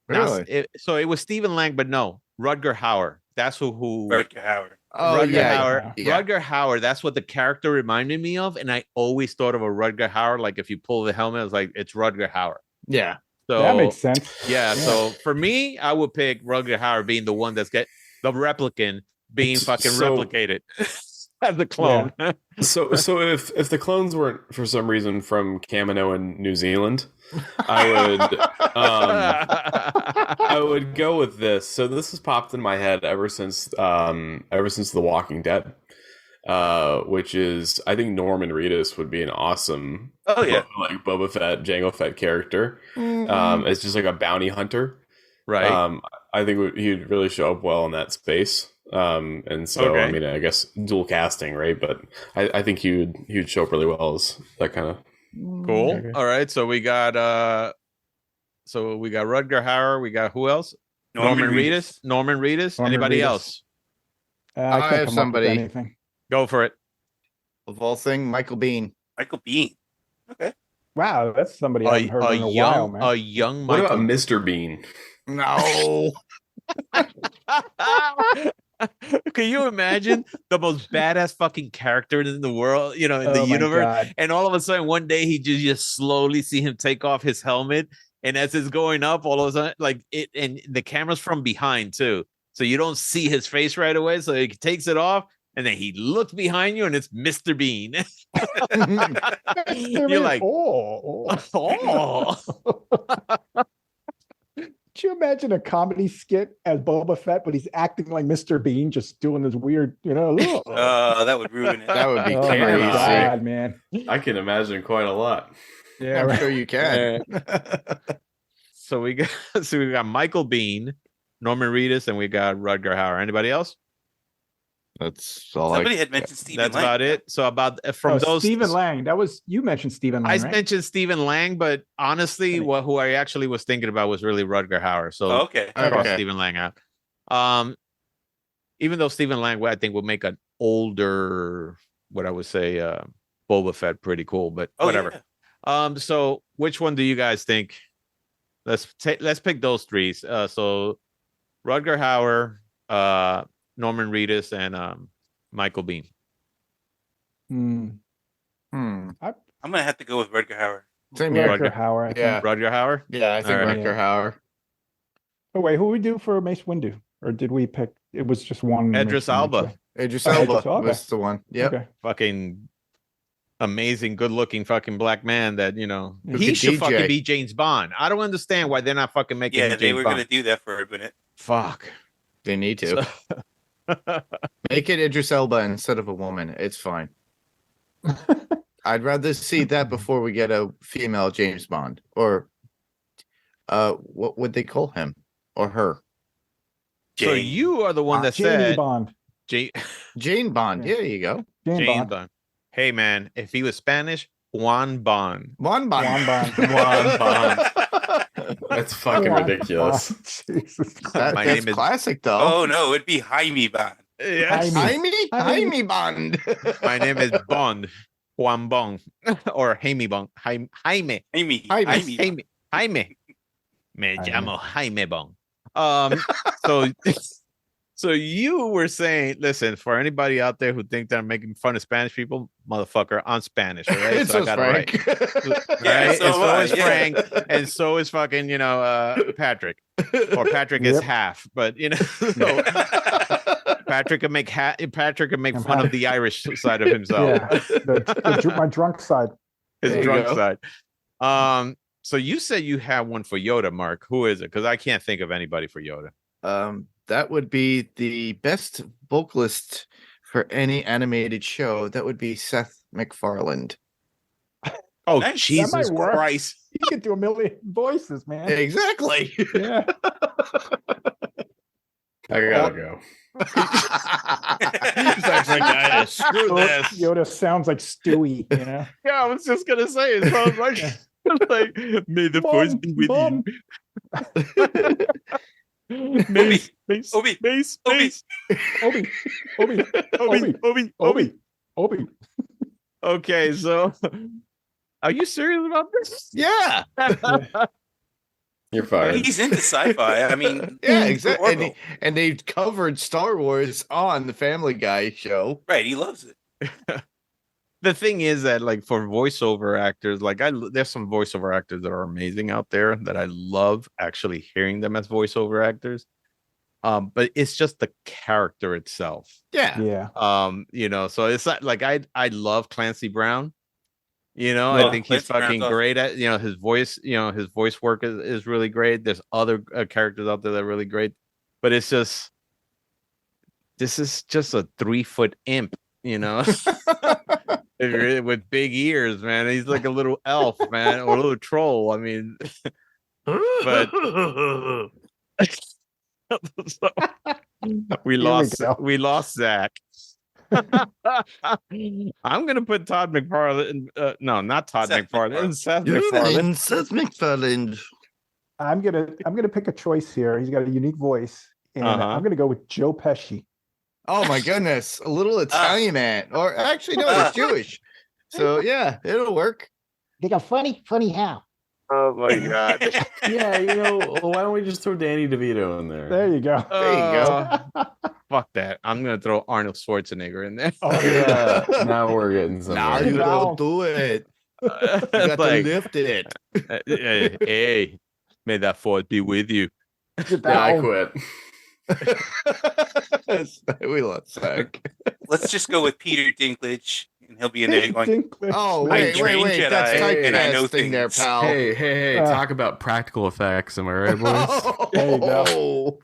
Really? So it was Stephen Lang, but no, Rutger Hauer. That's who. Rutger Hauer. Oh, Rutger Hauer. Yeah. Rutger Hauer. That's what the character reminded me of, and I always thought of a Rutger Hauer. Like if you pull the helmet, it's like it's Rutger Hauer. Yeah. So that makes sense. Yeah. So for me, I would pick Rutger Hauer being the one that's the replicant being fucking replicated as the clone. Yeah. So if the clones weren't for some reason from Kamino in New Zealand, I would go with this. So this has popped in my head ever since The Walking Dead, which is I think Norman Reedus would be an awesome like Boba Fett, Jango Fett character. It's just like a bounty hunter, right? I think he'd really show up well in that space. And so I mean, I guess dual casting, right? But I think he'd show up really well as that kind of cool. Okay. All right, so we got Rutger Hauer. We got who else? Norman Reedus. Anybody else? I have somebody. Go for it. Of all things, Michael Biehn. Michael Biehn. Okay. Wow, that's somebody I haven't heard in a while, man. A young What Michael. about Mr. Bean? No. Can you imagine the most badass fucking character in the world, in the universe? God. And all of a sudden, one day he just slowly see him take off his helmet, and as it's going up, all of a sudden, like it, and the camera's from behind too, so you don't see his face right away. So he takes it off, and then he looks behind you, and it's Mr. Bean. You're like, oh. Could you imagine a comedy skit as Boba Fett, but he's acting like Mr. Bean, just doing this weird, that would ruin it. That would be crazy. God, man. I can imagine quite a lot. Yeah, I'm sure you can. So we got Michael Biehn, Norman Reedus, and we got Rutger Hauer. Anybody else? That's all. Somebody had mentioned Stephen Lang. That's about it. So those Stephen Lang. You mentioned Stephen Lang. I mentioned Stephen Lang, but honestly, who I actually was thinking about was really Rutger Hauer. So Stephen Lang out. Even though Stephen Lang, I think, would make an older, what I would say, Boba Fett pretty cool, but whatever. Yeah. So which one do you guys think? Let's pick those three. So Rutger Hauer, Norman Reedus, and Michael Biehn. I'm gonna have to go with Rutger Hauer. Same here. Rutger Hauer. Yeah. Rutger Hauer. Yeah, I think Rutger Hauer. Oh wait, who we do for Mace Windu, or did we pick? It was just one. Idris Elba. Idris Elba was the one. Yeah. Okay. Fucking amazing, good-looking fucking black man that he should fucking be James Bond. I don't understand why they're not fucking making. Yeah, they were gonna do that for a minute. Fuck. They need to. Make it Idris Elba instead of a woman. It's fine. I'd rather see that before we get a female James Bond, or what would they call him or her? So you are the one that Janie said Bond. Jane Bond. Yeah, there you go. Jane Bond. Hey man, if he was Spanish, Juan Bond. Juan Bond. Juan Bond. Juan Bond. That's fucking Juan ridiculous. Bond. Jesus. That's name is classic, though. Oh no, it'd be Jaime Bond. Yes. Jaime Bond. My name is Bond. Juan Bond. Or Jaime Bond. Jaime. Jaime. Jaime. Me llamo Jaime Bond. So you were saying, listen, for anybody out there who think that I'm making fun of Spanish people, motherfucker, I'm Spanish, all right? So I got Frank. it right. Yeah, Right? so And so am I, is yeah. Frank, and so is fucking, Patrick. Or Patrick is half, but so Patrick can make fun of the Irish side of himself. Yeah, my drunk side. His There you drunk go. side. So you said you have one for Yoda, Mark. Who is it? Because I can't think of anybody for Yoda. That would be the best vocalist for any animated show. That would be Seth MacFarlane. Oh, That Jesus might work. Christ. He can do a million voices, man. Exactly. Yeah. I gotta go. Zach's like, screw this. Yoda sounds like Stewie, you know? Yeah, I was just gonna say it sounds like may the force be with Mom. you. Mace, Obi. Mace. Obi. Okay, so are you serious about this? Yeah. You're fired. He's into sci-fi. I mean, Yeah, exactly. Orville. And they covered Star Wars on the Family Guy show. Right, he loves it. The thing is that, like, for voiceover actors, like there's some voiceover actors that are amazing out there that I love actually hearing them as voiceover actors. But it's just the character itself. Yeah. Yeah. So it's not like I love Clancy Brown. Yeah, I think he's Clancy Brown's fucking awesome. great at, his voice, his voice work is really great. There's other characters out there that are really great, but this is just a 3-foot imp, with big ears, man. He's like a little elf, man, or a little troll. I mean, but so, we lost Zach. I'm gonna put Todd McFarlane. No, not Todd McFarlane. Seth MacFarlane. Seth MacFarlane. I'm gonna pick a choice here. He's got a unique voice, and I'm gonna go with Joe Pesci. Oh my goodness, a little Italian man, or actually no, he's Jewish. So yeah, it'll work. They got funny how? Oh my god! Yeah, why don't we just throw Danny DeVito in there? There you go. There you go. Fuck that! I'm gonna throw Arnold Schwarzenegger in there. Oh yeah. Now we're getting somewhere. Now you don't do it. You got to lift it. Hey, may that force be with you. Yeah, I quit. We lost Zach. Let's just go with Peter Dinklage, and he'll be in there going, Oh, I wait. trained Jedi, That's and I know typecasting there, things. pal. Hey, talk about practical effects. Am I right, boys? There you go.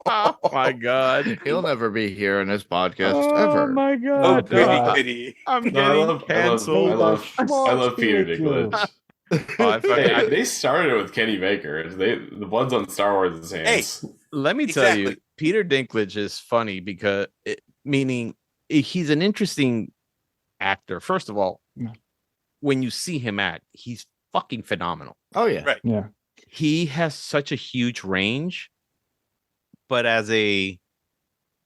Oh my god! He'll never be here on this podcast Oh ever. my oh, god! goody. I'm No, getting canceled. I love Peter Dinklage. Hey, they started with Kenny Baker. The blood's on Star Wars' hands. Hey, Let me tell you, Exactly. Peter Dinklage is funny because meaning he's an interesting actor. First of all, when you see him act, he's fucking phenomenal. Oh yeah. Right. Yeah. He has such a huge range, but as a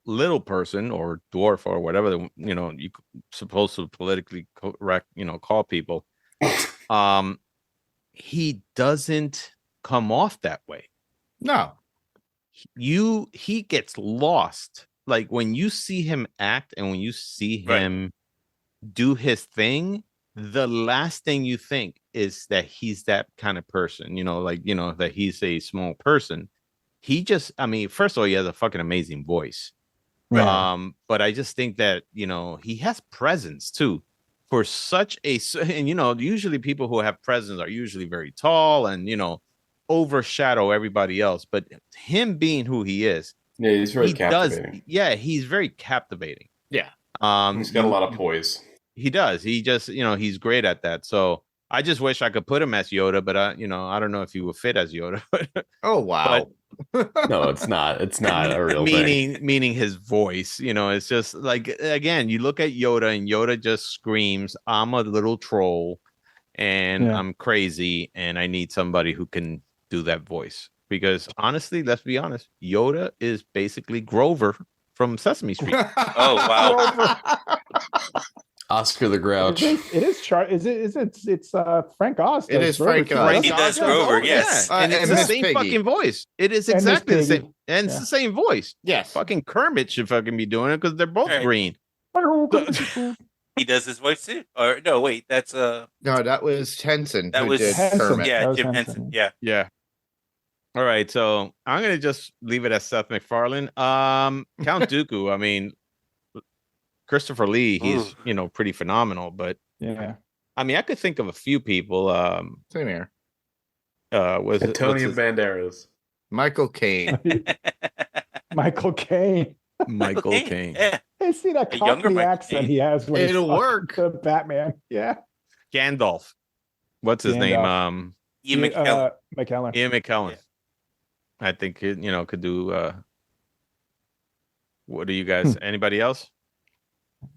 little person or dwarf or whatever you supposed to politically correct call people, he doesn't come off that way. No. He gets lost. Like when you see him act and when you see him do his thing, the last thing you think is that he's that kind of person, that he's a small person. He just, first of all, he has a fucking amazing voice. Right. But I just think that, he has presence too for such and usually people who have presence are usually very tall and, overshadow everybody else. But him being who he is, Yeah, he's very captivating. he's very captivating. Yeah. He's got a lot of poise. He does. He just, he's great at that. So I just wish I could put him as Yoda, but I don't know if he would fit as Yoda. Oh wow. No, it's not. It's not a real meaning his voice. It's just like, again, you look at Yoda and Yoda just screams, "I'm a little troll and I'm crazy and I need somebody who can do that voice." Because honestly, let's be honest, Yoda is basically Grover from Sesame Street. Oh wow. Oscar the Grouch. It is it's Frank Oz. It is Frank Oz. He does Grover, yes. Yeah. And it's the same fucking voice. It is exactly the same. And it's the same voice. Yes. Fucking Kermit should fucking be doing it because they're both green. He does his voice too. Or no, wait, that's No, that was Henson. That was Kermit. Yeah, Jim Henson. Yeah. Yeah. All right, so I'm gonna just leave it as Seth MacFarlane. Count Dooku, I mean, Christopher Lee, he's pretty phenomenal, but I mean, I could think of a few people. Same here. Was Antonio Banderas, Michael Caine. Michael Caine. Michael Caine. Yeah. I see that Cockney accent he has when it'll work. The Batman. Yeah. Gandalf. What's his name? Ian McKellen. Ian McKellen. Yeah. I think could do. What do you guys? Anybody else?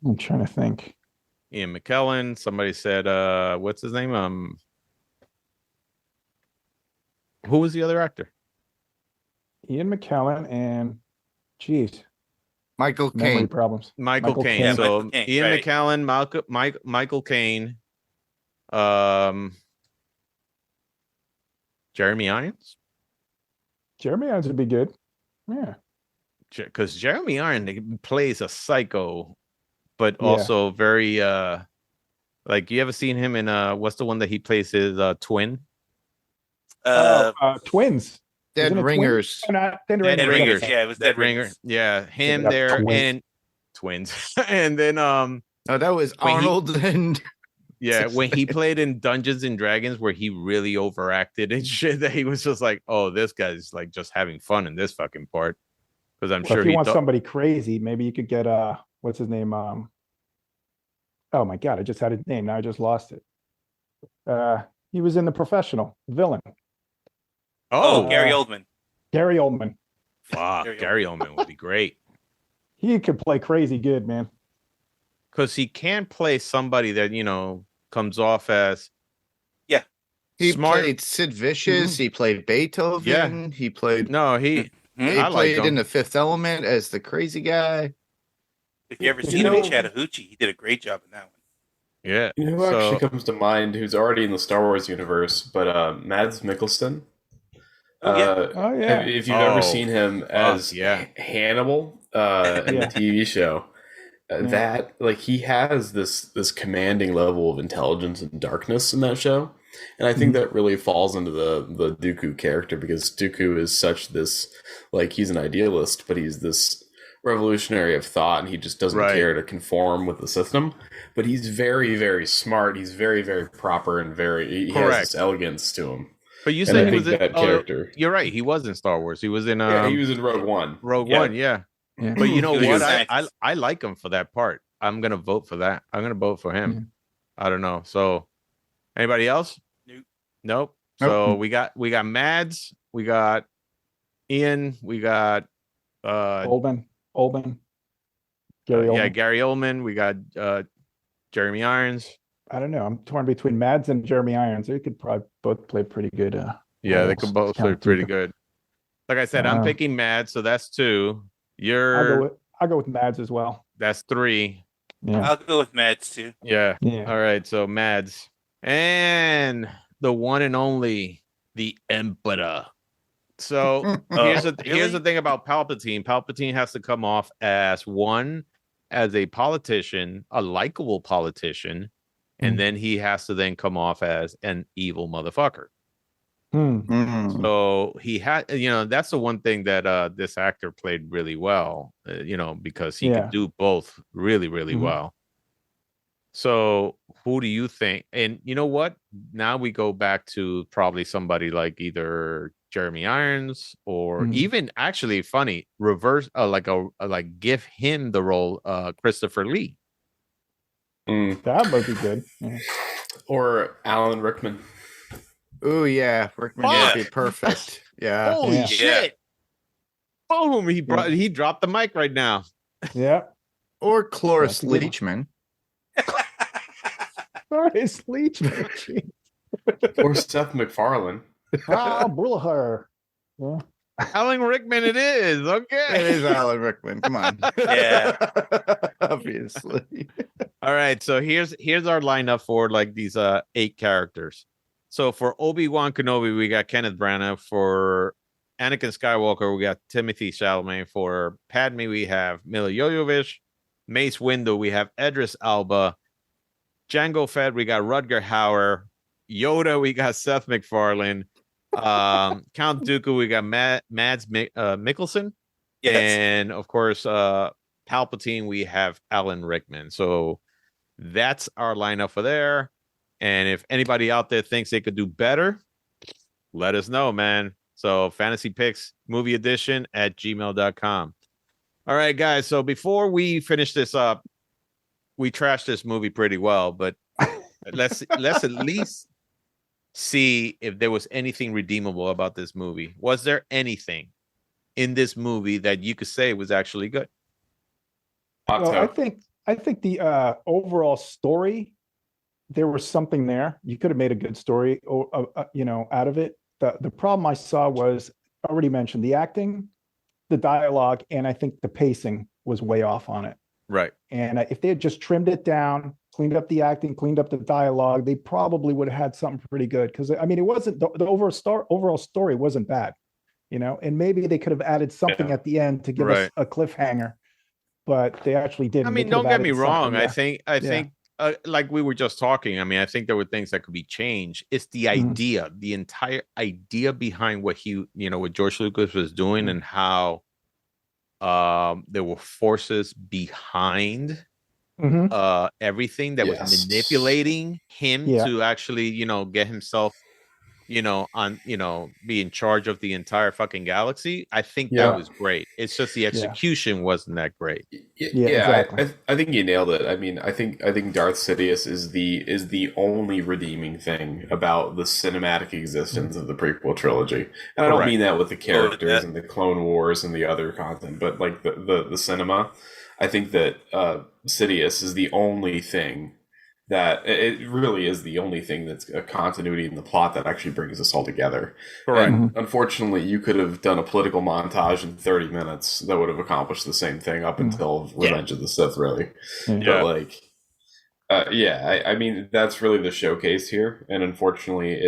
I'm trying to think. Ian McKellen. Somebody said, what's his name? Who was the other actor? Ian McKellen and, geez, Michael memory Caine. problems. Michael Caine. Yeah, So Michael Caine, Ian right. McKellen, Michael Caine, Jeremy Irons. Jeremy Irons would be good. Yeah. Because Jeremy Irons plays a psycho, but also very like, you ever seen him in what's the one that he plays his twin? Twins. Dead Ringers. Dead Ringers. Yeah, it was Dead Ringer. Ringers. Yeah, him there and twins. And then oh, that was Arnold and when he played in Dungeons and Dragons, where he really overacted and shit, that he was just like, oh, this guy's like just having fun in this fucking part. Because I'm sure if you want somebody crazy, maybe you could get what's his name? Oh my god, I just had his name. Now I just lost it. He was in The Professional, villain. Oh, Gary Oldman. Gary Oldman. Fuck, Gary Oldman would be great. He could play crazy good, man. Because he can play somebody that, comes off as he smart. played Sid Vicious. He played Beethoven. Yeah. He played. He played in The Fifth Element as the crazy guy. If you ever seen him in Chattahoochee, he did a great job in that one. Yeah. You know who actually comes to mind, who's already in the Star Wars universe, but Mads Mikkelsen. If you've ever seen him as Hannibal in the TV show, that like he has this commanding level of intelligence and darkness in that show, and I think that really falls into the Dooku character, because Dooku is such this, like, he's an idealist, but he's this revolutionary of thought, and he just doesn't care to conform with the system. But he's very, very smart. He's very, very proper, and he has this elegance to him. But you said he was in that character. You're right. He was in Star Wars. He was in he was in Rogue One. One, yeah. But you know what? I like him for that part. I'm gonna vote for that. I'm gonna vote for him. I don't know. So, anybody else? Nope. So we got Mads. We got Ian. We got Oldman. Gary Oldman. Gary Oldman. We got Jeremy Irons. I don't know. I'm torn between Mads and Jeremy Irons. They could probably both play pretty good. They could both play pretty good. Like I said, I'm picking Mads, so that's 2. I'll go with Mads as well. That's 3. Yeah. I'll go with Mads too. Yeah. All right. So Mads and the one and only the Emperor. So here's the thing about Palpatine. Palpatine has to come off as a politician, a likable politician, and then he has to then come off as an evil motherfucker. So he had, that's the one thing that this actor played really well, because he could do both really, really well. So who do you think? And you know what? Now we go back to probably somebody like either Jeremy Irons or even actually reverse, give him the role, Christopher Lee. That would be good. Yeah. Or Alan Rickman. Oh yeah, Rickman would be perfect. Yeah. Holy shit! Boom! He dropped the mic right now. Yeah. Or Cloris Leachman. Cloris Leachman. Or Seth MacFarlane. Bullaher. Yeah. Alan Rickman, it is. Okay. It is Alan Rickman. Come on. Yeah. Obviously. All right. So here's our lineup for like these 8 characters. So for Obi-Wan Kenobi, we got Kenneth Branagh. For Anakin Skywalker, we got Timothy Chalamet. For Padme, we have Mila Jovovich. Mace Windu, we have Idris Elba. Jango Fett, we got Rutger Hauer. Yoda, we got Seth MacFarlane. Count Dooku, we got Mads Mikkelsen. Yes. And of course, Palpatine, we have Alan Rickman. So that's our lineup for there. And if anybody out there thinks they could do better, let us know, man. So Fantasy Picks Movie Edition at gmail.com. All right, guys. So before we finish this up, we trashed this movie pretty well, but let's at least see if there was anything redeemable about this movie. Was there anything in this movie that you could say was actually good? Well, I think the overall story, there was something there. You could have made a good story, out of it. The problem I saw was already mentioned the acting, the dialogue, and I think the pacing was way off on it. Right. And if they had just trimmed it down, cleaned up the acting, cleaned up the dialogue, they probably would have had something pretty good. Because I mean, it wasn't the overall story wasn't bad, and maybe they could have added something at the end to give us a cliffhanger, but they actually didn't. I mean, don't get me wrong. I think like we were just talking, I mean, I think there were things that could be changed. It's the idea, the entire idea behind what what George Lucas was doing and how there were forces behind everything that was manipulating him to actually, get himself, be in charge of the entire fucking galaxy. I think that was great. It's just the execution wasn't that great. Exactly. I think you nailed it. I mean, I think Darth Sidious is the only redeeming thing about the cinematic existence of the prequel trilogy. And I don't mean that with the characters and the Clone Wars and the other content, but like the cinema. I think that Sidious is the only thing that it really is the only thing that's a continuity in the plot that actually brings us all together. Correct. And unfortunately, you could have done a political montage in 30 minutes that would have accomplished the same thing up until Revenge of the Sith, really. But I mean, that's really the showcase here. And unfortunately,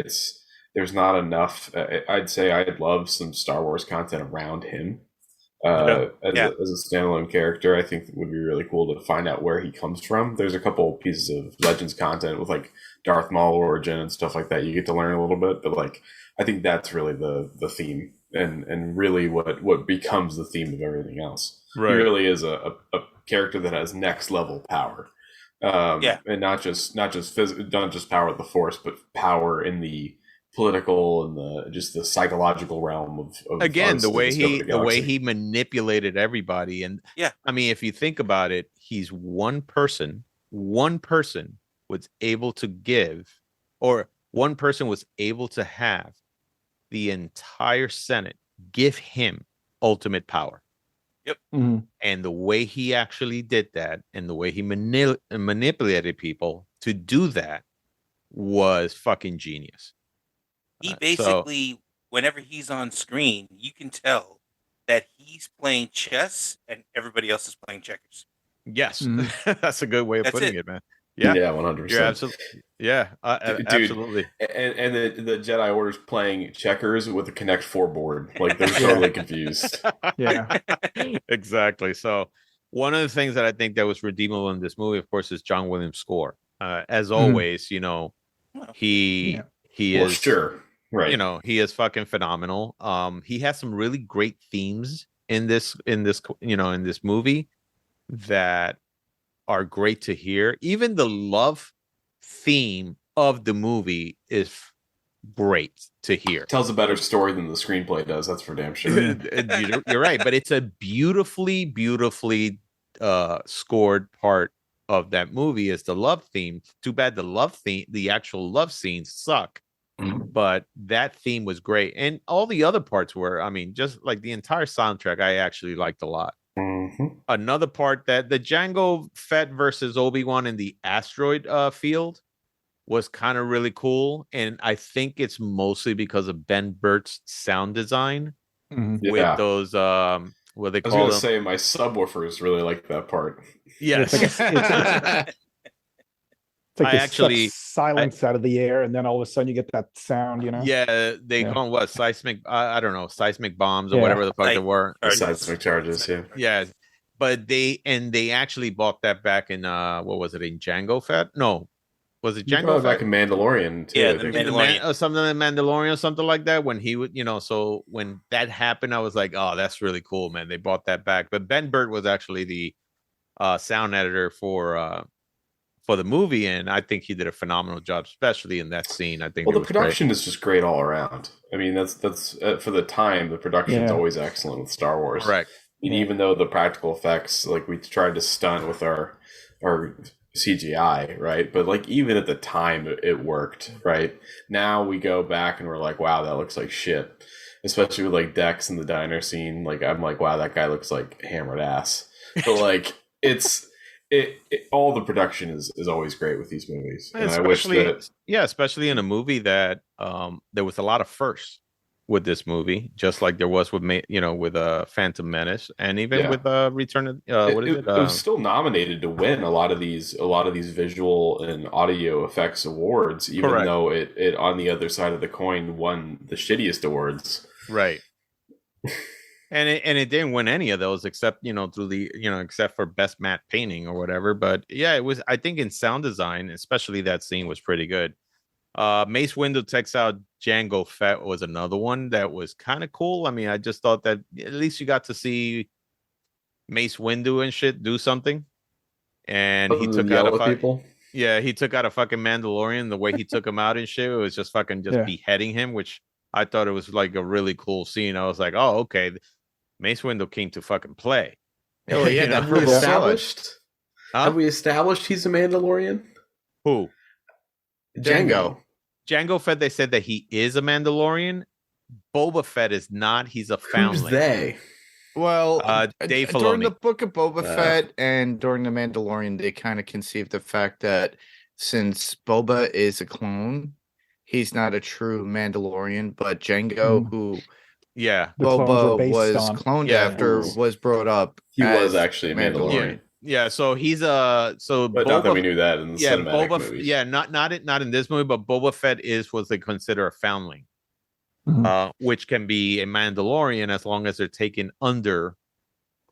there's not enough. I'd say I'd love some Star Wars content around him. As a standalone character, I think it would be really cool to find out where he comes from. There's a couple pieces of Legends content with like Darth Maul origin and stuff like that. You get to learn a little bit, but like I think that's really the theme and really what becomes the theme of everything else. Right. He really is a character that has next level power, and not just power of the Force, but power in the political and the psychological realm of again the way he manipulated everybody. And I mean, if you think about it, he's one person was able to give, or one person was able to have the entire Senate give him ultimate power. Yep. And the way he actually did that and the way he manipulated people to do that was fucking genius. He basically, whenever he's on screen, you can tell that he's playing chess and everybody else is playing checkers. Yes, that's a good way of putting it, man. Yeah, 100%. You're absolutely, absolutely. And the Jedi Order's playing checkers with a Connect 4 board. Like they're totally confused. Yeah, exactly. So one of the things that I think that was redeemable in this movie, of course, is John Williams' score. As always, he is sure. Right. He is fucking phenomenal. He has some really great themes in this movie that are great to hear. Even the love theme of the movie is great to hear. Tells a better story than the screenplay does. That's for damn sure. You're right, but it's a beautifully scored part of that movie is the love theme. Too bad the actual love scenes suck. But that theme was great. And all the other parts were, I mean, just like the entire soundtrack, I actually liked a lot. Another part that the Jango Fett versus Obi-Wan in the asteroid field was kind of really cool. And I think it's mostly because of Ben Burtt's sound design with those, what they call them. I was going to say, my subwoofers really like that part. Yes. It's like actually silence out of the air, and then all of a sudden you get that sound, you know? Yeah, they call them what? Seismic, I don't know, seismic bombs or whatever the fuck they were. Seismic charges, yeah. Yeah. But they actually bought that back in what was it, in Jango Fett? No. Was it Jango Fett? Back in Mandalorian too. Yeah, the Mandalorian. Something in Mandalorian or something like that. When he would, so when that happened, I was like, oh, that's really cool, man. They bought that back. But Ben Burtt was actually the sound editor for the movie, and I think he did a phenomenal job, especially in that scene. I think the production is just great all around. I mean, that's for the time, the production is always excellent with Star Wars. Correct. And even though the practical effects, like we tried to stunt with our CGI, right? But like even at the time, it worked, right? Now we go back and we're like, wow, that looks like shit. Especially with like Dex in the diner scene. Like I'm like, wow, that guy looks like hammered ass. But like all the production is always great with these movies, and I wish that especially in a movie that there was a lot of firsts with this movie, just like there was with with Phantom Menace, and even with Return of it was still nominated to win a lot of these visual and audio effects awards, even though it on the other side of the coin won the shittiest awards, right. And it didn't win any of those except through the except for best matte painting or whatever. But yeah, it was, I think, in sound design, especially that scene was pretty good. Mace Windu takes out Jango Fett was another one that was kind of cool. I mean, I just thought that at least you got to see Mace Windu and shit do something. And he took out people. Yeah, he took out a fucking Mandalorian. The way he took him out and shit, it was just fucking beheading him, which I thought it was like a really cool scene. I was like, oh, okay. Mace Windu came to fucking play. Oh yeah, have we established? Have we established he's a Mandalorian? Who? Jango Fett. They said that he is a Mandalorian. Boba Fett is not. He's a foundling. Who's they? Well, Dave Filoni. During the Book of Boba Fett and during the Mandalorian, they kind of conceived the fact that since Boba is a clone, he's not a true Mandalorian, but Jango, who Boba was cloned after, was brought up. He was actually a Mandalorian. Yeah, so he's but Boba, not that we knew that in the cinematic movies. Yeah, not in this movie, but Boba Fett is what they consider a foundling, which can be a Mandalorian as long as they're taken under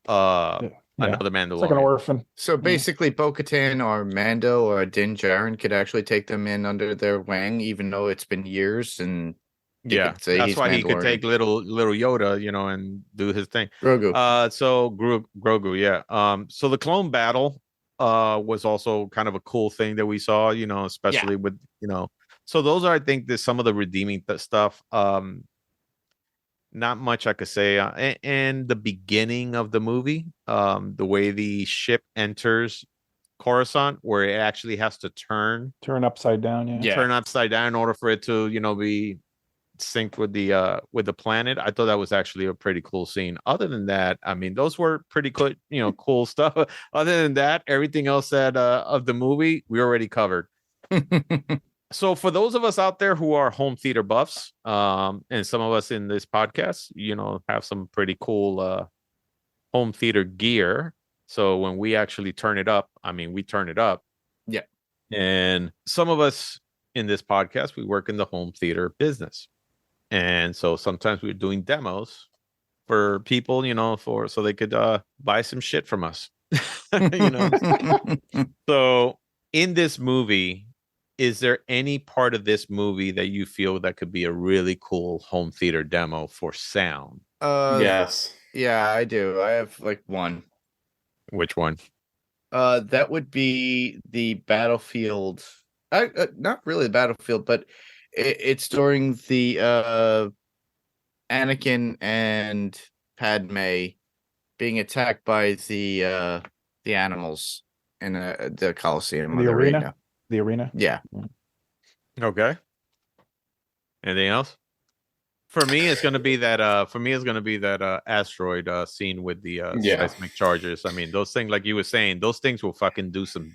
another Mandalorian. It's like an orphan. So basically, Bo-Katan or Mando or Din Djarin could actually take them in under their wing, even though it's been years. And that's why he could take little Yoda, and do his thing. Grogu. Grogu, yeah. So the clone battle was also kind of a cool thing that we saw, especially with, So those are, I think, there's some of the redeeming stuff. Not much I could say. And the beginning of the movie, the way the ship enters Coruscant, where it actually has to turn upside down. Turn upside down in order for it to, be synced with the planet. I thought that was actually a pretty cool scene. Other than that, I mean, those were pretty cool, cool stuff. Other than that, everything else that of the movie we already covered. So for those of us out there who are home theater buffs, and some of us in this podcast, have some pretty cool home theater gear. So when we actually turn it up, I mean, we turn it up. Yeah. And some of us in this podcast, we work in the home theater business. And so sometimes we're doing demos for people, so they could buy some shit from us. So in this movie, is there any part of this movie that you feel that could be a really cool home theater demo for sound? Yes. Yeah, I do. I have like one. Which one? That would be the battlefield. Not really the battlefield, but it's during the Anakin and Padme being attacked by the animals, in the Coliseum, the arena. The arena. Yeah. Okay. Anything else? For me, it's gonna be that. Asteroid scene with the seismic charges. I mean, those things, like you were saying, those things will fucking do some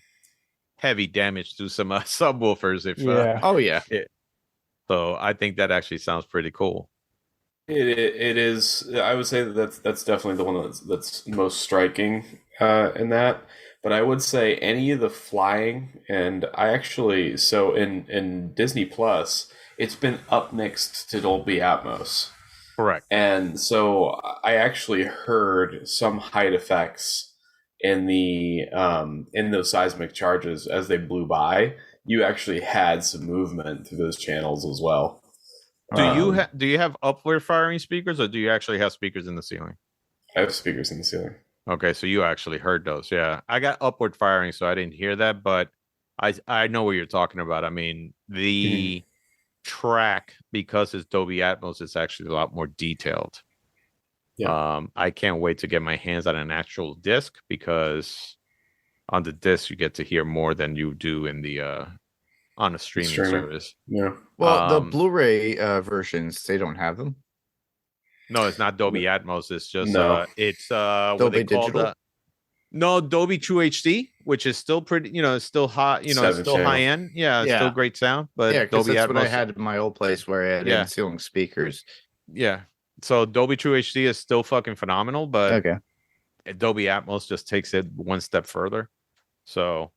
heavy damage to some subwoofers. If oh yeah. So I think that actually sounds pretty cool. It is. I would say that's definitely the one that's most striking in that. But I would say any of the flying, and I actually in Disney Plus, it's been upmixed to Dolby Atmos. Correct. And so I actually heard some height effects in those seismic charges as they blew by. You actually had some movement through those channels as well. Do you have upward firing speakers, or do you actually have speakers in the ceiling? I have speakers in the ceiling. Okay, so you actually heard those. Yeah, I got upward firing, so I didn't hear that, but I know what you're talking about. I mean, the track, because it's Dolby Atmos, is actually a lot more detailed. Yeah. I can't wait to get my hands on an actual disc, because on the disc you get to hear more than you do in the on a streaming service. Yeah. Well, the Blu-ray versions, they don't have them. No, it's not Dolby Atmos. It's just it's Dolby what they call Digital? No, Dolby True HD, which is still pretty, it's still hot, it's still high end. Yeah, it's still great sound. But yeah, because Dolby that's Atmos, what I had in my old place where I had in-ceiling speakers. Yeah. So Dolby True HD is still fucking phenomenal, but Dolby Atmos just takes it one step further. So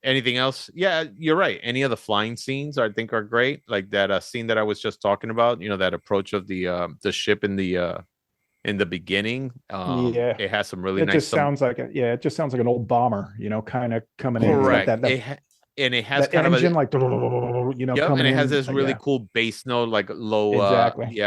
anything else? Yeah, you're right. Any of the flying scenes I think are great. Like that scene that I was just talking about, that approach of the ship in the beginning. It has some really nice. It just sounds like an old bomber, kind of coming in. Correct. Like and it has that kind engine, of like and it has this really cool bass note, like low,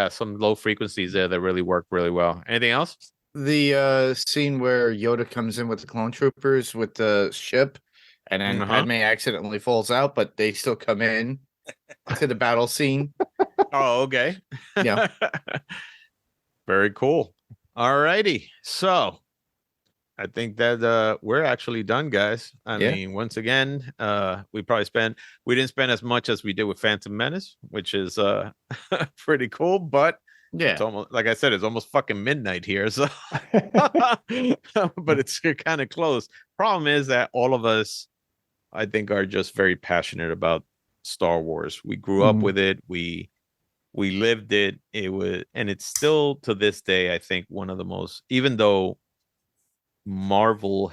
some low frequencies there that really work really well. Anything else? The scene where Yoda comes in with the clone troopers with the ship, and then Padme accidentally falls out, but they still come in to the battle scene. Oh, okay. Yeah. Very cool. All righty. So I think that we're actually done, guys. I mean, once again, we didn't spend as much as we did with Phantom Menace, which is pretty cool, but it's almost, like I said, it's almost fucking midnight here. So but it's kind of close. Problem is that all of us, I think, are just very passionate about Star Wars. We grew up with it. We lived it. And it's still to this day, I think, one of the most, even though Marvel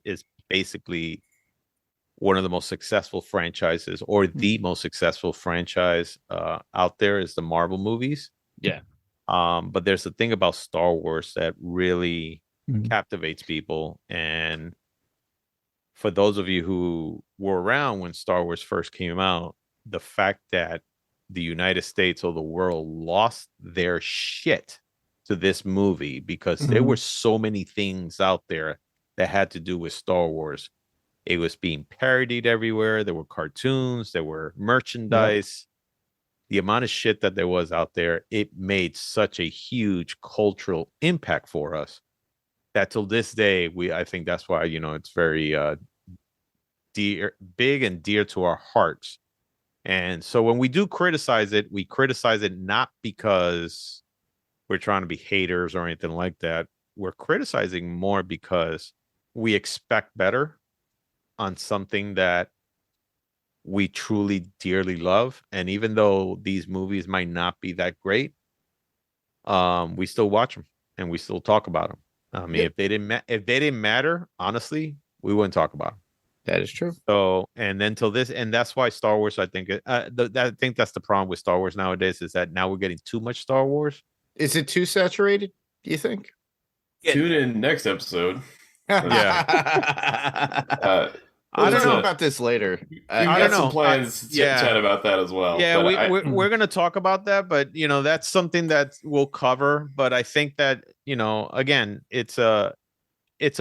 is basically one of the most successful franchises, or the most successful franchise out there, is the Marvel movies. Yeah. But there's a thing about Star Wars that really captivates people. And for those of you who were around when Star Wars first came out, the fact that the United States or the world lost their shit to this movie, because there were so many things out there that had to do with Star Wars. It was being parodied everywhere. There were cartoons, there were merchandise. The amount of shit that there was out there, it made such a huge cultural impact for us that till this day, I think that's why, it's very big and dear to our hearts. And so when we do criticize it, we criticize it not because we're trying to be haters or anything like that. We're criticizing more because we expect better on something that we truly dearly love. And even though these movies might not be that great, we still watch them and we still talk about them. I mean, if they didn't matter, honestly, we wouldn't talk about them. That is true. So, and then till this, and that's why Star Wars, I think, I think that's the problem with Star Wars nowadays, is that now we're getting too much Star Wars. Is it too saturated, do you think? Tune in next episode. I don't know about this later. I don't know. Some plans to chat about that as well. Yeah, we're going to talk about that, but that's something that we'll cover. But I think that again, it's a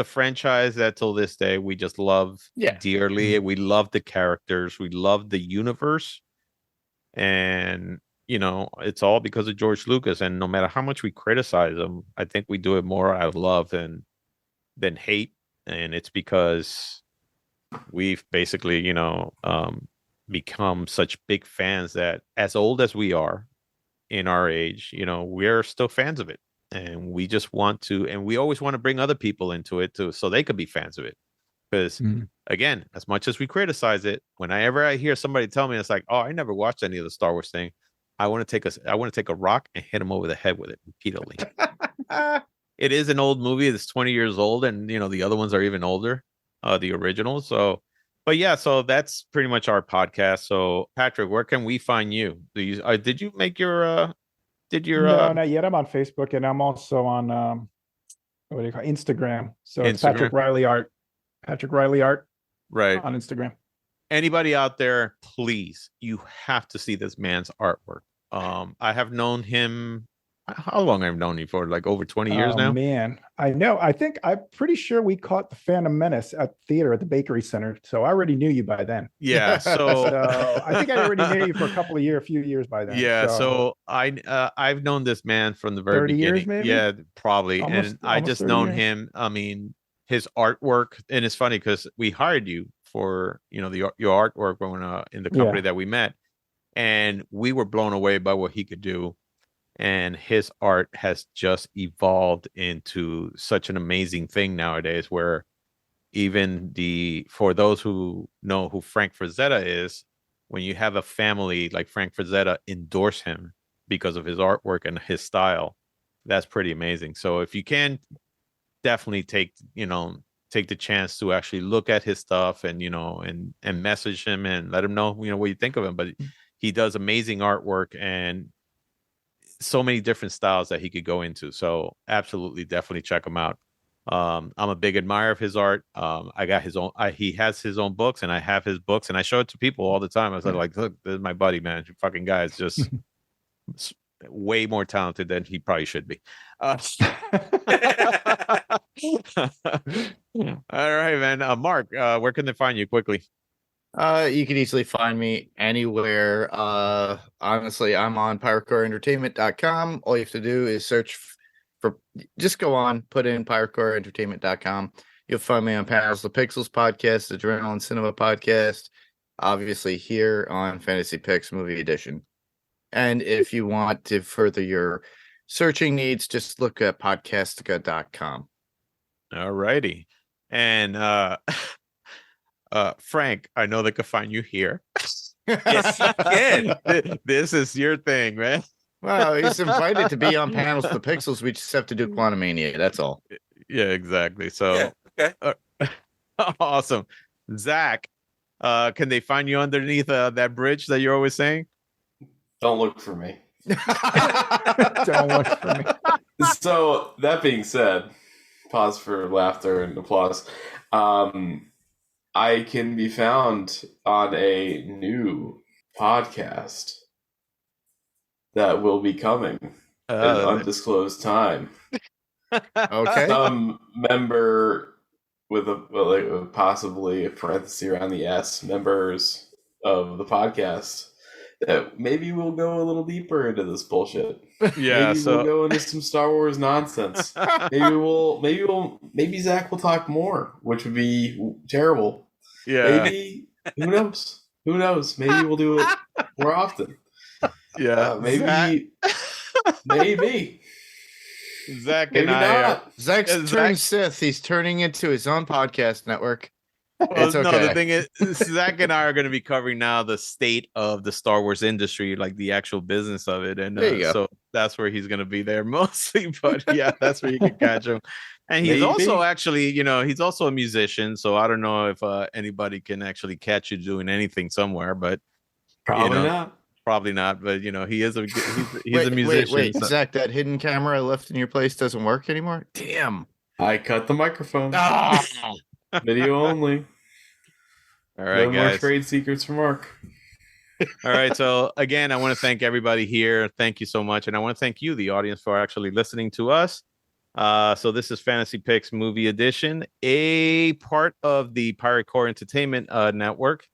franchise that till this day we just love dearly. We love the characters, we love the universe, and it's all because of George Lucas. And no matter how much we criticize him, I think we do it more out of love than hate. And it's because we've basically, become such big fans that as old as we are in our age, we're still fans of it. And we just want to, and we always want to bring other people into it too, so they could be fans of it. Because again, as much as we criticize it, whenever I hear somebody tell me it's like, oh, I never watched any of the Star Wars thing, I want to take a rock and hit him over the head with it repeatedly. It is an old movie. It's 20 years old, and the other ones are even older, the originals. So, but yeah, so that's pretty much our podcast. So, Patrick, where can we find you? Did you make your No, not yet. I'm on Facebook, and I'm also on what do you call it? Instagram. So it's Patrick Reilly Art. Patrick Reilly Art. Right. On Instagram. Anybody out there, please, you have to see this man's artwork. I have known him. How long I've known you for? Like over 20 years now? Man, I know. I'm pretty sure we caught the Phantom Menace at theater at the Bakery Center. So I already knew you by then. Yeah. So, I think I already knew you for a few years by then. Yeah. So I've known this man from the very 30 beginning. Years, maybe? Yeah, probably. And I just known him. I mean, his artwork, and it's funny because we hired you for your artwork when in the company that we met, and we were blown away by what he could do. And his art has just evolved into such an amazing thing nowadays, where even for those who know who Frank Frazetta is, when you have a family like Frank Frazetta endorse him because of his artwork and his style, that's pretty amazing. So if you can, definitely take the chance to actually look at his stuff and and message him and let him know what you think of him. But he does amazing artwork and so many different styles that he could go into. So absolutely, definitely check him out. I'm a big admirer of his art. I got his own. He has his own books, and I have his books, and I show it to people all the time. I was like, look, this is my buddy, man. You fucking guy is just way more talented than he probably should be. All right, man. Mark, where can they find you quickly? You can easily find me anywhere. Honestly, I'm on PirateCoreEntertainment.com. All you have to do is search just go on, put in PirateCoreEntertainment.com. You'll find me on Panels of Pixels podcast, the Adrenaline Cinema podcast, obviously here on Fantasy Picks Movie Edition. And if you want to further your searching needs, just look at Podcastica.com. All righty. And Frank, I know they could find you here. Yes, you can. This is your thing, man. Well, he's invited to be on Panels for Pixels. We just have to do Quantumania. That's all. Yeah, exactly. So, okay. Awesome. Zach, can they find you underneath that bridge that you're always saying? Don't look for me. Don't look for me. So, that being said, pause for laughter and applause. I can be found on a new podcast that will be coming at an undisclosed time. Okay. Some member with possibly a parenthesis around the S, members of the podcast, that maybe we'll go a little deeper into this bullshit. Yeah, we'll go into some Star Wars nonsense. Maybe Zach will talk more, which would be terrible. Yeah. Maybe, who knows? Who knows? Maybe we'll do it more often. Yeah. Maybe. Zach Maybe and I not. Zach's turning Sith. He's turning into his own podcast network. Well, it's okay. No, the thing is, Zach and I are going to be covering now the state of the Star Wars industry, like the actual business of it. And so that's where he's going to be there mostly. But yeah, that's where you can catch him. And he's also actually, he's also a musician. So I don't know if anybody can actually catch you doing anything somewhere, but probably not. Probably not. But he is he's a musician. Wait, so. Zach, that hidden camera I left in your place doesn't work anymore? Damn. I cut the microphone. Oh. Video only. All right, no guys. more trade secrets for Mark. All right. So again, I want to thank everybody here. Thank you so much. And I want to thank you, the audience, for actually listening to us. So this is Fantasy Picks Movie Edition, a part of the Pirate Core Entertainment Network.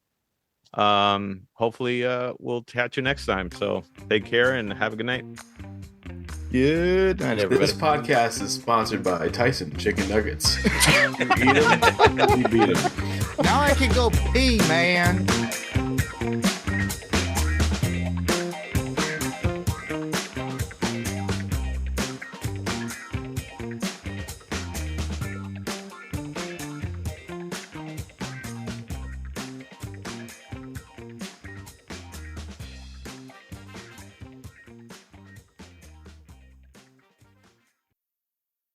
Hopefully we'll catch you next time. So take care and have a good night. Good night, everybody. This podcast is sponsored by Tyson Chicken Nuggets. You eat them, you beat them. Now I can go pee, man.